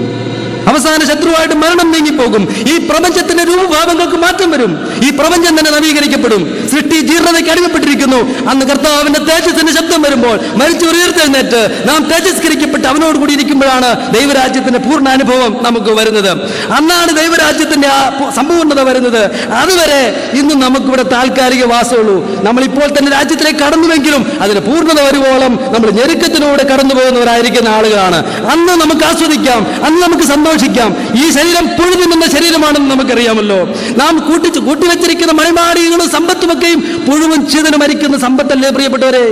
അവസാന ശത്രുവായിട്ട് മരണം നീങ്ങിപ്പോകും. ഈ പ്രപഞ്ചത്തിന്റെ രൂപഭാവങ്ങൾക്ക് മാറ്റം വരും. ഈ പ്രപഞ്ചം തന്നെ നവീകരിക്കപ്പെടും. സൃഷ്ടി ജീർണതയ്ക്ക് അടിമപ്പെട്ടിരിക്കുന്നു. അന്ന് കർത്താവിന്റെ തേജസ്സിന്റെ ശബ്ദം വരുമ്പോൾ മരിച്ചവർ ഉയർത്തെഴുന്നേറ്റ് നാം തേജസ്കരിക്കപ്പെട്ട് അവനോട് കൂടി ഇരിക്കുമ്പോഴാണ് ദൈവരാജ്യത്തിന്റെ പൂർണ്ണാനുഭവം നമുക്ക് വരുന്നത്. അന്നാണ് ദൈവരാജ്യത്തിന്റെ ആ സമ്പൂർണ്ണത വരുന്നത്. അതുവരെ ഇന്ന് നമുക്കിവിടെ താൽക്കാലിക വാസമുള്ളൂ. നമ്മളിപ്പോൾ തന്നെ രാജ്യത്തിലേക്ക് കടന്നുവെങ്കിലും അതിന് പൂർണ്ണത വരുവോളം നമ്മൾ ഞെരുക്കത്തിലൂടെ കടന്നു പോകുന്നവരായിരിക്കുന്ന ആളുകളാണ്. അന്ന് നമുക്ക് ആസ്വദിക്കാം, അന്ന് നമുക്ക് സന്തോഷിക്കാം. ഈ ശരീരം പുഴുതിന്നുന്ന ശരീരമാണെന്ന് നമുക്കറിയാമല്ലോ. നാം കൂട്ടിവെച്ചിരിക്കുന്ന മണിമാളികളും സമ്പത്തുമൊക്കെയും പുഴുവും ചിതന് മരിക്കുന്ന സമ്പത്തല്ലേ പ്രിയപ്പെട്ടവരെ?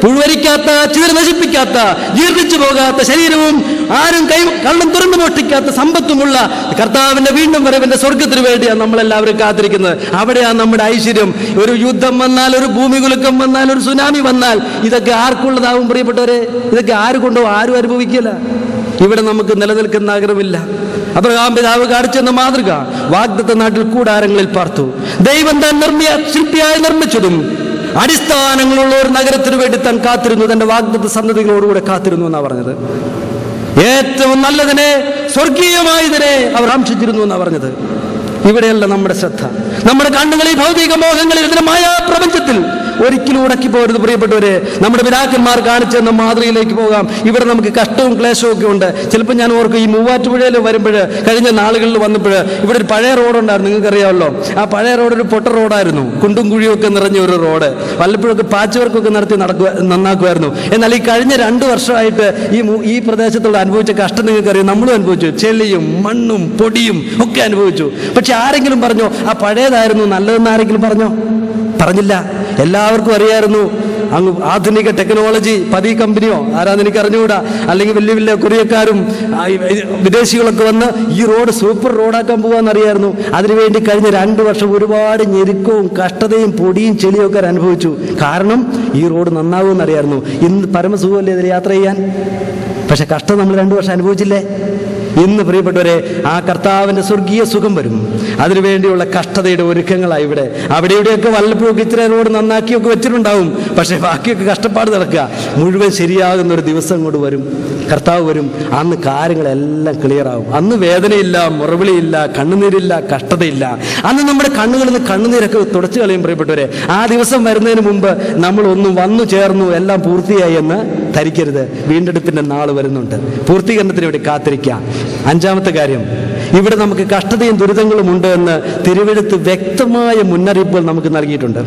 പുഴുവരിക്കാത്ത, ചിതൽ നശിപ്പിക്കാത്ത, ജീർണിച്ചു പോകാത്ത ശരീരവും ആരും കള്ളം തുറന്നു മോഷ്ടിക്കാത്ത സമ്പത്തുമുള്ള കർത്താവിന്റെ വീണ്ടും വരവിന്റെ സ്വർഗത്തിന് വേണ്ടിയാണ് നമ്മളെല്ലാവരും കാത്തിരിക്കുന്നത്. അവിടെയാണ് നമ്മുടെ ഐശ്വര്യം. ഒരു യുദ്ധം വന്നാൽ, ഒരു ഭൂമികുലുക്കം വന്നാൽ, ഒരു സുനാമി വന്നാൽ ഇതൊക്കെ ആർക്കുള്ളതാവും പ്രിയപ്പെട്ടവരെ? ഇതൊക്കെ ആര് കൊണ്ടോ ആരും അനുഭവിക്കില്ല. ഇവിടെ നമുക്ക് നിലനിൽക്കുന്ന ആഗ്രഹമില്ല. അബ്രഹാം പിതാവ് കാണിച്ചെന്ന മാതൃക വാഗ്ദത്ത നാട്ടിൽ കൂടാരങ്ങളിൽ പാർത്തു. ദൈവം താൻ ശില്പിയായി നിർമ്മിച്ചതും അടിസ്ഥാനങ്ങളുള്ള ഒരു നഗരത്തിനു വേണ്ടി താൻ കാത്തിരുന്നു. തന്റെ വാഗ്ദത്ത സന്തതികളോടുകൂടെ കാത്തിരുന്നു എന്നാണ് പറഞ്ഞത്. ഏറ്റവും നല്ലതിനെ, സ്വർഗീയമായതിനെ അവർ ആംക്ഷിച്ചിരുന്നു എന്നാണ് പറഞ്ഞത്. ഇവിടെയല്ല നമ്മുടെ ശ്രദ്ധ. നമ്മുടെ കണ്ണുകൾ ഈ ഭൗതിക മോഹങ്ങളിൽ, ഇതിന്റെ മായാപ്രപഞ്ചത്തിൽ ഒരിക്കലും ഉടക്കി പോകരുത് പ്രിയപ്പെട്ടവരെ. നമ്മുടെ പിതാക്കന്മാർ കാണിച്ചെന്ന മാതൃകയിലേക്ക് പോകാം. ഇവിടെ നമുക്ക് കഷ്ടവും ക്ലേശവും ഒക്കെ ഉണ്ട്. ചിലപ്പോൾ ഞാൻ ഓർക്കും, ഈ മൂവാറ്റുപുഴയിൽ വരുമ്പോൾ, കഴിഞ്ഞ നാളുകളിൽ വന്നപ്പോൾ ഇവിടെ ഒരു പഴയ റോഡുണ്ടായിരുന്നു. നിങ്ങൾക്കറിയാമല്ലോ, ആ പഴയ റോഡ് ഒരു പൊട്ട റോഡായിരുന്നു. കുണ്ടും കുഴിയൊക്കെ നിറഞ്ഞ ഒരു റോഡ്. വല്ലപ്പോഴൊക്കെ പാച്ച് വർക്കൊക്കെ നടത്തി നന്നാക്കുമായിരുന്നു. എന്നാൽ ഈ കഴിഞ്ഞ 2 വർഷമായിട്ട് ഈ പ്രദേശത്തുള്ള അനുഭവിച്ച കഷ്ടം നിങ്ങൾക്കറിയാം. നമ്മളും അനുഭവിച്ചു. ചെളിയും മണ്ണും പൊടിയും ഒക്കെ അനുഭവിച്ചു. പക്ഷെ ആരെങ്കിലും പറഞ്ഞോ ആ പഴയതായിരുന്നു നല്ലതെന്ന്? ആരെങ്കിലും പറഞ്ഞില്ല. എല്ലാവർക്കും അറിയായിരുന്നു. അങ്ങ് ആധുനിക ടെക്നോളജി, പതി കമ്പനിയോ ആരാന്ന് എനിക്ക് അറിഞ്ഞുകൂടാ, അല്ലെങ്കിൽ വലിയ വലിയ കൊറിയക്കാരും വിദേശികളൊക്കെ വന്ന് ഈ റോഡ് സൂപ്പർ റോഡാക്കാൻ പോകാമെന്നറിയായിരുന്നു. അതിനുവേണ്ടി കഴിഞ്ഞ 2 വർഷം ഒരുപാട് ഞെരുക്കവും കഷ്ടതയും പൊടിയും ചെളിയും ഒക്കെ അനുഭവിച്ചു. കാരണം ഈ റോഡ് നന്നാവുമെന്നറിയായിരുന്നു. ഇന്ന് പരമസുഖമല്ലേ ഇതിൽ യാത്ര ചെയ്യാൻ? പക്ഷെ കഷ്ടം നമ്മൾ 2 വർഷം അനുഭവിച്ചില്ലേ? ഇന്ന് പ്രിയപ്പെട്ടവരെ, ആ കർത്താവിന്റെ സ്വർഗീയ സുഖം വരും. അതിനുവേണ്ടിയുള്ള കഷ്ടതയുടെ ഒരുക്കങ്ങളാണ് ഇവിടെ. അവിടെ ഇവിടെയൊക്കെ വല്ലപ്പോഴൊക്കെ ഇച്ചിരി റോഡ് നന്നാക്കിയൊക്കെ വെച്ചിട്ടുണ്ടാവും. പക്ഷെ ബാക്കിയൊക്കെ കഷ്ടപ്പാട് നടക്കുക. മുഴുവൻ ശരിയാകുന്ന ഒരു ദിവസം കൊണ്ട് വരും. കർത്താവ് വരും. അന്ന് കാര്യങ്ങളെല്ലാം ക്ലിയർ ആവും. അന്ന് വേദനയില്ല, മുറവിളിയില്ല, കണ്ണുനീരില്ല, കഷ്ടതയില്ല. അന്ന് നമ്മുടെ കണ്ണുകളിൽ നിന്ന് കണ്ണുനീരൊക്കെ തുടച്ചു കളയും പ്രിയപ്പെട്ടവരെ. ആ ദിവസം വരുന്നതിന് മുമ്പ് നമ്മൾ ഒന്നും വന്നു ചേർന്നു, എല്ലാം പൂർത്തിയായി എന്ന് ധരിക്കരുത്. വീണ്ടെടുപ്പിന്റെ നാൾ വരുന്നുണ്ട്. പൂർത്തീകരണത്തിന് വേണ്ടി കാത്തിരിക്കുക. 5ാമത്തെ കാര്യം, ഇവിടെ നമുക്ക് കഷ്ടതയും ദുരിതങ്ങളും ഉണ്ട് എന്ന് തിരുവെഴുത്ത് വ്യക്തമായ മുന്നറിയിപ്പുകൾ നമുക്ക് നൽകിയിട്ടുണ്ട്.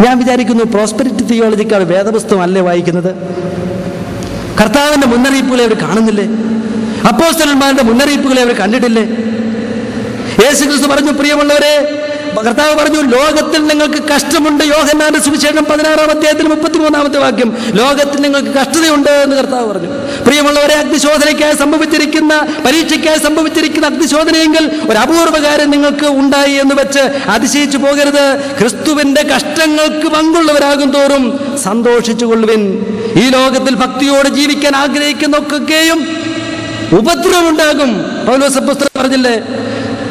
ഞാൻ വിചാരിക്കുന്നു, പ്രോസ്പെരിറ്റി തിയോളജിക്കാണ് വേദപുസ്തകം അല്ലേ വായിക്കുന്നത്? കർത്താവിന്റെ മുന്നറിയിപ്പുകളെ അവർ കാണുന്നില്ലേ? അപ്പോസ്തലന്മാരുടെ മുന്നറിയിപ്പുകളെ അവർ കണ്ടിട്ടില്ലേ? യേശുക്രിസ്തു പറഞ്ഞു, പ്രിയമുള്ളവരെ, കർത്താവ് പറഞ്ഞു, ലോകത്തിൽ നിങ്ങൾക്ക് കഷ്ടമുണ്ട്. യോഹന്നാന്റെ സുവിശേഷം 16-ാം അധ്യായത്തിൽ 33-ാമത്തെ വാക്യം. ലോകത്തിൽ നിങ്ങൾക്ക് കഷ്ടതയുണ്ട് എന്ന് കർത്താവ് പറഞ്ഞു. പ്രിയമുള്ളവരെ, അഗ്നിശോധനയ്ക്കായി സംഭവിച്ചിരിക്കുന്ന, പരീക്ഷയ്ക്കായി സംഭവിച്ചിരിക്കുന്ന അഗ്നിശോധനയെങ്കിൽ ഒരു അപൂർവകാര്യം നിങ്ങൾക്ക് ഉണ്ടായി എന്ന് വെച്ച് അതിശയിച്ചു പോകരുത്. ക്രിസ്തുവിന്റെ കഷ്ടങ്ങൾക്ക് പങ്കുള്ളവരാകും തോറും സന്തോഷിച്ചു കൊള്ളുവിൻ. ഈ ലോകത്തിൽ ഭക്തിയോടെ ജീവിക്കാൻ ആഗ്രഹിക്കുന്നൊക്കെയും ഉപദ്രവമുണ്ടാകും. പൗലോസ് അപ്പോസ്തലൻ പറഞ്ഞില്ലേ?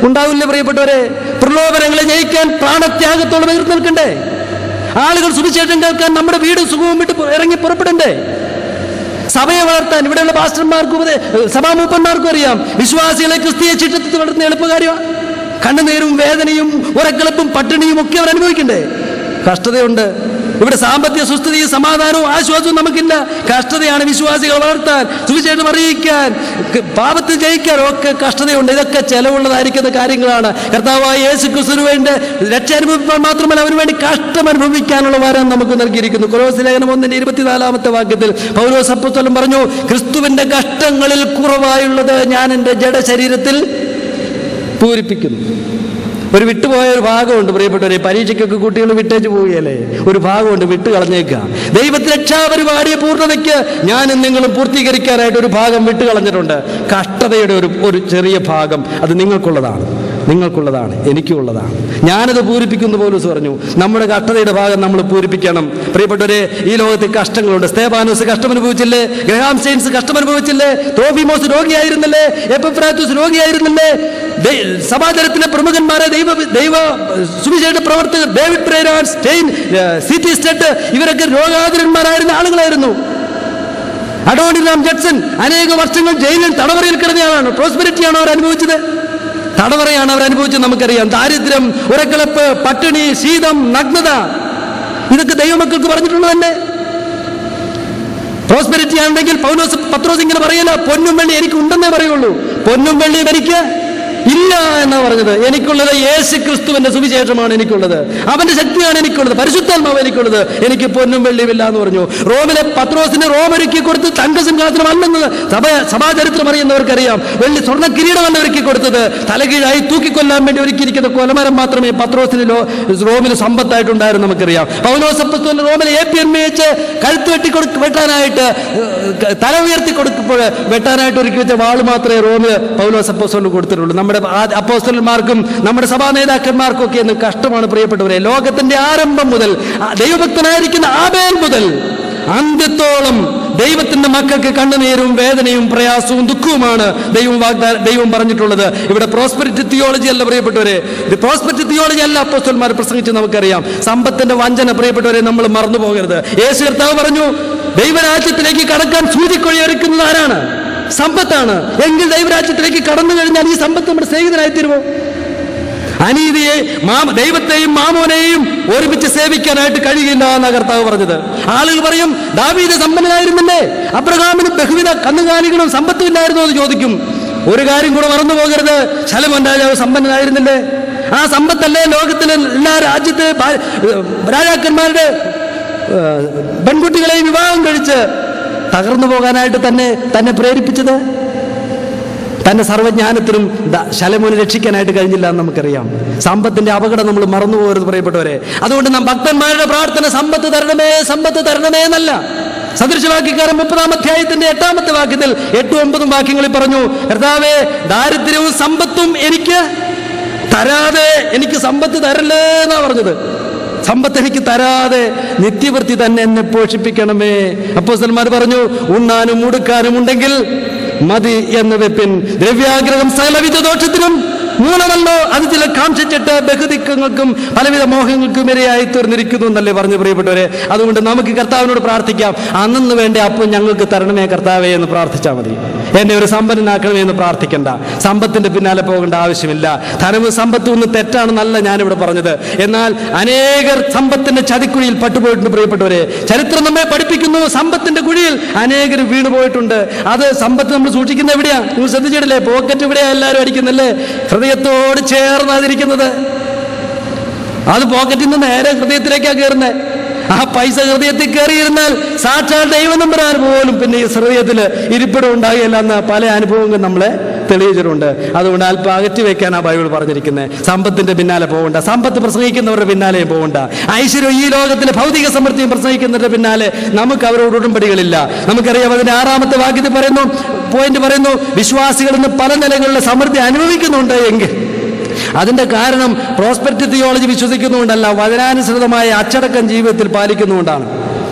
ഉണ്ടാവില്ലേ പ്രിയപ്പെട്ടവരെ? പ്രലോഭനങ്ങളെ ജയിക്കാൻ പ്രാണത്യാഗത്തോളം എതിർത്ത് നിൽക്കണ്ടേ? ആളുകൾ സുവിശേഷം കേൾക്കാൻ നമ്മുടെ വീടും സുഖവും വിട്ട് ഇറങ്ങി പുറപ്പെടണ്ടേ? സഭയെ വളർത്താൻ ഇവിടെയുള്ള പാസ്റ്റർമാർക്കും സഭാമൂപ്പന്മാർക്കും അറിയാം. വിശ്വാസികളെ ക്രിസ്തീയ ശിക്ഷത്തിൽ വളർത്തുന്ന എളുപ്പകാര്യമാണ്. കണ്ണുനീരും വേദനയും ഉറക്കളപ്പും പട്ടിണിയും ഒക്കെ അവർ അനുഭവിക്കണ്ടേ? കഷ്ടതയുണ്ട്. ഇവിടെ സാമ്പത്തിക സുസ്ഥിതിയും സമാധാനവും ആശ്വാസവും നമുക്കില്ല. കഷ്ടതയാണ് വിശ്വാസികൾ വളർത്താൻ, സുവിശേഷം അറിയിക്കാൻ, പാപത്തിൽ ജയിക്കാൻ ഒക്കെ കഷ്ടതയുണ്ട്. ഇതൊക്കെ ചെലവുള്ളതായിരിക്കുന്ന കാര്യങ്ങളാണ്. കർത്താവായ യേശു ക്രിസ്തുവിന് വേണ്ടി രക്ഷ അനുഭവിക്കാൻ മാത്രമല്ല, അവന് വേണ്ടി കഷ്ടം അനുഭവിക്കാനുള്ള വരം നമുക്ക് നൽകിയിരിക്കുന്നു. കൊലോസ്യ ലേഖനം 1:24 പൗലോസ് അപ്പോസ്തലൻ പറഞ്ഞു, ക്രിസ്തുവിന്റെ കഷ്ടങ്ങളിൽ കുറവായുള്ളത് ഞാൻ എൻ്റെ ജഡശരീരത്തിൽ പൂരിപ്പിക്കുന്നു. ഒരു വിട്ടുപോയ ഒരു ഭാഗമുണ്ട് പ്രിയപ്പെട്ടവരെ. പരീക്ഷയ്ക്കൊക്കെ കുട്ടികൾ വിട്ടേച്ച് പോവുകയല്ലേ, ഒരു ഭാഗമുണ്ട് വിട്ട് കളഞ്ഞേക്കുക. ദൈവത്തെ രക്ഷാപരിപാടിയെ പൂർണ്ണതയ്ക്ക് ഞാനും നിങ്ങളും പൂർത്തീകരിക്കാനായിട്ട് ഒരു ഭാഗം വിട്ട് കളഞ്ഞിട്ടുണ്ട്. കഷ്ടതയുടെ ഒരു ചെറിയ ഭാഗം അത് നിങ്ങൾക്കുള്ളതാണ്, എനിക്കുള്ളതാണ്. ഞാനത് പൂരിപ്പിക്കുന്നു. പൗലോസ് പറഞ്ഞു, നമ്മുടെ കഷ്ടതയുടെ ഭാഗം നമ്മൾ പൂരിപ്പിക്കണം. പ്രിയപ്പെട്ടവരെ, ഈ ലോകത്തിൽ കഷ്ടങ്ങളുണ്ട്. സ്തേഫാനോസ് കഷ്ടമനുഭവിച്ചില്ലേ? ഗ്രഹാം സ്റ്റെയിൻസ് കഷ്ടമനുഭവിച്ചില്ലേ? തോഫിമോസ് രോഗിയായിരുന്നില്ലേ? എപ്പഫ്രാത്തൂസ് രോഗിയായിരുന്നില്ലേ? സമാജത്തിലെ പ്രമുഖന്മാരെ, ദൈവ സുവിശേഷ പ്രവർത്തകർ, ഡേവിഡ് പ്രേരാൻ, സ്റ്റെയിൻ, സി.ടി. സ്റ്റെറ്റ്, ഇവരൊക്കെ രോഗാതുരന്മാരായിരുന്ന ആളുകളായിരുന്നു. അഡോണിറാം ജഡ്സൺ അനേക വർഷങ്ങൾ ജയിലിൽ തടവറയിൽ കിടന്നയാളാണ്. പ്രോസ്പെരിറ്റിയാണ് അവർ അനുഭവിച്ചത്, തടവറയാണ് അവർ അനുഭവിച്ചത്. നമുക്കറിയാം, ദാരിദ്ര്യം, ഉറക്കളപ്പ്, പട്ടിണി, ശീതം, നഗ്നത, ഇതൊക്കെ ദൈവമക്കൾക്ക് പറഞ്ഞിട്ടുള്ളത് തന്നെ. പ്രോസ്പെരിറ്റി ആണെങ്കിൽ പത്രോസ് ഇങ്ങനെ പറയല, പൊന്നും വെള്ളി എനിക്ക് ഉണ്ടെന്നേ പറയുള്ളൂ. പൊന്നും വെള്ളിയും എനിക്ക് ഇല്ല എന്നാ പറഞ്ഞത്. എനിക്കുള്ളത് യേശു ക്രിസ്തുവിന്റെ സുവിശേഷമാണ് എനിക്കുള്ളത്, അവന്റെ ശക്തിയാണ് എനിക്കുള്ളത്, പരിശുദ്ധാത്മാവ് എനിക്കുള്ളത്. എനിക്ക് പൊന്നും വെള്ളിയുമില്ല എന്ന് പറഞ്ഞു. റോമിലെ പത്രോസിന് റോമൊരുക്കി കൊടുത്ത് തങ്കസിംഹാസനം അല്ലെന്ന് സഭാചരിത്രം അറിയുന്നവർക്കറിയാം. വെള്ളി സ്വർണ്ണ കിരീടമല്ല ഒരുക്കി കൊടുത്തത്. തലകീഴായി തൂക്കിക്കൊല്ലാൻ വേണ്ടി ഒരുക്കിയിരിക്കുന്ന കൊലമരം മാത്രമേ പത്രോസിന് റോമിന് സമ്പത്തായിട്ടുണ്ടായിരുന്നു. നമുക്കറിയാം, പൗലോസ് അപ്പോസ്തലൻ റോമിലെ APM വെച്ച് കഴുത്ത് വെട്ടാനായിട്ട്, തല ഉയർത്തി കൊടുക്കുമ്പോൾ വെട്ടാനായിട്ട് ഒരുക്കി വെച്ച വാള് മാത്രമേ റോമിൽ പൗലോസ് അപ്പോസ്തലന് കൊടുത്തിട്ടുള്ളൂ. നമ്മുടെ അപ്പോസ്തലന്മാർക്കും നമ്മുടെ സഭാ നേതാക്കന്മാർക്കും ഒക്കെ എന്ന് കഷ്ടമാണ് പ്രിയപ്പെട്ടവരെ. ലോകത്തിന്റെ ആരംഭം മുതൽ, ദൈവഭക്തനായിരിക്കുന്ന ആബേൽ മുതൽ അന്ത്യത്തോളം ദൈവത്തിന്റെ മക്കൾക്ക് കണ്ണുനീരും വേദനയും പ്രയാസവും ദുഃഖവുമാണ് ദൈവം പറഞ്ഞിട്ടുള്ളത്. ഇവിടെ പ്രോസ്പെരിറ്റി തിയോളജി അല്ല പ്രിയപ്പെട്ടവരെ, പ്രോസ്പെരിറ്റി തിയോളജി അല്ല അപ്പോസ്തലന്മാർ പ്രസംഗിച്ച് നമുക്കറിയാം. സമ്പത്തിന്റെ വഞ്ചന പ്രിയപ്പെട്ടവരെ നമ്മൾ മറന്നു പോകരുത്. യേശു കർത്താവ് പറഞ്ഞു, ദൈവരാജ്യത്തിലേക്ക് കടക്കാൻ സൂചിക്കൊഴി ഒരുക്കുന്നത് ആരാണ്? സമ്പത്താണ്. എങ്കിൽ ദൈവരാജ്യത്തിലേക്ക് കടന്നു കഴിഞ്ഞാൽ ഈ സമ്പത്ത് നമ്മുടെ സ്നേഹിതനായിത്തീരുമോ? അനീതിയെ, ദൈവത്തെയും മാമോനെയും ഒരുമിച്ച് സേവിക്കാനായിട്ട് കഴിയില്ല എന്നാണ് കർത്താവ് പറഞ്ഞത്. ആളുകൾ പറയും, ദാവീദ് സമ്പന്നനായിരുന്നില്ലേ? അബ്രഹാമിന് ബഹുവിധ കന്നുകാലികളും സമ്പത്തും ഇല്ലായിരുന്നോ എന്ന് ചോദിക്കും. ഒരു കാര്യം കൂടെ മറന്നു പോകരുത്, ശലോമോൻ രാജാവ് സമ്പന്നനായിരുന്നില്ലേ? ആ സമ്പത്തല്ലേ ലോകത്തിലെ എല്ലാ രാജ്യത്തെ രാജാക്കന്മാരുടെ പെൺകുട്ടികളെയും വിവാഹം കഴിച്ച് തകർന്നു പോകാനായിട്ട് തന്നെ പ്രേരിപ്പിച്ചത്? തന്റെ സർവ്വജ്ഞാനത്തിനും ശലോമോനെ രക്ഷിക്കാനായിട്ട് കഴിഞ്ഞില്ല എന്ന് നമുക്കറിയാം. സമ്പത്തിന്റെ അപകടം നമ്മൾ മറന്നു പോകരുത് പ്രിയപ്പെട്ടവരെ. അതുകൊണ്ട് നാം ഭക്തന്മാരുടെ പ്രാർത്ഥന സമ്പത്ത് തരണമേ, സമ്പത്ത് തരണമേ എന്നല്ല. സദൃശവാക്യക്കാരൻ 30-ാം അധ്യായത്തിന്റെ 8-ാമത്തെ വാക്യത്തിൽ 8-9 വാക്യങ്ങളിൽ പറഞ്ഞു, കർത്താവേ, ദാരിദ്ര്യവും സമ്പത്തും എനിക്ക് തരാതെ എനിക്ക് സമ്പത്ത് തരല്ലേ എന്നാ പറഞ്ഞത്. സമ്പത്ത് എനിക്ക് തരാതെ നിത്യവൃത്തി തന്നെ എന്നെ പോഷിപ്പിക്കണമേ. അപ്പോസ്തലന്മാർ പറഞ്ഞു, ഉണ്ണാനും ഉടുക്കാനും ഉണ്ടെങ്കിൽ മതി എന്ന് വെപ്പിൻ. ദ്രവ്യാഗ്രഹം സകലവിധ ദോഷത്തിനും മൂലമല്ലോ, അത് ചില കാംക്ഷിച്ചിട്ട് ബഹുദിക്കങ്ങൾക്കും പലവിധ മോഹങ്ങൾക്കും ഇരയായി തീർന്നിരിക്കുന്നു എന്നല്ലേ പറഞ്ഞു പ്രിയപ്പെട്ടവരെ. അതുകൊണ്ട് നമുക്ക് കർത്താവിനോട് പ്രാർത്ഥിക്കാം, അന്നു വേണ്ട അപ്പം ഞങ്ങൾക്ക് തരണമേ കർത്താവേ എന്ന് പ്രാർത്ഥിച്ചാൽ മതി. എന്നെ ഒരു സമ്പന്നനാക്കണമേ എന്ന് പ്രാർത്ഥിക്കണ്ട. സമ്പത്തിന്റെ പിന്നാലെ പോകേണ്ട ആവശ്യമില്ല. ധനവും സമ്പത്തും ഒന്നും തെറ്റാണെന്നല്ല ഞാനിവിടെ പറഞ്ഞത്. എന്നാൽ അനേകർ സമ്പത്തിന്റെ ചതിക്കുഴിയിൽ പട്ടുപോയിട്ടുണ്ട് പ്രിയപ്പെട്ടവരെ. ചരിത്രം നമ്മെ പഠിപ്പിക്കുന്നു, സമ്പത്തിന്റെ കുഴിയിൽ അനേകർ വീണുപോയിട്ടുണ്ട്. അത് സമ്പത്ത് നമ്മൾ സൂക്ഷിക്കുന്ന എവിടെയാ? നിങ്ങൾ ശ്രദ്ധിച്ചിട്ടില്ലേ? പോക്കറ്റ് എവിടെയാ എല്ലാവരും അടിക്കുന്നല്ലേ? ഹൃദയത്തോട് ചേർന്നതിരിക്കുന്നത്. അത് പോക്കറ്റിൽ നിന്ന് നേരെ ഹൃദയത്തിലേക്കാണ് കയറുന്നത്. ആ പൈസ ഹൃദയത്തിൽ കയറിയിരുന്നാൽ സാക്ഷാൽ ദൈവം നമ്പരാൻ പോലും പിന്നെ ഈ ഹൃദയത്തിൽ ഇരിപ്പിടം ഉണ്ടാകുകയില്ല എന്ന പല അനുഭവങ്ങൾ നമ്മളെ തെളിയിച്ചിട്ടുണ്ട്. അതുകൊണ്ട് അല്പം അകറ്റി വെക്കാൻ ആ ബൈബിൾ പറഞ്ഞിരിക്കുന്നത്. സമ്പത്തിന്റെ പിന്നാലെ പോകണ്ട, സമ്പത്ത് പ്രസംഗിക്കുന്നവരുടെ പിന്നാലെയും പോകണ്ട. ഐശ്വര്യം ഈ ലോകത്തിലെ ഭൗതിക സമൃദ്ധിയും പ്രസംഗിക്കുന്നവരുടെ പിന്നാലെ നമുക്ക് അവരോട് ഉടമ്പടികളില്ല. നമുക്കറിയാം, അതിന്റെ 6-ാമത്തെ വാക്യത്തിൽ പറയുന്നു, വിശ്വാസികൾ ഇന്ന് പല നിലകളിലെ സമൃദ്ധി അനുഭവിക്കുന്നുണ്ട് എങ്കിൽ അതിന്റെ കാരണം പ്രോസ്പെരിറ്റി തിയോളജി വിശ്വസിക്കുന്നുകൊണ്ടല്ല, വചനാനുസൃതമായ അച്ചടക്കം ജീവിതത്തിൽ പാലിക്കുന്നുകൊണ്ടാണ്.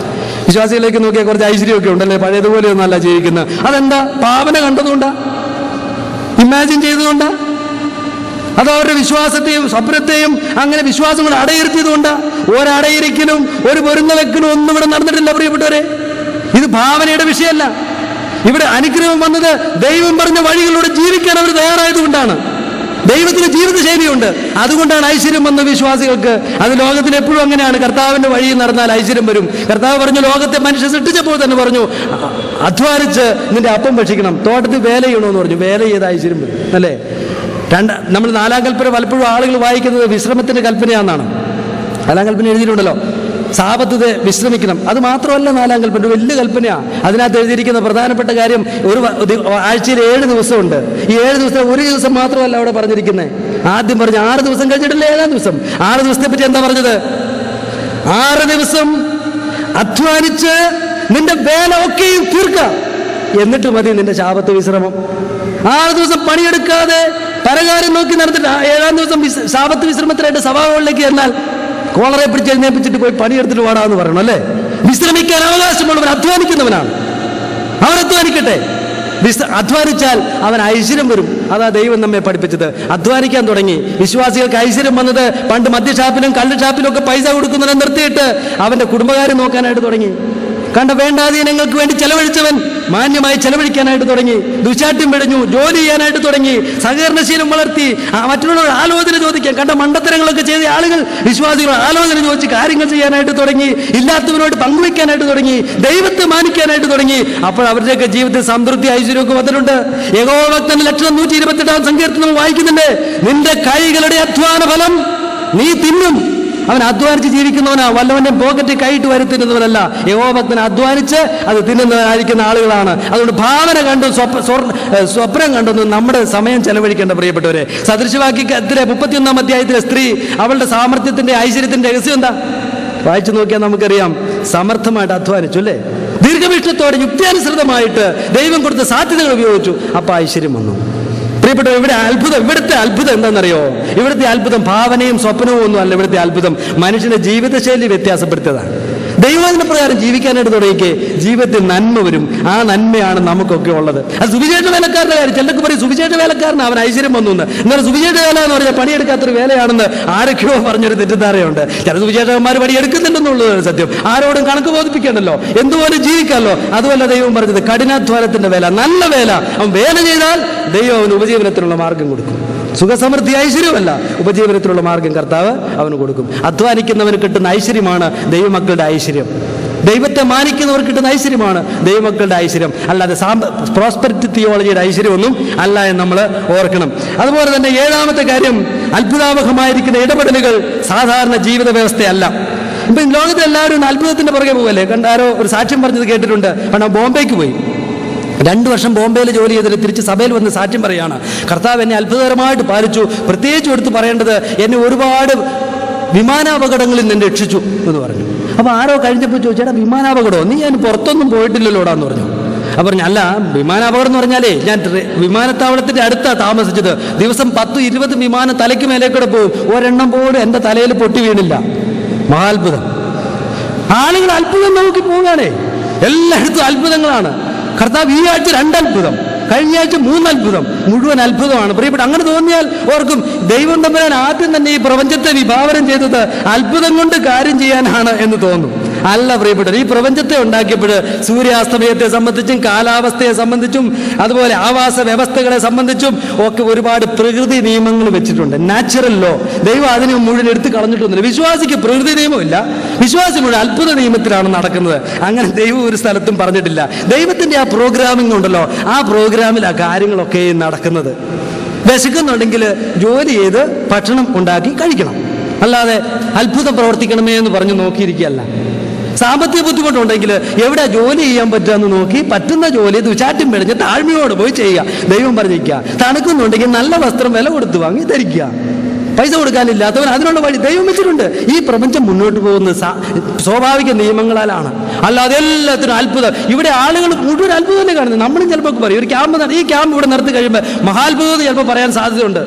വിശ്വാസികളിലേക്ക് നോക്കിയാൽ കുറച്ച് ഐശ്വര്യമൊക്കെ ഉണ്ടല്ലേ, പഴയതുപോലെയൊന്നും അല്ല ജീവിക്കുന്നത്. അതെന്താ? ഭാവന കണ്ടതുകൊണ്ടാ, ഇമാജിൻ ചെയ്തതുകൊണ്ടാ, അത് അവരുടെ വിശ്വാസത്തെയും സ്വപ്നത്തെയും അങ്ങനെ വിശ്വാസം കൊണ്ട് അടയിരുത്തിയതുകൊണ്ടാ. ഒരടയിരിക്കലും ഒരു പൊരുന്ന വെക്കലും ഒന്നും ഇവിടെ നടന്നിട്ടില്ല പ്രിയപ്പെട്ടവരെ. ഇത് ഭാവനയുടെ വിഷയമല്ല. ഇവിടെ അനുഗ്രഹം വന്നത് ദൈവം പറഞ്ഞ വഴികളിലൂടെ ജീവിക്കാൻ അവർ തയ്യാറായതുകൊണ്ടാണ്. ദൈവത്തിന് ജീവിതശൈലിയുണ്ട്. അതുകൊണ്ടാണ് ഐശ്വര്യം വന്ന വിശ്വാസികൾക്ക്. അത് ലോകത്തിൽ എപ്പോഴും അങ്ങനെയാണ്. കർത്താവിന്റെ വഴിയിൽ നടന്നാൽ ഐശ്വര്യം വരും. കർത്താവ് പറഞ്ഞു, ലോകത്തെ മനുഷ്യൻ സൃഷ്ടിച്ചപ്പോൾ തന്നെ പറഞ്ഞു, അധ്വാനിച്ച് നിന്റെ അപ്പം ഭക്ഷിക്കണം, തോട്ടത്തിൽ വേല ചെയ്യണമെന്ന് പറഞ്ഞു. വേല ചെയ്ത് ഐശ്വര്യം വരും അല്ലേ? നമ്മൾ 4-ാം കൽപ്പന പലപ്പോഴും ആളുകൾ വായിക്കുന്നത് വിശ്രമത്തിന്റെ കൽപ്പനയാണെന്നാണ്. 4-ാം കൽപ്പന എഴുതിയിട്ടുണ്ടല്ലോ, സാബത്ത് വിശ്രമിക്കണം. അത് മാത്രമല്ല 4-ാം കൽപ്പന വലിയ കൽപ്പനയാണ്. അതിനകത്ത് എഴുതിയിരിക്കുന്ന പ്രധാനപ്പെട്ട കാര്യം, ഒരു ആഴ്ചയിൽ 7 ദിവസമുണ്ട്. ഈ 7 ദിവസം ഒരു ദിവസം മാത്രമല്ല അവിടെ പറഞ്ഞിരിക്കുന്നത്. ആദ്യം പറഞ്ഞ 6 ദിവസം കഴിഞ്ഞിട്ടല്ലേ 7-ാം ദിവസം. 6 ദിവസത്തെ പറ്റി എന്താ പറഞ്ഞത്? 6 ദിവസം അധ്വാനിച്ച് നിന്റെ വേല ഒക്കെയും തീർക്കാം, എന്നിട്ട് മതി നിന്റെ ശാബത്ത് വിശ്രമം. 6 ദിവസം പണിയെടുക്കാതെ പരകാരം നോക്കി നടത്തിട്ട് 7-ാം ദിവസം ശാബത്ത് വിശ്രമത്തിനായിട്ട് സഭാകളിലേക്ക് എന്നാൽ കോളറെ പിടിച്ച് എഴുന്നേപ്പിച്ചിട്ട് പോയി പണിയെടുത്തിട്ട് പാടാന്ന് പറയണം അല്ലേ? വിശ്രമിക്കാൻ അവകാശമുള്ളവൻ അധ്വാനിക്കുന്നവനാണ്. അവൻ അധ്വാനിക്കട്ടെ. അധ്വാനിച്ചാൽ അവൻ ഐശ്വര്യം വരും. അതാ ദൈവം നമ്മെ പഠിപ്പിച്ചത്. അധ്വാനിക്കാൻ തുടങ്ങി. വിശ്വാസികൾക്ക് ഐശ്വര്യം വന്നത് പണ്ട് മദ്യഷാപ്പിലും കള്ള് ഷാപ്പിലും ഒക്കെ പൈസ കൊടുക്കുന്നവനെ നിർത്തിയിട്ട് അവന്റെ കുടുംബകാര്യം നോക്കാനായിട്ട് തുടങ്ങി. കണ്ട വേണ്ടാധീനങ്ങൾക്ക് വേണ്ടി ചെലവഴിച്ചവൻ മാന്യമായി ചെലവഴിക്കാനായിട്ട് തുടങ്ങി. ദുശാഠ്യം വെടിഞ്ഞു, ജോലി ചെയ്യാനായിട്ട് തുടങ്ങി, സഹകരണശീലം വളർത്തി, മറ്റുള്ളവർ ആലോചന ചോദിക്കാൻ. കണ്ട മണ്ടത്തരങ്ങളൊക്കെ ചെയ്ത ആളുകൾ വിശ്വാസികൾ ആലോചന ചോദിച്ച് കാര്യങ്ങൾ ചെയ്യാനായിട്ട് തുടങ്ങി. ഇല്ലാത്തവരോട് പങ്കുവയ്ക്കാനായിട്ട് തുടങ്ങി, ദൈവത്തെ മാനിക്കാനായിട്ട് തുടങ്ങി. അപ്പോൾ അവരുടെയൊക്കെ ജീവിതത്തിൽ സംതൃപ്തി ഐശ്വര്യമൊക്കെ വന്നിട്ടുണ്ട്. യഹോവഭക്തന്റെ ലക്ഷണം 128-ാം സങ്കീർത്തനം വായിക്കുന്നുണ്ട്. നിന്റെ കൈകളുടെ അധ്വാന ഫലം നീ തിന്നും. അവൻ അധ്വാനിച്ച് ജീവിക്കുന്നവനാ, വല്ലവന്റെ പോക്കറ്റ് കൈയിട്ട് വരുത്തുന്നവനല്ല. യഹോവഭക്തൻ അധ്വാനിച്ച് അത് തിന്നുന്നവനായിരിക്കുന്ന ആളുകളാണ്. അതുകൊണ്ട് ഭാവന കണ്ടും സ്വപ്നം കണ്ടൊന്നും നമ്മുടെ സമയം ചെലവഴിക്കേണ്ട പ്രിയപ്പെട്ടവരെ. സദൃശവാക്യത്തിലെ 31-ാം അധ്യായത്തിലെ സ്ത്രീ അവളുടെ സാമർത്ഥ്യത്തിന്റെ ഐശ്വര്യത്തിന്റെ രഹസ്യം എന്താ? വായിച്ചു നോക്കിയാൽ നമുക്കറിയാം. സമർത്ഥമായിട്ട് അധ്വാനിച്ചു അല്ലേ? ദീർഘവീക്ഷണത്തോടെ യുക്തിയാനുസൃതമായിട്ട് ദൈവം കൊടുത്ത സാധ്യതകൾ ഉപയോഗിച്ചു. അപ്പൊ ഐശ്വര്യം വന്നു. പ്രിയപ്പെട്ടവർ, ഇവിടുത്തെ അത്ഭുതം എന്താണെന്നറിയോ? ഇവിടുത്തെ അത്ഭുതം ഭാവനയും സ്വപ്നവും ഒന്നും അല്ല. ഇവിടുത്തെ അത്ഭുതം മനുഷ്യന്റെ ജീവിതശൈലി വ്യത്യാസപ്പെടുത്തിയതാണ്. ദൈവവചന പ്രകാരം ജീവിക്കാനായിട്ട് തുടങ്ങിക്ക് ജീവിതത്തിൽ നന്മ വരും. ആ നന്മയാണ് നമുക്കൊക്കെ ഉള്ളത്. അത് സുവിശേഷ വേലക്കാരുടെ കാര്യം. ചിലർക്ക് പറയും സുവിശേഷ വേലക്കാരന് അവൻ ഐശ്വര്യം വന്നു എന്ന്. എന്നാൽ സുവിശേഷ വേല എന്ന് പറഞ്ഞാൽ പണിയെടുക്കാത്തൊരു വേലയാണെന്ന് ആരൊക്കെയോ പറഞ്ഞൊരു തെറ്റിദ്ധാരയുണ്ട്. ചില സുവിശേഷകന്മാർ പണിയെടുക്കുന്നുണ്ടെന്നുള്ളത് സത്യം. ആരോടും കണക്ക് ബോധിപ്പിക്കണ്ടല്ലോ, എന്തുപോലെ ജീവിക്കാമല്ലോ. അതുമല്ല ദൈവം പറഞ്ഞത്. കഠിനാധ്വാനത്തിന്റെ വേല, നല്ല വേല. അവൻ വേല ചെയ്താൽ ദൈവം അവന് ഉപജീവനത്തിനുള്ള മാർഗം കൊടുക്കും. സുഖസമൃദ്ധി ഐശ്വര്യമല്ല, ഉപജീവനത്തിലുള്ള മാർഗം കർത്താവ് അവന് കൊടുക്കും. അധ്വാനിക്കുന്നവന് കിട്ടുന്ന ഐശ്വര്യമാണ് ദൈവമക്കളുടെ ഐശ്വര്യം. ദൈവത്തെ മാനിക്കുന്നവർക്ക് കിട്ടുന്ന ഐശ്വര്യമാണ് ദൈവമക്കളുടെ ഐശ്വര്യം. അല്ലാതെ പ്രോസ്പെരിറ്റി തിയോളജിയുടെ ഐശ്വര്യമൊന്നും അല്ല എന്ന് നമ്മൾ ഓർക്കണം. അതുപോലെ തന്നെ 7-ാമത്തെ കാര്യം, അത്ഭുതാവഹമായിരിക്കുന്ന ഇടപെടലുകൾ സാധാരണ ജീവിത വ്യവസ്ഥയല്ല. ഇപ്പം ലോകത്തിൽ എല്ലാവരും അത്ഭുതത്തിന്റെ പുറകെ പോകല്ലേ. കണ്ടാരോ ഒരു സാക്ഷ്യം പറഞ്ഞത് കേട്ടിട്ടുണ്ട്. കാരണം ബോംബെക്ക് പോയി 2 വർഷം ബോംബെയിൽ ജോലി ചെയ്തിട്ട് തിരിച്ച് സഭയിൽ വന്ന് സാക്ഷ്യം പറയുകയാണ്. കർത്താവ് എന്നെ അത്ഭുതകരമായിട്ട് പാലിച്ചു. പ്രത്യേകിച്ച് എടുത്ത് പറയേണ്ടത്, എന്നെ ഒരുപാട് വിമാനാപകടങ്ങളിൽ നിന്ന് രക്ഷിച്ചു എന്ന് പറഞ്ഞു. അപ്പോൾ ആരോ കഴിഞ്ഞപ്പോൾ ചോദിച്ചേട്ടാ, വിമാനാപകടമോ? നീ ഞാൻ പുറത്തൊന്നും പോയിട്ടില്ലല്ലോടാന്ന് പറഞ്ഞു. അപ്പോൾ പറഞ്ഞു, അല്ല വിമാനാപകടം എന്ന് പറഞ്ഞാലേ ഞാൻ വിമാനത്താവളത്തിൻ്റെ അടുത്താണ് താമസിച്ചത്. ദിവസം 10-20 വിമാനം തലയ്ക്ക് മേലേക്കൂടെ പോകും. ഒരെണ്ണം പോലും എൻ്റെ തലയിൽ പൊട്ടി വീണില്ല. മഹാത്ഭുതം. ആളുകൾ അത്ഭുതം നോക്കി പോവുകയാണേ. എല്ലായിടത്തും അത്ഭുതങ്ങളാണ്. കർത്താവ് ഈ ആഴ്ച 2 അത്ഭുതം, കഴിഞ്ഞ ആഴ്ച 3 അത്ഭുതം, മുഴുവൻ അത്ഭുതമാണ്. പ്രിയപ്പെട്ട, അങ്ങനെ തോന്നിയാൽ ഓർക്കും ദൈവം തമ്പുരാൻ ആദ്യം തന്നെ ഈ പ്രപഞ്ചത്തെ വിഭാവനം ചെയ്തത് അത്ഭുതം കൊണ്ട് കാര്യം ചെയ്യാനാണ് എന്ന് തോന്നും. അല്ല പ്രിയപ്പെട്ടവർ, ഈ പ്രപഞ്ചത്തെ ഉണ്ടാക്കിയപ്പോൾ സൂര്യാസ്തമയത്തെ സംബന്ധിച്ചും കാലാവസ്ഥയെ സംബന്ധിച്ചും അതുപോലെ ആവാസ വ്യവസ്ഥകളെ സംബന്ധിച്ചും ഒക്കെ ഒരുപാട് പ്രകൃതി നിയമങ്ങൾ വെച്ചിട്ടുണ്ട്. Natural law. ദൈവം അതിനെ മുഴുവൻ എടുത്ത് കളഞ്ഞിട്ടൊന്നുമില്ല. വിശ്വാസിക്ക് പ്രകൃതി നിയമമില്ല. വിശ്വാസി മുഴുവൻ അത്ഭുത നിയമത്തിലാണ് നടക്കുന്നത്. അങ്ങനെ ദൈവം ഒരു സ്ഥലത്തും പറഞ്ഞിട്ടില്ല. ദൈവത്തിന്റെ ആ പ്രോഗ്രാമിംഗ് ഉണ്ടല്ലോ, ആ പ്രോഗ്രാമിൽ ആ കാര്യങ്ങളൊക്കെ നടക്കുന്നത്. വിശക്കുന്നുണ്ടെങ്കിൽ ജോലി ചെയ്ത് ഭക്ഷണം ഉണ്ടാക്കി കഴിക്കണം, അല്ലാതെ അത്ഭുതം പ്രവർത്തിക്കണമേ എന്ന് പറഞ്ഞു നോക്കിയിരിക്കുകയല്ല. സാമ്പത്തിക ബുദ്ധിമുട്ടുണ്ടെങ്കിൽ എവിടെ ജോലി ചെയ്യാൻ പറ്റുമെന്ന് നോക്കി പറ്റുന്ന ജോലി ദുശാഠ്യം പിടിഞ്ഞ് താഴ്മയോട് പോയി ചെയ്യുക. ദൈവം പറഞ്ഞിരിക്കുക. തണുക്കുന്നുണ്ടെങ്കിൽ നല്ല വസ്ത്രം വില കൊടുത്ത് വാങ്ങി ധരിക്കുക. പൈസ കൊടുക്കാനില്ലാത്തവൻ അതിനുള്ള വഴി ദൈവം വെച്ചിട്ടുണ്ട്. ഈ പ്രപഞ്ചം മുന്നോട്ട് പോകുന്നത് സ്വാഭാവിക നിയമങ്ങളാലാണ്, അല്ലാതെ എല്ലാത്തിനും അത്ഭുതം. ഇവിടെ ആളുകൾ മുഴുവൻ അത്ഭുതം തന്നെ കാണുന്നത്. നമ്മളും ചിലപ്പോൾ പറയും ഒരു ഈ ക്യാമ്പ് ഇവിടെ നിർത്തി കഴിയുമ്പോൾ മഹാത്ഭുതം ചിലപ്പോൾ പറയാൻ സാധ്യതയുണ്ട്.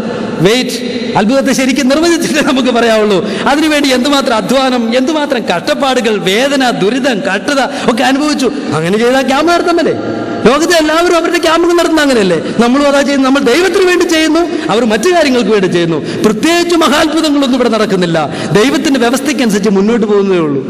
വെയിറ്റ്, അത്ഭുതത്തെ ശരിക്കും നിർവചിച്ചിട്ടേ നമുക്ക് പറയാവുള്ളൂ. അതിനുവേണ്ടി എന്തുമാത്രം അധ്വാനം, എന്തുമാത്രം കഷ്ടപ്പാടുകൾ, വേദന, ദുരിതം, കഷ്ടത ഒക്കെ അനുഭവിച്ചു. അങ്ങനെ ചെയ്താൽ ക്യാമ്പ് നടത്താമല്ലേ? ലോകത്തെ എല്ലാവരും അവരുടെ ക്യാമ്പുകൾ നടത്തുന്ന അങ്ങനെയല്ലേ? നമ്മളും അതാ ചെയ്യുന്നു. നമ്മൾ ദൈവത്തിന് വേണ്ടി ചെയ്യുന്നു, അവർ മറ്റു കാര്യങ്ങൾക്ക് വേണ്ടി ചെയ്യുന്നു. പ്രത്യേകിച്ച് മഹാത്ഭുതങ്ങളൊന്നും ഇവിടെ നടക്കുന്നില്ല. ദൈവത്തിന്റെ വ്യവസ്ഥയ്ക്കനുസരിച്ച് മുന്നോട്ട് പോകുന്നതേ ഉള്ളൂ.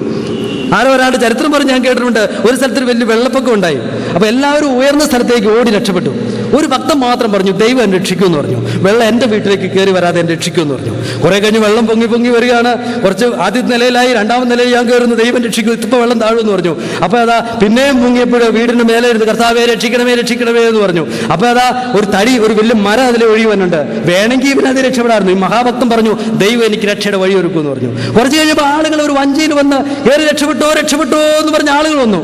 ആരോ ഒരാളുടെ ചരിത്രം പറഞ്ഞ് ഞാൻ കേട്ടിട്ടുണ്ട്. ഒരു സ്ഥലത്തൊരു വലിയ വെള്ളപ്പൊക്കം ഉണ്ടായി. അപ്പോൾ എല്ലാവരും ഉയർന്ന സ്ഥലത്തേക്ക് ഓടി രക്ഷപ്പെട്ടു. ഒരു ഭക്തൻ മാത്രം പറഞ്ഞു ദൈവം എന്നെ രക്ഷിക്കുമെന്ന് പറഞ്ഞു. വെള്ളം എൻ്റെ വീട്ടിലേക്ക് കയറി വരാതെ എന്നെ രക്ഷിക്കുമെന്ന് പറഞ്ഞു. കുറെ കഴിഞ്ഞ് വെള്ളം പൊങ്ങി പൊങ്ങി വരികയാണ്. കുറച്ച് ആദ്യത്തെ നിലയിലായി, രണ്ടാമത്തെ നിലയിൽ ഞാൻ കയറുന്നു, ദൈവം രക്ഷിക്കും, ഇപ്പോൾ വെള്ളം താഴുമെന്ന് പറഞ്ഞു. അപ്പോൾ അതാ പിന്നെയും മുങ്ങിയപ്പോഴും വീടിന് മേലെ ഇരുന്ന് കർത്താവേ രക്ഷിക്കണമേ രക്ഷിക്കണമേ എന്ന് പറഞ്ഞു. അപ്പോൾ അതാ ഒരു തടി, ഒരു വലിയ മരം അതിൽ ഒഴിയുവാനുണ്ട്. വേണമെങ്കിൽ ഇവനത് രക്ഷപ്പെടാറുണ്ട്. ഈ മഹാഭക്തൻ പറഞ്ഞു ദൈവം എനിക്ക് രക്ഷയുടെ വഴി ഒരുക്കുമെന്ന് പറഞ്ഞു. കുറച്ച് കഴിഞ്ഞപ്പോൾ ആളുകൾ ഒരു വഞ്ചിയിൽ വന്ന് കയറി രക്ഷപ്പെട്ടോ രക്ഷപ്പെട്ടോ എന്ന് പറഞ്ഞ ആളുകൾ വന്നു.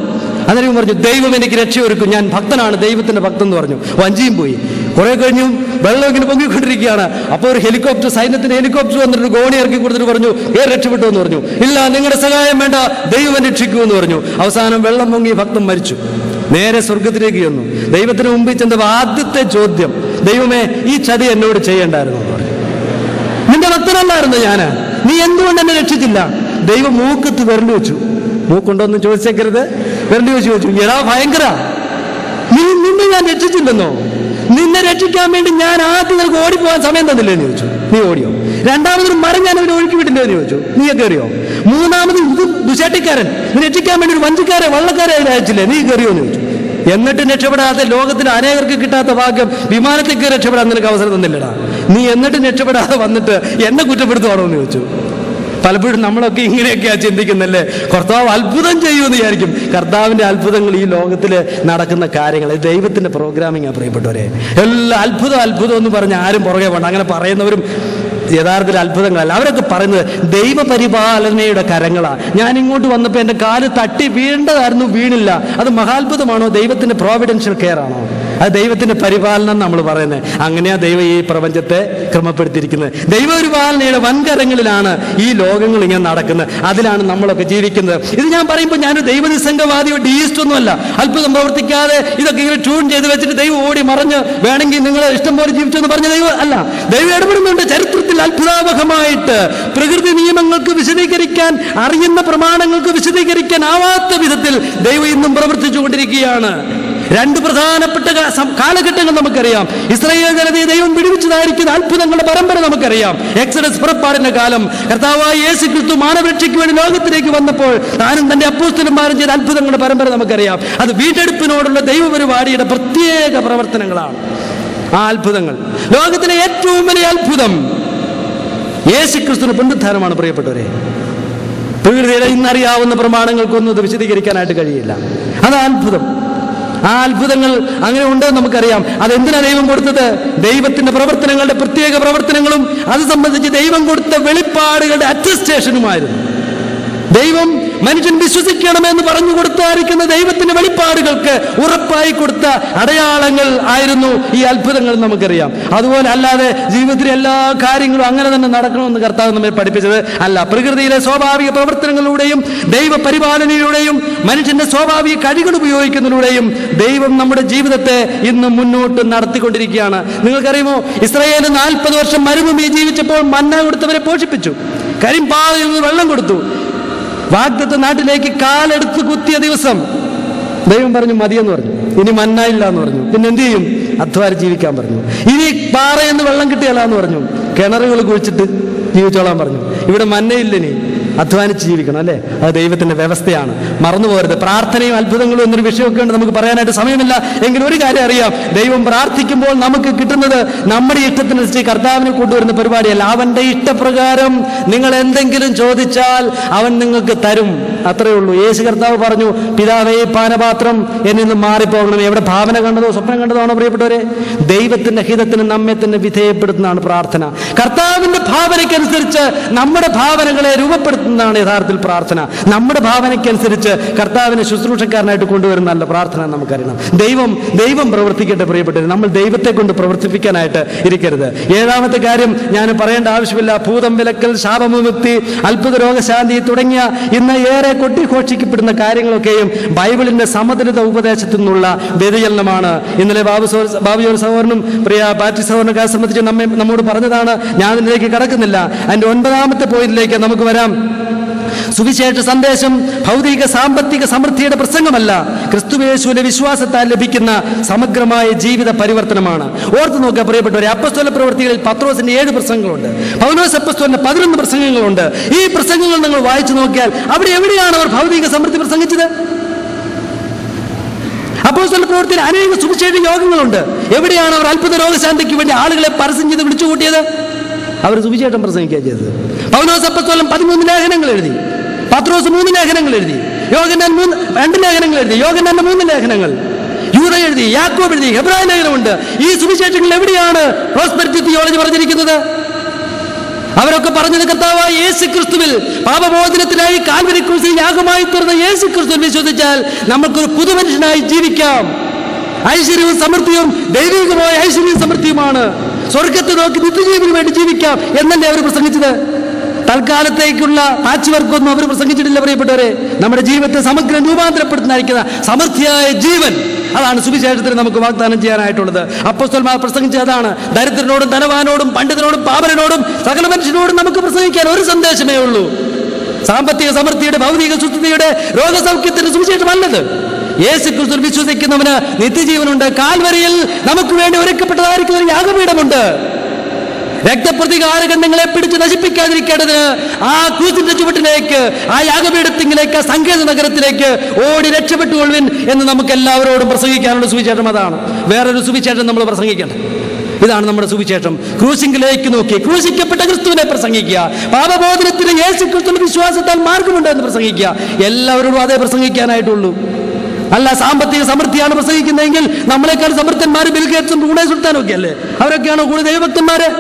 അന്നേരം പറഞ്ഞു ദൈവം എനിക്ക് രക്ഷയൊരുക്കും, ഞാൻ ഭക്തനാണ്, ദൈവത്തിന്റെ ഭക്തൻ എന്ന് പറഞ്ഞു. വഞ്ചിയും പോയി. കുറെ കഴിഞ്ഞു വെള്ളം ഇങ്ങനെ പൊങ്ങിക്കൊണ്ടിരിക്കുകയാണ്. അപ്പോൾ ഒരു ഹെലികോപ്റ്റർ, സൈന്യത്തിന്റെ ഹെലികോപ്റ്റർ വന്നിട്ട് ഗോണി ഇറക്കി കൊടുത്തിട്ട് പറഞ്ഞു രക്ഷപ്പെട്ടു എന്ന് പറഞ്ഞു. ഇല്ല, നിങ്ങളുടെ സഹായം വേണ്ട, ദൈവം രക്ഷിക്കൂ എന്ന് പറഞ്ഞു. അവസാനം വെള്ളം പൊങ്ങി ഭക്തൻ മരിച്ചു. നേരെ സ്വർഗത്തിലേക്ക് ചെന്നു. ദൈവത്തിന് മുമ്പിൽ ചെന്ന ആദ്യത്തെ ചോദ്യം, ദൈവമേ ഈ ചതി എന്നോട് ചെയ്യണ്ടായിരുന്നു എന്ന് പറഞ്ഞു. നിന്റെ ഭക്തനല്ലായിരുന്നു ഞാൻ, നീ എന്തുകൊണ്ട് എന്നെ രക്ഷിച്ചില്ല? ദൈവം മൂക്കത്ത് വിരല് വെച്ചു. മൂക്കുണ്ടോ എന്ന് ചോദിച്ചേക്കരുത്, വിരല് വെച്ച് ചോദിച്ചു, എടാ ഭയങ്കര, നിന്നെ ഞാൻ രക്ഷിച്ചില്ലെന്നോ? നിന്നെ രക്ഷിക്കാൻ വേണ്ടി ഞാൻ ആദ്യം നിനക്ക് ഓടിപ്പോകാൻ സമയം തന്നില്ലേന്ന് ചോദിച്ചു. നീ ഓടിയോ? രണ്ടാമതൊരു മരം ഞാൻ അവനെ ഒഴുക്കി വിട്ടില്ലേന്ന് ചോദിച്ചു. നീ കയറിയോ? മൂന്നാമത് ഇത് ദുശാട്ടിക്കാരൻ, നീ രക്ഷിക്കാൻ വേണ്ടി ഒരു വഞ്ചിക്കാരെ വള്ളക്കാരെ അതിൽ അയച്ചില്ലേ, നീ കയറിയോ എന്ന് ചോദിച്ചു. എന്നിട്ടും രക്ഷപ്പെടാതെ, ലോകത്തിൽ അനേകർക്ക് കിട്ടാത്ത ഭാഗ്യം വിമാനത്തേക്ക് രക്ഷപ്പെടാൻ നിനക്ക് അവസരം തന്നില്ലടാ. നീ എന്നിട്ടും രക്ഷപ്പെടാതെ വന്നിട്ട് എന്നെ കുറ്റപ്പെടുത്തുവാണോ എന്ന് ചോദിച്ചു. പലപ്പോഴും നമ്മളൊക്കെ ഇങ്ങനെയൊക്കെയാ ചിന്തിക്കുന്നല്ലേ, കർത്താവ് അത്ഭുതം ചെയ്യുമെന്ന് വിചാരിക്കും. കർത്താവിന്റെ അത്ഭുതങ്ങൾ ഈ ലോകത്തിൽ നടക്കുന്ന കാര്യങ്ങൾ, ദൈവത്തിന്റെ പ്രോഗ്രാമിംഗ് പ്രിയപ്പെട്ടവരെ. എല്ലാ അത്ഭുതം എന്ന് പറഞ്ഞ് ആരും പുറകെ വേണ്ട. അങ്ങനെ പറയുന്നവരും യഥാർത്ഥത്തിൽ അത്ഭുതങ്ങളല്ല. അവരൊക്കെ പറയുന്നത് ദൈവപരിപാലനയുടെ കരങ്ങളാണ്. ഞാൻ ഇങ്ങോട്ട് വന്നപ്പോൾ എൻ്റെ കാല് തട്ടി വീണ്ടതായിരുന്നു, വീണില്ല. അത് മഹാത്ഭുതമാണോ? ദൈവത്തിന്റെ പ്രോവിഡൻഷ്യൽ കെയർ ആണോ? അത് ദൈവത്തിന്റെ പരിപാലനം നമ്മൾ പറയുന്നത്. അങ്ങനെയാ ദൈവം ഈ പ്രപഞ്ചത്തെ ക്രമപ്പെടുത്തിയിരിക്കുന്നത്. ദൈവപരിപാലനയുടെ വൻകരങ്ങളിലാണ് ഈ ലോകങ്ങൾ ഇങ്ങനെ നടക്കുന്നത്. അതിലാണ് നമ്മളൊക്കെ ജീവിക്കുന്നത്. ഇത് ഞാൻ പറയുമ്പോൾ ഞാൻ ദൈവനിസംഗവാദിയോ ഡീയിസ്റ്റ് ഒന്നുമല്ല. അത്ഭുതം പ്രവർത്തിക്കാതെ ഇതൊക്കെ ഇങ്ങനെ ട്യൂൺ ചെയ്ത് വെച്ചിട്ട് ദൈവം ഓടി മറിഞ്ഞ് വേണമെങ്കിൽ നിങ്ങൾ ഇഷ്ടം പോലെ ജീവിച്ചെന്ന് പറഞ്ഞ ദൈവം അല്ല. ദൈവം ഇടപെടുന്നുണ്ട് ചരിത്രത്തിൽ അത്ഭുതാവഹമായിട്ട്. പ്രകൃതി നിയമങ്ങൾക്ക് വിശദീകരിക്കാൻ, അറിയുന്ന പ്രമാണങ്ങൾക്ക് വിശദീകരിക്കാൻ ആവാത്ത വിധത്തിൽ ദൈവം ഇന്നും പ്രവർത്തിച്ചുകൊണ്ടിരിക്കുകയാണ്. രണ്ട് പ്രധാനപ്പെട്ട കാലഘട്ടങ്ങൾ നമുക്കറിയാം. ഇസ്രായേൽ ജനതയെ ദൈവം വിടുവിച്ചതായിരിക്കുന്ന അത്ഭുതങ്ങളുടെ പരമ്പര നമുക്കറിയാം. എക്സഡസ്, പുറപ്പാടിന്റെ കാലം. കർത്താവായ യേശു ക്രിസ്തു മാനവരക്ഷയ്ക്ക് വേണ്ടി ലോകത്തിലേക്ക് വന്നപ്പോൾ താനും തന്റെ അപ്പോസ്തലന്മാരും ചെയ്ത അത്ഭുതങ്ങളുടെ പരമ്പര നമുക്കറിയാം. അത് വീണ്ടെടുപ്പിനോടുള്ള ദൈവപരിപാടിയുടെ പ്രത്യേക പ്രവർത്തനങ്ങളാണ്. ആ അത്ഭുതങ്ങൾ, ലോകത്തിലെ ഏറ്റവും വലിയ അത്ഭുതം യേശു ക്രിസ്തുവിന്റെ പുനരുത്ഥാനമാണ് പ്രിയപ്പെട്ടവരെ. പ്രകൃതിയുടെ ഇന്നറിയാവുന്ന പ്രമാണങ്ങൾക്കൊന്നും ഇത് വിശദീകരിക്കാനായിട്ട് കഴിയില്ല. അതാണ് അത്ഭുതം. ആ അത്ഭുതങ്ങൾ അങ്ങനെ ഉണ്ടെന്ന് നമുക്കറിയാം. അതെന്തിനാ ദൈവം കൊടുത്തത്? ദൈവത്തിന്റെ പ്രവർത്തനങ്ങളുടെ പ്രത്യേക പ്രവർത്തനങ്ങളും അത് സംബന്ധിച്ച് ദൈവം കൊടുത്ത വെളിപ്പാടുകളുടെ അറ്റസ്റ്റേഷനുമായിരുന്നു. ദൈവം മനുഷ്യൻ വിശ്വസിക്കണമെന്ന് പറഞ്ഞു കൊടുത്തായിരിക്കുന്ന ദൈവത്തിന്റെ വെളിപ്പാടുകൾക്ക് ഉറപ്പായി കൊടുത്ത അടയാളങ്ങൾ ആയിരുന്നു ഈ അത്ഭുതങ്ങൾ നമുക്കറിയാം. അതുപോലെ അല്ലാതെ ജീവിതത്തിലെ എല്ലാ കാര്യങ്ങളും അങ്ങനെ തന്നെ നടക്കണമെന്ന് കർത്താവ് നമ്മെ പഠിപ്പിച്ചത് അല്ല. പ്രകൃതിയിലെ സ്വാഭാവിക പ്രവർത്തനങ്ങളിലൂടെയും ദൈവ പരിപാലനയിലൂടെയും മനുഷ്യന്റെ സ്വാഭാവിക കഴിവുകൾ ഉപയോഗിക്കുന്നതിലൂടെയും ദൈവം നമ്മുടെ ജീവിതത്തെ ഇന്ന് മുന്നോട്ട് നടത്തിക്കൊണ്ടിരിക്കുകയാണ്. നിങ്ങൾക്കറിയുമോ, ഇസ്രായേൽ 40 വർഷം മരുഭൂമി ജീവിച്ചപ്പോൾ മന്ന കൊടുത്തവരെ പോഷിപ്പിച്ചു. കരിമ്പാറയിൽ നിന്ന് വെള്ളം കൊടുത്തു. വാഗ്ദത്ത നാട്ടിലേക്ക് കാലെടുത്ത് കുത്തിയ ദിവസം ദൈവം പറഞ്ഞു മതിയെന്ന് പറഞ്ഞു. ഇനി മന്ന ഇല്ല എന്ന് പറഞ്ഞു. പിന്നെ എന്ത് ചെയ്യും? അധ്വാനം ജീവിക്കാൻ പറഞ്ഞു. ഇനി പാറയെന്ന് വെള്ളം കിട്ടിയല്ല എന്ന് പറഞ്ഞു. കിണറുകൾ കുഴിച്ചിട്ട് ജീവിച്ചോളാൻ പറഞ്ഞു. ഇവിടെ മന്നയില്ലനി, അധ്വാനിച്ച് ജീവിക്കണം അല്ലേ? അത് ദൈവത്തിന്റെ വ്യവസ്ഥയാണ്, മറന്നു പോകരുത്. പ്രാർത്ഥനയും അത്ഭുതങ്ങളും എന്നൊരു വിഷയമൊക്കെ ഉണ്ട്, നമുക്ക് പറയാനായിട്ട് സമയമില്ല. എങ്കിലും ഒരു കാര്യം അറിയാം, ദൈവം പ്രാർത്ഥിക്കുമ്പോൾ നമുക്ക് കിട്ടുന്നത് നമ്മുടെ ഇഷ്ടത്തിനനുസരിച്ച് കർത്താവിനെ കൊണ്ടുവരുന്ന പരിപാടിയല്ല. അവന്റെ ഇഷ്ടപ്രകാരം നിങ്ങൾ എന്തെങ്കിലും ചോദിച്ചാൽ അവൻ നിങ്ങൾക്ക് തരും, അത്രയേ ഉള്ളൂ. യേശു കർത്താവ് പറഞ്ഞു, പിതാവേ പാനപാത്രം എന്നിൽ നിന്ന് മാറിപ്പോകണം. എവിടെ ഭാവന കണ്ടതോ സ്വപ്നം കണ്ടതാണോ പ്രിയപ്പെട്ടവരെ? ദൈവത്തിന്റെ ഹിതത്തിന് നമ്മെ തന്നെ വിധേയപ്പെടുത്തുന്നതാണ് പ്രാർത്ഥന. കർത്താവിന്റെ ഭാവനയ്ക്കനുസരിച്ച് നമ്മുടെ ഭാവനകളെ രൂപപ്പെടുത്തുന്നതാണ് യഥാർത്ഥത്തിൽ പ്രാർത്ഥന. നമ്മുടെ ഭാവനയ്ക്കനുസരിച്ച് കർത്താവിനെ ശുശ്രൂഷക്കാരനായിട്ട് കൊണ്ടുവരുന്നതല്ല പ്രാർത്ഥന. നമുക്കറിയണം, ദൈവം പ്രവർത്തിക്കട്ടെ പ്രിയപ്പെട്ടവരെ. നമ്മൾ ദൈവത്തെ കൊണ്ട് പ്രവർത്തിപ്പിക്കാനായിട്ട് ഇരിക്കരുത്. 7ാമത്തെ കാര്യം ഞാൻ പറയേണ്ട ആവശ്യമില്ല. ഭൂതം വിലക്കൽ, ശാപവിമുക്തി, അത്ഭുത രോഗശാന്തി തുടങ്ങിയ ഇന്ന് ഏറെ കൊട്ടിഘോഷിക്കപ്പെടുന്ന കാര്യങ്ങളൊക്കെയും ബൈബിളിന്റെ സമതുലിത ഉപദേശത്തിൽ നിന്നുള്ള വ്യതിചലനമാണ്. ഇന്നലെ ബാബുജോർ സഹോദരനും പ്രിയ ബാറ്റി സഹോദരനൊക്കെ സംബന്ധിച്ച് നമ്മോട് പറഞ്ഞതാണ്. ഞാൻ ഇതിലേക്ക് കടക്കുന്നില്ല. അതിന്റെ 9ാമത്തെ പോയിന്റിലേക്ക് നമുക്ക് വരാം. സുവിശേഷ സന്ദേശം ഭൗതിക സാമ്പത്തിക സമൃദ്ധിയുടെ പ്രസംഗമല്ല, ക്രിസ്തുയേശുവിന്റെ വിശ്വാസത്താൽ ലഭിക്കുന്ന സമഗ്രമായ ജീവിത പരിവർത്തനമാണ്. ഓർത്തു നോക്കുക പ്രിയപ്പെട്ടവരെ, അപ്പസ്തോല പ്രവൃത്തികളിൽ പത്രോസിന്റെ 7 പ്രസംഗങ്ങളുണ്ട്, പൗലോസ് അപ്പസ്തോലിന്റെ 11 പ്രസംഗങ്ങളുണ്ട്. ഈ പ്രസംഗങ്ങൾ നിങ്ങൾ വായിച്ചു നോക്കിയാൽ അവിടെ എവിടെയാണ് അവർ ഭൗതിക സമൃദ്ധി പ്രസംഗിച്ചത്? അപ്പോസ്തല പ്രവൃത്തിയിൽ അനേക സുവിശേഷ യോഗങ്ങളുണ്ട്. എവിടെയാണ് അവർ അത്ഭുത രോഗശാന്തിക്ക് വേണ്ടി ആളുകളെ പരസ്യം ചെയ്ത് വിളിച്ചു കൂട്ടിയത്? അവർ സുവിശേഷം പ്രസംഗിക്കുക ചെയ്തത്. പൗലോസ് അപ്പോസ്തലൻ 13 ലേഖനങ്ങൾ എഴുതി, പത്രോസ് 3 ലേഖനങ്ങൾ എഴുതി, യോഹന്നാൻ 2 ലേഖനങ്ങൾ എഴുതി, യോഹന്നാന്റെ 3 ലേഖനങ്ങൾ, യൂദ എഴുതി, യാക്കോബ് എഴുതി, ഹെബ്രായ ലേഖനമുണ്ട്. ഈ സുവിശേഷങ്ങളിൽ എവിടെയാണ് പ്രോസ്പെരിറ്റി തിയോളജി പറഞ്ഞിരിക്കുന്നത്? അവരൊക്കെ പറഞ്ഞത് കർത്താവായ യേശു ക്രിസ്തുവിൽ പാപമോചനത്തിനായി കാൽവരി ക്രൂശിൽ യാഗമായി തീർന്ന യേശു ക്രിസ്തുവിൽ വിശ്വസിച്ചാൽ നമുക്കൊരു പുതുമനുഷ്യനായി ജീവിക്കാം. ഐശ്വര്യവും സമൃദ്ധിയും ദൈവികമായ ഐശ്വര്യവും സമൃദ്ധിയുമാണ്. സ്വർഗത്തെ നോക്കി നിത്യജീവന് വേണ്ടി ജീവിക്കാം എന്നല്ലേ അവർ പ്രസംഗിച്ചത്. തൽക്കാലത്തേക്കുള്ള പാച്ച് വർക്കൊന്നും അവർ പ്രസംഗിച്ചിട്ടില്ല പ്രിയപ്പെട്ടവരെ. നമ്മുടെ ജീവിതത്തെ സമഗ്രം രൂപാന്തരപ്പെടുത്തുന്നതായിരിക്കുന്ന സമൃദ്ധിയായ ജീവൻ, അതാണ് സുവിശേഷത്തിന് നമുക്ക് വാഗ്ദാനം ചെയ്യാനായിട്ടുള്ളത്. അപ്പോസ്തലന്മാർ പ്രസംഗിച്ചത് അതാണ്. ദരിദ്രനോടും ധനവാനോടും പണ്ഡിതനോടും പാമരനോടും സകല മനുഷ്യനോടും നമുക്ക് പ്രസംഗിക്കാൻ ഒരു സന്ദേശമേ ഉള്ളൂ. സാമ്പത്തിക സമൃദ്ധിയുടെ, ഭൗതിക സുസ്ഥിതിയുടെ, രോഗസൗഖ്യത്തിന്റെ സുവിശേഷമല്ലത്. യേശു ക്രിസ്തുവിൽ വിശ്വസിക്കുന്നവന് നിത്യജീവനുണ്ട്. കാൽവരിയിൽ നമുക്ക് വേണ്ടി ഒരുക്കപ്പെട്ടതായിരിക്കുന്ന ഒരു യാഗപീഠമുണ്ട്. രക്തപ്രതികാര ഗന്ധങ്ങളെ പിടിച്ച് നശിപ്പിക്കാതിരിക്കേണ്ടതിന് ആ ക്രൂസിന്റെ ചുവട്ടിലേക്ക്, ആ യാഗപീഠത്തിലേക്ക്, ആ സങ്കേത നഗരത്തിലേക്ക് ഓടി രക്ഷപ്പെട്ടുകൊള്ളുവിൻ എന്ന് നമുക്ക് എല്ലാവരോടും പ്രസംഗിക്കാനുള്ള സുവിശേഷം അതാണ്. വേറൊരു സുവിശേഷം നമ്മൾ പ്രസംഗിക്കണം. ഇതാണ് നമ്മുടെ സുവിശേഷം. ക്രൂശിങ്കിലേക്ക് നോക്കി ക്രൂശിക്കപ്പെട്ട ക്രിസ്തുവിനെ പ്രസംഗിക്കുക. പാപബോധനത്തിന് യേശു ക്രിസ്തുവിന്റെ വിശ്വാസത്താൽ മാർഗമുണ്ട് എന്ന് പ്രസംഗിക്കുക. എല്ലാവരോടും അതേ പ്രസംഗിക്കാനായിട്ടുള്ളൂ. അല്ല സാമ്പത്തിക സമൃദ്ധിയാണ് പ്രസംഗിക്കുന്നതെങ്കിൽ നമ്മളെക്കാൾ സമൃദ്ധന്മാർ ബിൽ ഗേറ്റ്സും ബ്രൂണൈ സുൽത്താനും ഒക്കെ അല്ലേ? അവരൊക്കെയാണോ കൂടുതൽ ദൈവഭക്തന്മാര്?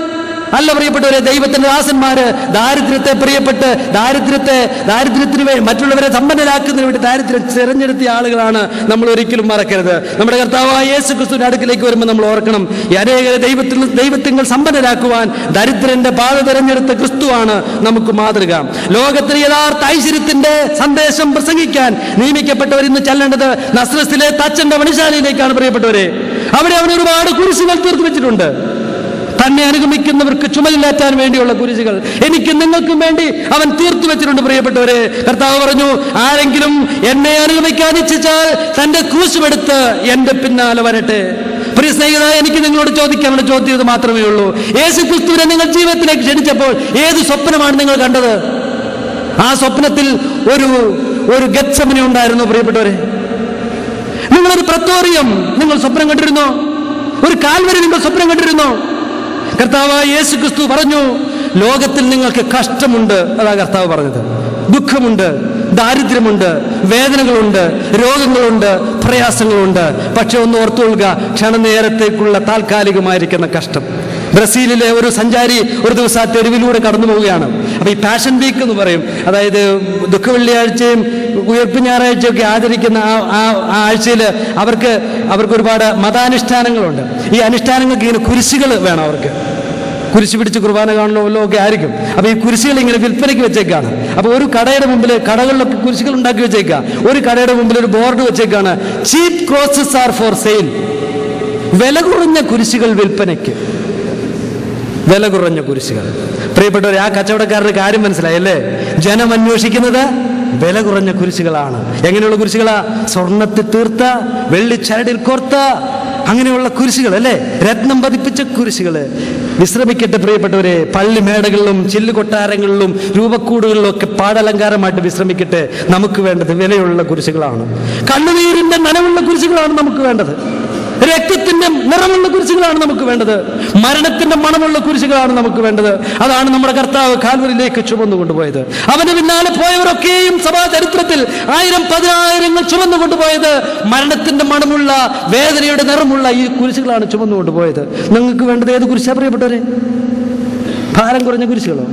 അല്ല പ്രിയപ്പെട്ടവരെ, ദൈവത്തിന്റെ ദാസന്മാര് ദാരിദ്ര്യത്തെ പ്രിയപ്പെട്ട് ദാരിദ്ര്യത്തിന് വേണ്ടി മറ്റുള്ളവരെ സമ്പന്നരാക്കുന്നതിന് വേണ്ടി ദാരിദ്ര്യം തിരഞ്ഞെടുത്തിയ ആളുകളാണ്. നമ്മൾ ഒരിക്കലും മറക്കരുത്. നമ്മുടെ കർത്താവായ യേശു ക്രിസ്തുവിന്റെ അടുക്കിലേക്ക് വരുമ്പോൾ നമ്മൾ ഓർക്കണം, ഈ അനേകരെ ദൈവത്തിങ്ങൾ സമ്പന്നരാക്കുവാൻ ദരിദ്രന്റെ പാത തിരഞ്ഞെടുത്ത ക്രിസ്തുവാണ് നമുക്ക് മാതൃക. ലോകത്തിന് യഥാർത്ഥ ഐശ്വര്യത്തിന്റെ സന്ദേശം പ്രസംഗിക്കാൻ നിയമിക്കപ്പെട്ടവർ ഇന്ന് ചെല്ലേണ്ടത് നസ്രത്തിലെ തച്ചന്റെ മണിശാലയിലേക്കാണ് പ്രിയപ്പെട്ടവരെ. അവിടെ അവൻ ഒരുപാട് കുരിശുകൾ തീർത്തു വെച്ചിട്ടുണ്ട്. തന്നെ അനുഗമിക്കുന്നവർക്ക് ചുമലില്ലാറ്റാൻ വേണ്ടിയുള്ള കുരിശുകൾ എനിക്കും നിങ്ങൾക്കും വേണ്ടി അവൻ തീർത്തു വെച്ചിട്ടുണ്ട് പ്രിയപ്പെട്ടവരെ. കർത്താവ് പറഞ്ഞു, ആരെങ്കിലും എന്നെ അനുഗമിക്കാൻ ഇച്ഛിച്ചാൽ തന്റെ ക്രൂശുമെടുത്ത് എന്റെ പിന്നാലെ വരട്ടെ. പ്രിയ സ്നേഹിത, എനിക്ക് നിങ്ങളോട് ചോദിക്കാനുള്ള ചോദ്യം ഇത് മാത്രമേ ഉള്ളൂ. യേശു ക്രിസ്തുവിനെ നിങ്ങൾ ജീവിതത്തിലേക്ക് ക്ഷണിച്ചപ്പോൾ ഏത് സ്വപ്നമാണ് നിങ്ങൾ കണ്ടത്? ആ സ്വപ്നത്തിൽ ഒരു ഗത്സമനി ഉണ്ടായിരുന്നു പ്രിയപ്പെട്ടവരെ. നിങ്ങളൊരു പ്രത്തോറിയം നിങ്ങൾ സ്വപ്നം കണ്ടിരുന്നോ? ഒരു കാൽവരി നിങ്ങൾ സ്വപ്നം കണ്ടിരുന്നോ? കർത്താവായ യേശു ക്രിസ്തു പറഞ്ഞു, ലോകത്തിൽ നിങ്ങൾക്ക് കഷ്ടമുണ്ട്. അതാ കർത്താവ് പറഞ്ഞത്. ദുഃഖമുണ്ട്, ദാരിദ്ര്യമുണ്ട്, വേദനകളുണ്ട്, രോഗങ്ങളുണ്ട്, പ്രയാസങ്ങളുണ്ട്. പക്ഷെ ഒന്ന് ഓർത്തുകൊള്ളുക, ക്ഷണനേരത്തേക്കുള്ള താൽക്കാലികമായിരിക്കുന്ന കഷ്ടം. ബ്രസീലിലെ ഒരു സഞ്ചാരി ഒരു ദിവസം ആ തെരുവിലൂടെ കടന്നു പോവുകയാണ്. അപ്പൊ ഈ പാഷൻ വീക്ക് എന്ന് പറയും, അതായത് ദുഃഖ വെള്ളിയാഴ്ചയും ഉയർപ്പ് ഞായറാഴ്ചയൊക്കെ ആചരിക്കുന്ന ആ ആഴ്ചയിൽ അവർക്ക് ഒരുപാട് മതാനുഷ്ഠാനങ്ങളുണ്ട്. ഈ അനുഷ്ഠാനങ്ങൾക്ക് ഇങ്ങനെ കുരിശുകൾ വേണം. അവർക്ക് കുരിശ് പിടിച്ച് കുർബാന കാണണമല്ലോ ഒക്കെ ആയിരിക്കും. അപ്പൊ ഈ കുരിശുകൾ ഇങ്ങനെ വിൽപ്പനയ്ക്ക് വെച്ചേക്കാണ്. അപ്പൊ ഒരു കടയുടെ മുമ്പിൽ, കടകളിലൊക്കെ കുരിശുകൾ ഉണ്ടാക്കി വെച്ചേക്കാം. ഒരു കടയുടെ മുമ്പിൽ ഒരു ബോർഡ് വെച്ചേക്കാണ്, ചീപ്പ് ക്രോസസ് ആർ ഫോർ സെയിൽ. വില കുറഞ്ഞ കുരിശുകൾ വിൽപ്പനയ്ക്ക്. വില കുറഞ്ഞ കുരിശുകൾ. പ്രിയപ്പെട്ടവരെ, ആ കച്ചവടക്കാരുടെ കാര്യം മനസ്സിലായല്ലേ? ജനം അന്വേഷിക്കുന്നത് വില കുറഞ്ഞ കുരിശുകളാണ്. എങ്ങനെയുള്ള കുരിശുകളാ? സ്വർണ്ണത്തിൽ തീർത്ത, വെള്ളിച്ചരടിൽ കോർത്ത അങ്ങനെയുള്ള കുരിശുകൾ അല്ലേ? രത്നം പതിപ്പിച്ച കുരിശുകള്. വിശ്രമിക്കട്ടെ പ്രിയപ്പെട്ടവരെ, പള്ളിമേടകളിലും ചില്ലുകൊട്ടാരങ്ങളിലും രൂപക്കൂടുകളിലും ഒക്കെ പാടലങ്കാരമായിട്ട് വിശ്രമിക്കട്ടെ. നമുക്ക് വേണ്ടത് വിലയുള്ള കുരിശുകളാണ്. കണ്ണുനീരിന്റെ നനവുള്ള കുരിശുകളാണ് നമുക്ക് വേണ്ടത്. രക്തത്തിന്റെ നിറമുള്ള കുരിശുകളാണ് നമുക്ക് വേണ്ടത്. മരണത്തിന്റെ മണമുള്ള കുരിശുകളാണ് നമുക്ക് വേണ്ടത്. അതാണ് നമ്മുടെ കർത്താവ് കാൽവരിയിലേക്ക് ചുമന്നു കൊണ്ടുപോയത്. അവന് പിന്നാലെ പോയവരൊക്കെയും സഭാ ചരിത്രത്തിൽ 1000-10,000 ചുമന്നു കൊണ്ടുപോയത് മരണത്തിന്റെ മണമുള്ള, വേദനയുടെ നിറമുള്ള ഈ കുരിശുകളാണ് ചുമന്നു കൊണ്ടുപോയത്. നിങ്ങൾക്ക് വേണ്ടത് ഏത് കുരിശാ പ്രിയപ്പെട്ടവരെ? ഭാരം കുറഞ്ഞ കുരിശുകളോ?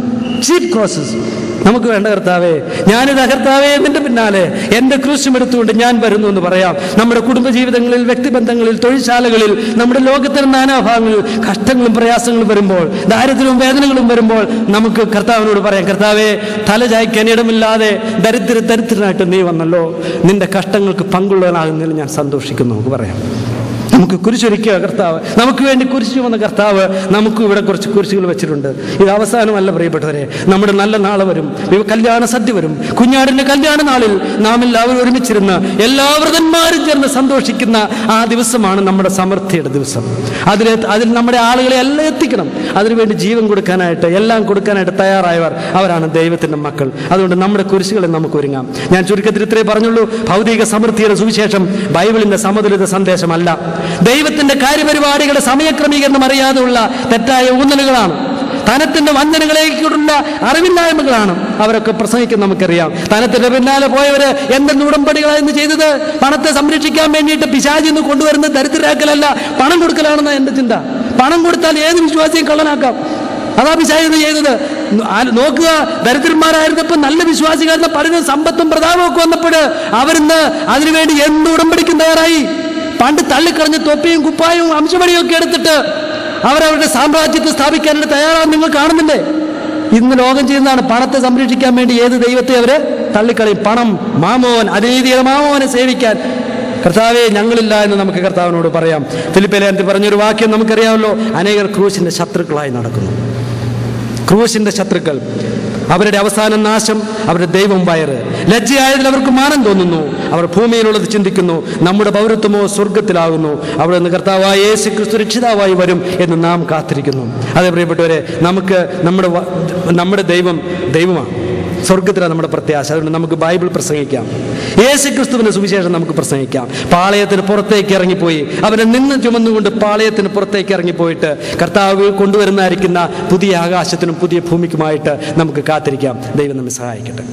ചീപ്പ് ക്രോസസ് നമുക്ക് വേണ്ട. കർത്താവേ, ഞാനിതാ കർത്താവേ, നിന്റെ പിന്നാലെ എൻ്റെ ക്രൂശും എടുത്തുകൊണ്ട് ഞാൻ വരുന്നു എന്ന് പറയാം. നമ്മുടെ കുടുംബജീവിതങ്ങളിൽ, വ്യക്തിബന്ധങ്ങളിൽ, തൊഴിൽശാലകളിൽ, നമ്മുടെ ലോകത്തിന്റെ നാനാഭാഗങ്ങളിൽ കഷ്ടങ്ങളും പ്രയാസങ്ങളും വരുമ്പോൾ, ദാരിദ്ര്യവും വേദനകളും വരുമ്പോൾ നമുക്ക് കർത്താവിനോട് പറയാം, കർത്താവേ, തല ചായ്ക്കാൻ ഇടമില്ലാതെ ദരിദ്രനായിട്ട് നീ വന്നല്ലോ, നിന്റെ കഷ്ടങ്ങൾക്ക് പങ്കുള്ളവനാകുന്നതിൽ ഞാൻ സന്തോഷിക്കുന്നു. നമുക്ക് പറയാം. നമുക്ക് കുരിശൊരുക്കുക കർത്താവ്, നമുക്ക് വേണ്ടി കുരിശ് ചുമന്ന കർത്താവ് നമുക്കും ഇവിടെ കുറച്ച് കുരിശുകൾ വെച്ചിട്ടുണ്ട്. ഇത് അവസാനമല്ല പ്രിയപ്പെട്ടവരെ, നമ്മുടെ നല്ല നാളെ വരും, കല്യാണ സദ്യ വരും. കുഞ്ഞാടിൻ്റെ കല്യാണ നാളിൽ നാം എല്ലാവരും ഒരുമിച്ചിരുന്ന് എല്ലാ വ്രതന്മാരും ചേർന്ന് സന്തോഷിക്കുന്ന ആ ദിവസമാണ് നമ്മുടെ സമൃദ്ധിയുടെ ദിവസം. അതിൽ നമ്മുടെ ആളുകളെ എല്ലാം എത്തിക്കണം. അതിനുവേണ്ടി ജീവൻ കൊടുക്കാനായിട്ട്, എല്ലാം കൊടുക്കാനായിട്ട് തയ്യാറായവർ അവരാണ് ദൈവത്തിൻ്റെ മക്കൾ. അതുകൊണ്ട് നമ്മുടെ കുരിശുകളെ നമുക്ക് ഒരുങ്ങാം. ഞാൻ ചുരുക്കത്തിൽ ഇത്രേ പറഞ്ഞുള്ളൂ. ഭൗതിക സമൃദ്ധിയുടെ സുവിശേഷം ബൈബിളിൻ്റെ സമതുലിത സന്ദേശമല്ല. ദൈവത്തിൻ്റെ കാര്യപരിപാടികളുടെ സമയക്രമീകരണം അറിയാതെയുള്ള തെറ്റായ ഊന്നലുകളാണ്. ധനത്തിന്റെ വഞ്ചനകളേക്കുള്ള അറിവില്ലായ്മകളാണ് അവരൊക്കെ പ്രസംഗിക്കുന്നത്. നമുക്കറിയാം, ധനത്തിന്റെ പിന്നാലെ പോയവര് എന്തെന്ന് ഉടമ്പടികളായിരുന്നു ചെയ്തത്? പണത്തെ സംരക്ഷിക്കാൻ വേണ്ടിയിട്ട് പിശാചിന്ന് കൊണ്ടുവരുന്ന ദരിദ്രരാക്കലല്ല, പണം കൊടുക്കലാണെന്ന എൻ്റെ ചിന്ത. പണം കൊടുത്താൽ ഏത് വിശ്വാസിയും കള്ളനാക്കാം. അതാ പിശാചിന്ന് ചെയ്തത്. നോക്കുക, ദരിദ്രന്മാരായിരുന്നപ്പോൾ നല്ല വിശ്വാസികളായിരുന്ന പലരും സമ്പത്തും പ്രതാപവും ഒക്കെ വന്നപ്പോൾ അവരിന്ന് അതിനുവേണ്ടി എന്ത് ഉടമ്പടിക്കും തയ്യാറായി. പണ്ട് തള്ളിക്കളഞ്ഞ് തൊപ്പിയും കുപ്പായവും അംശമണിയും ഒക്കെ എടുത്തിട്ട് അവരവരുടെ സാമ്രാജ്യത്തെ സ്ഥാപിക്കാനായിട്ട് തയ്യാറാണെന്ന് നിങ്ങൾ കാണുന്നില്ലേ? ഇന്ന് ലോകം ചെയ്യുന്നതാണ്. പണത്തെ സംരക്ഷിക്കാൻ വേണ്ടി ഏത് ദൈവത്തെ അവര് തള്ളിക്കളയും. പണം, മാമോൻ, അനീതിയുടെ മാമോനെ സേവിക്കാൻ. കർത്താവേ, ഞങ്ങളില്ല എന്ന് നമുക്ക് കർത്താവിനോട് പറയാം. ഫിലിപ്പിലേഖനത്തിൽ പറഞ്ഞൊരു വാക്യം നമുക്കറിയാമല്ലോ, അനേകർ ക്രൂശിന്റെ ശത്രുക്കളായി നടക്കുന്നു. ക്രൂശിന്റെ ശത്രുക്കൾ, അവരുടെ അവസാന നാശം, അവരുടെ ദൈവം വയറ്. ലജ്ജയായതിൽ അവർക്ക് മാനം തോന്നുന്നു. അവർ ഭൂമിയിലുള്ളത് ചിന്തിക്കുന്നു. നമ്മുടെ പൗരത്വമോ സ്വർഗത്തിലാകുന്നു. അവിടെ നിന്ന് കർത്താവായ യേശു ക്രിസ്തു രക്ഷിതാവായി വരും എന്ന് നാം കാത്തിരിക്കുന്നു. അതേ പ്രിയപ്പെട്ടവരെ, നമുക്ക് നമ്മുടെ ദൈവമാണ്. സ്വർഗത്തിലാണ് നമ്മുടെ പ്രത്യാശ. അതുകൊണ്ട് നമുക്ക് ബൈബിൾ പ്രസംഗിക്കാം, യേശു ക്രിസ്തുവിന്റെ സുവിശേഷം നമുക്ക് പ്രസംഗിക്കാം. പാളയത്തിന് പുറത്തേക്ക് ഇറങ്ങിപ്പോയി, അവനെ നിന്ന് ചുമന്നുകൊണ്ട് പാളയത്തിന് പുറത്തേക്ക് ഇറങ്ങിപ്പോയിട്ട് കർത്താവ് കൊണ്ടുവരുന്നതായിരിക്കുന്ന പുതിയ ആകാശത്തിനും പുതിയ ഭൂമിക്കുമായിട്ട് നമുക്ക് കാത്തിരിക്കാം. ദൈവം നമ്മെ സഹായിക്കട്ടെ.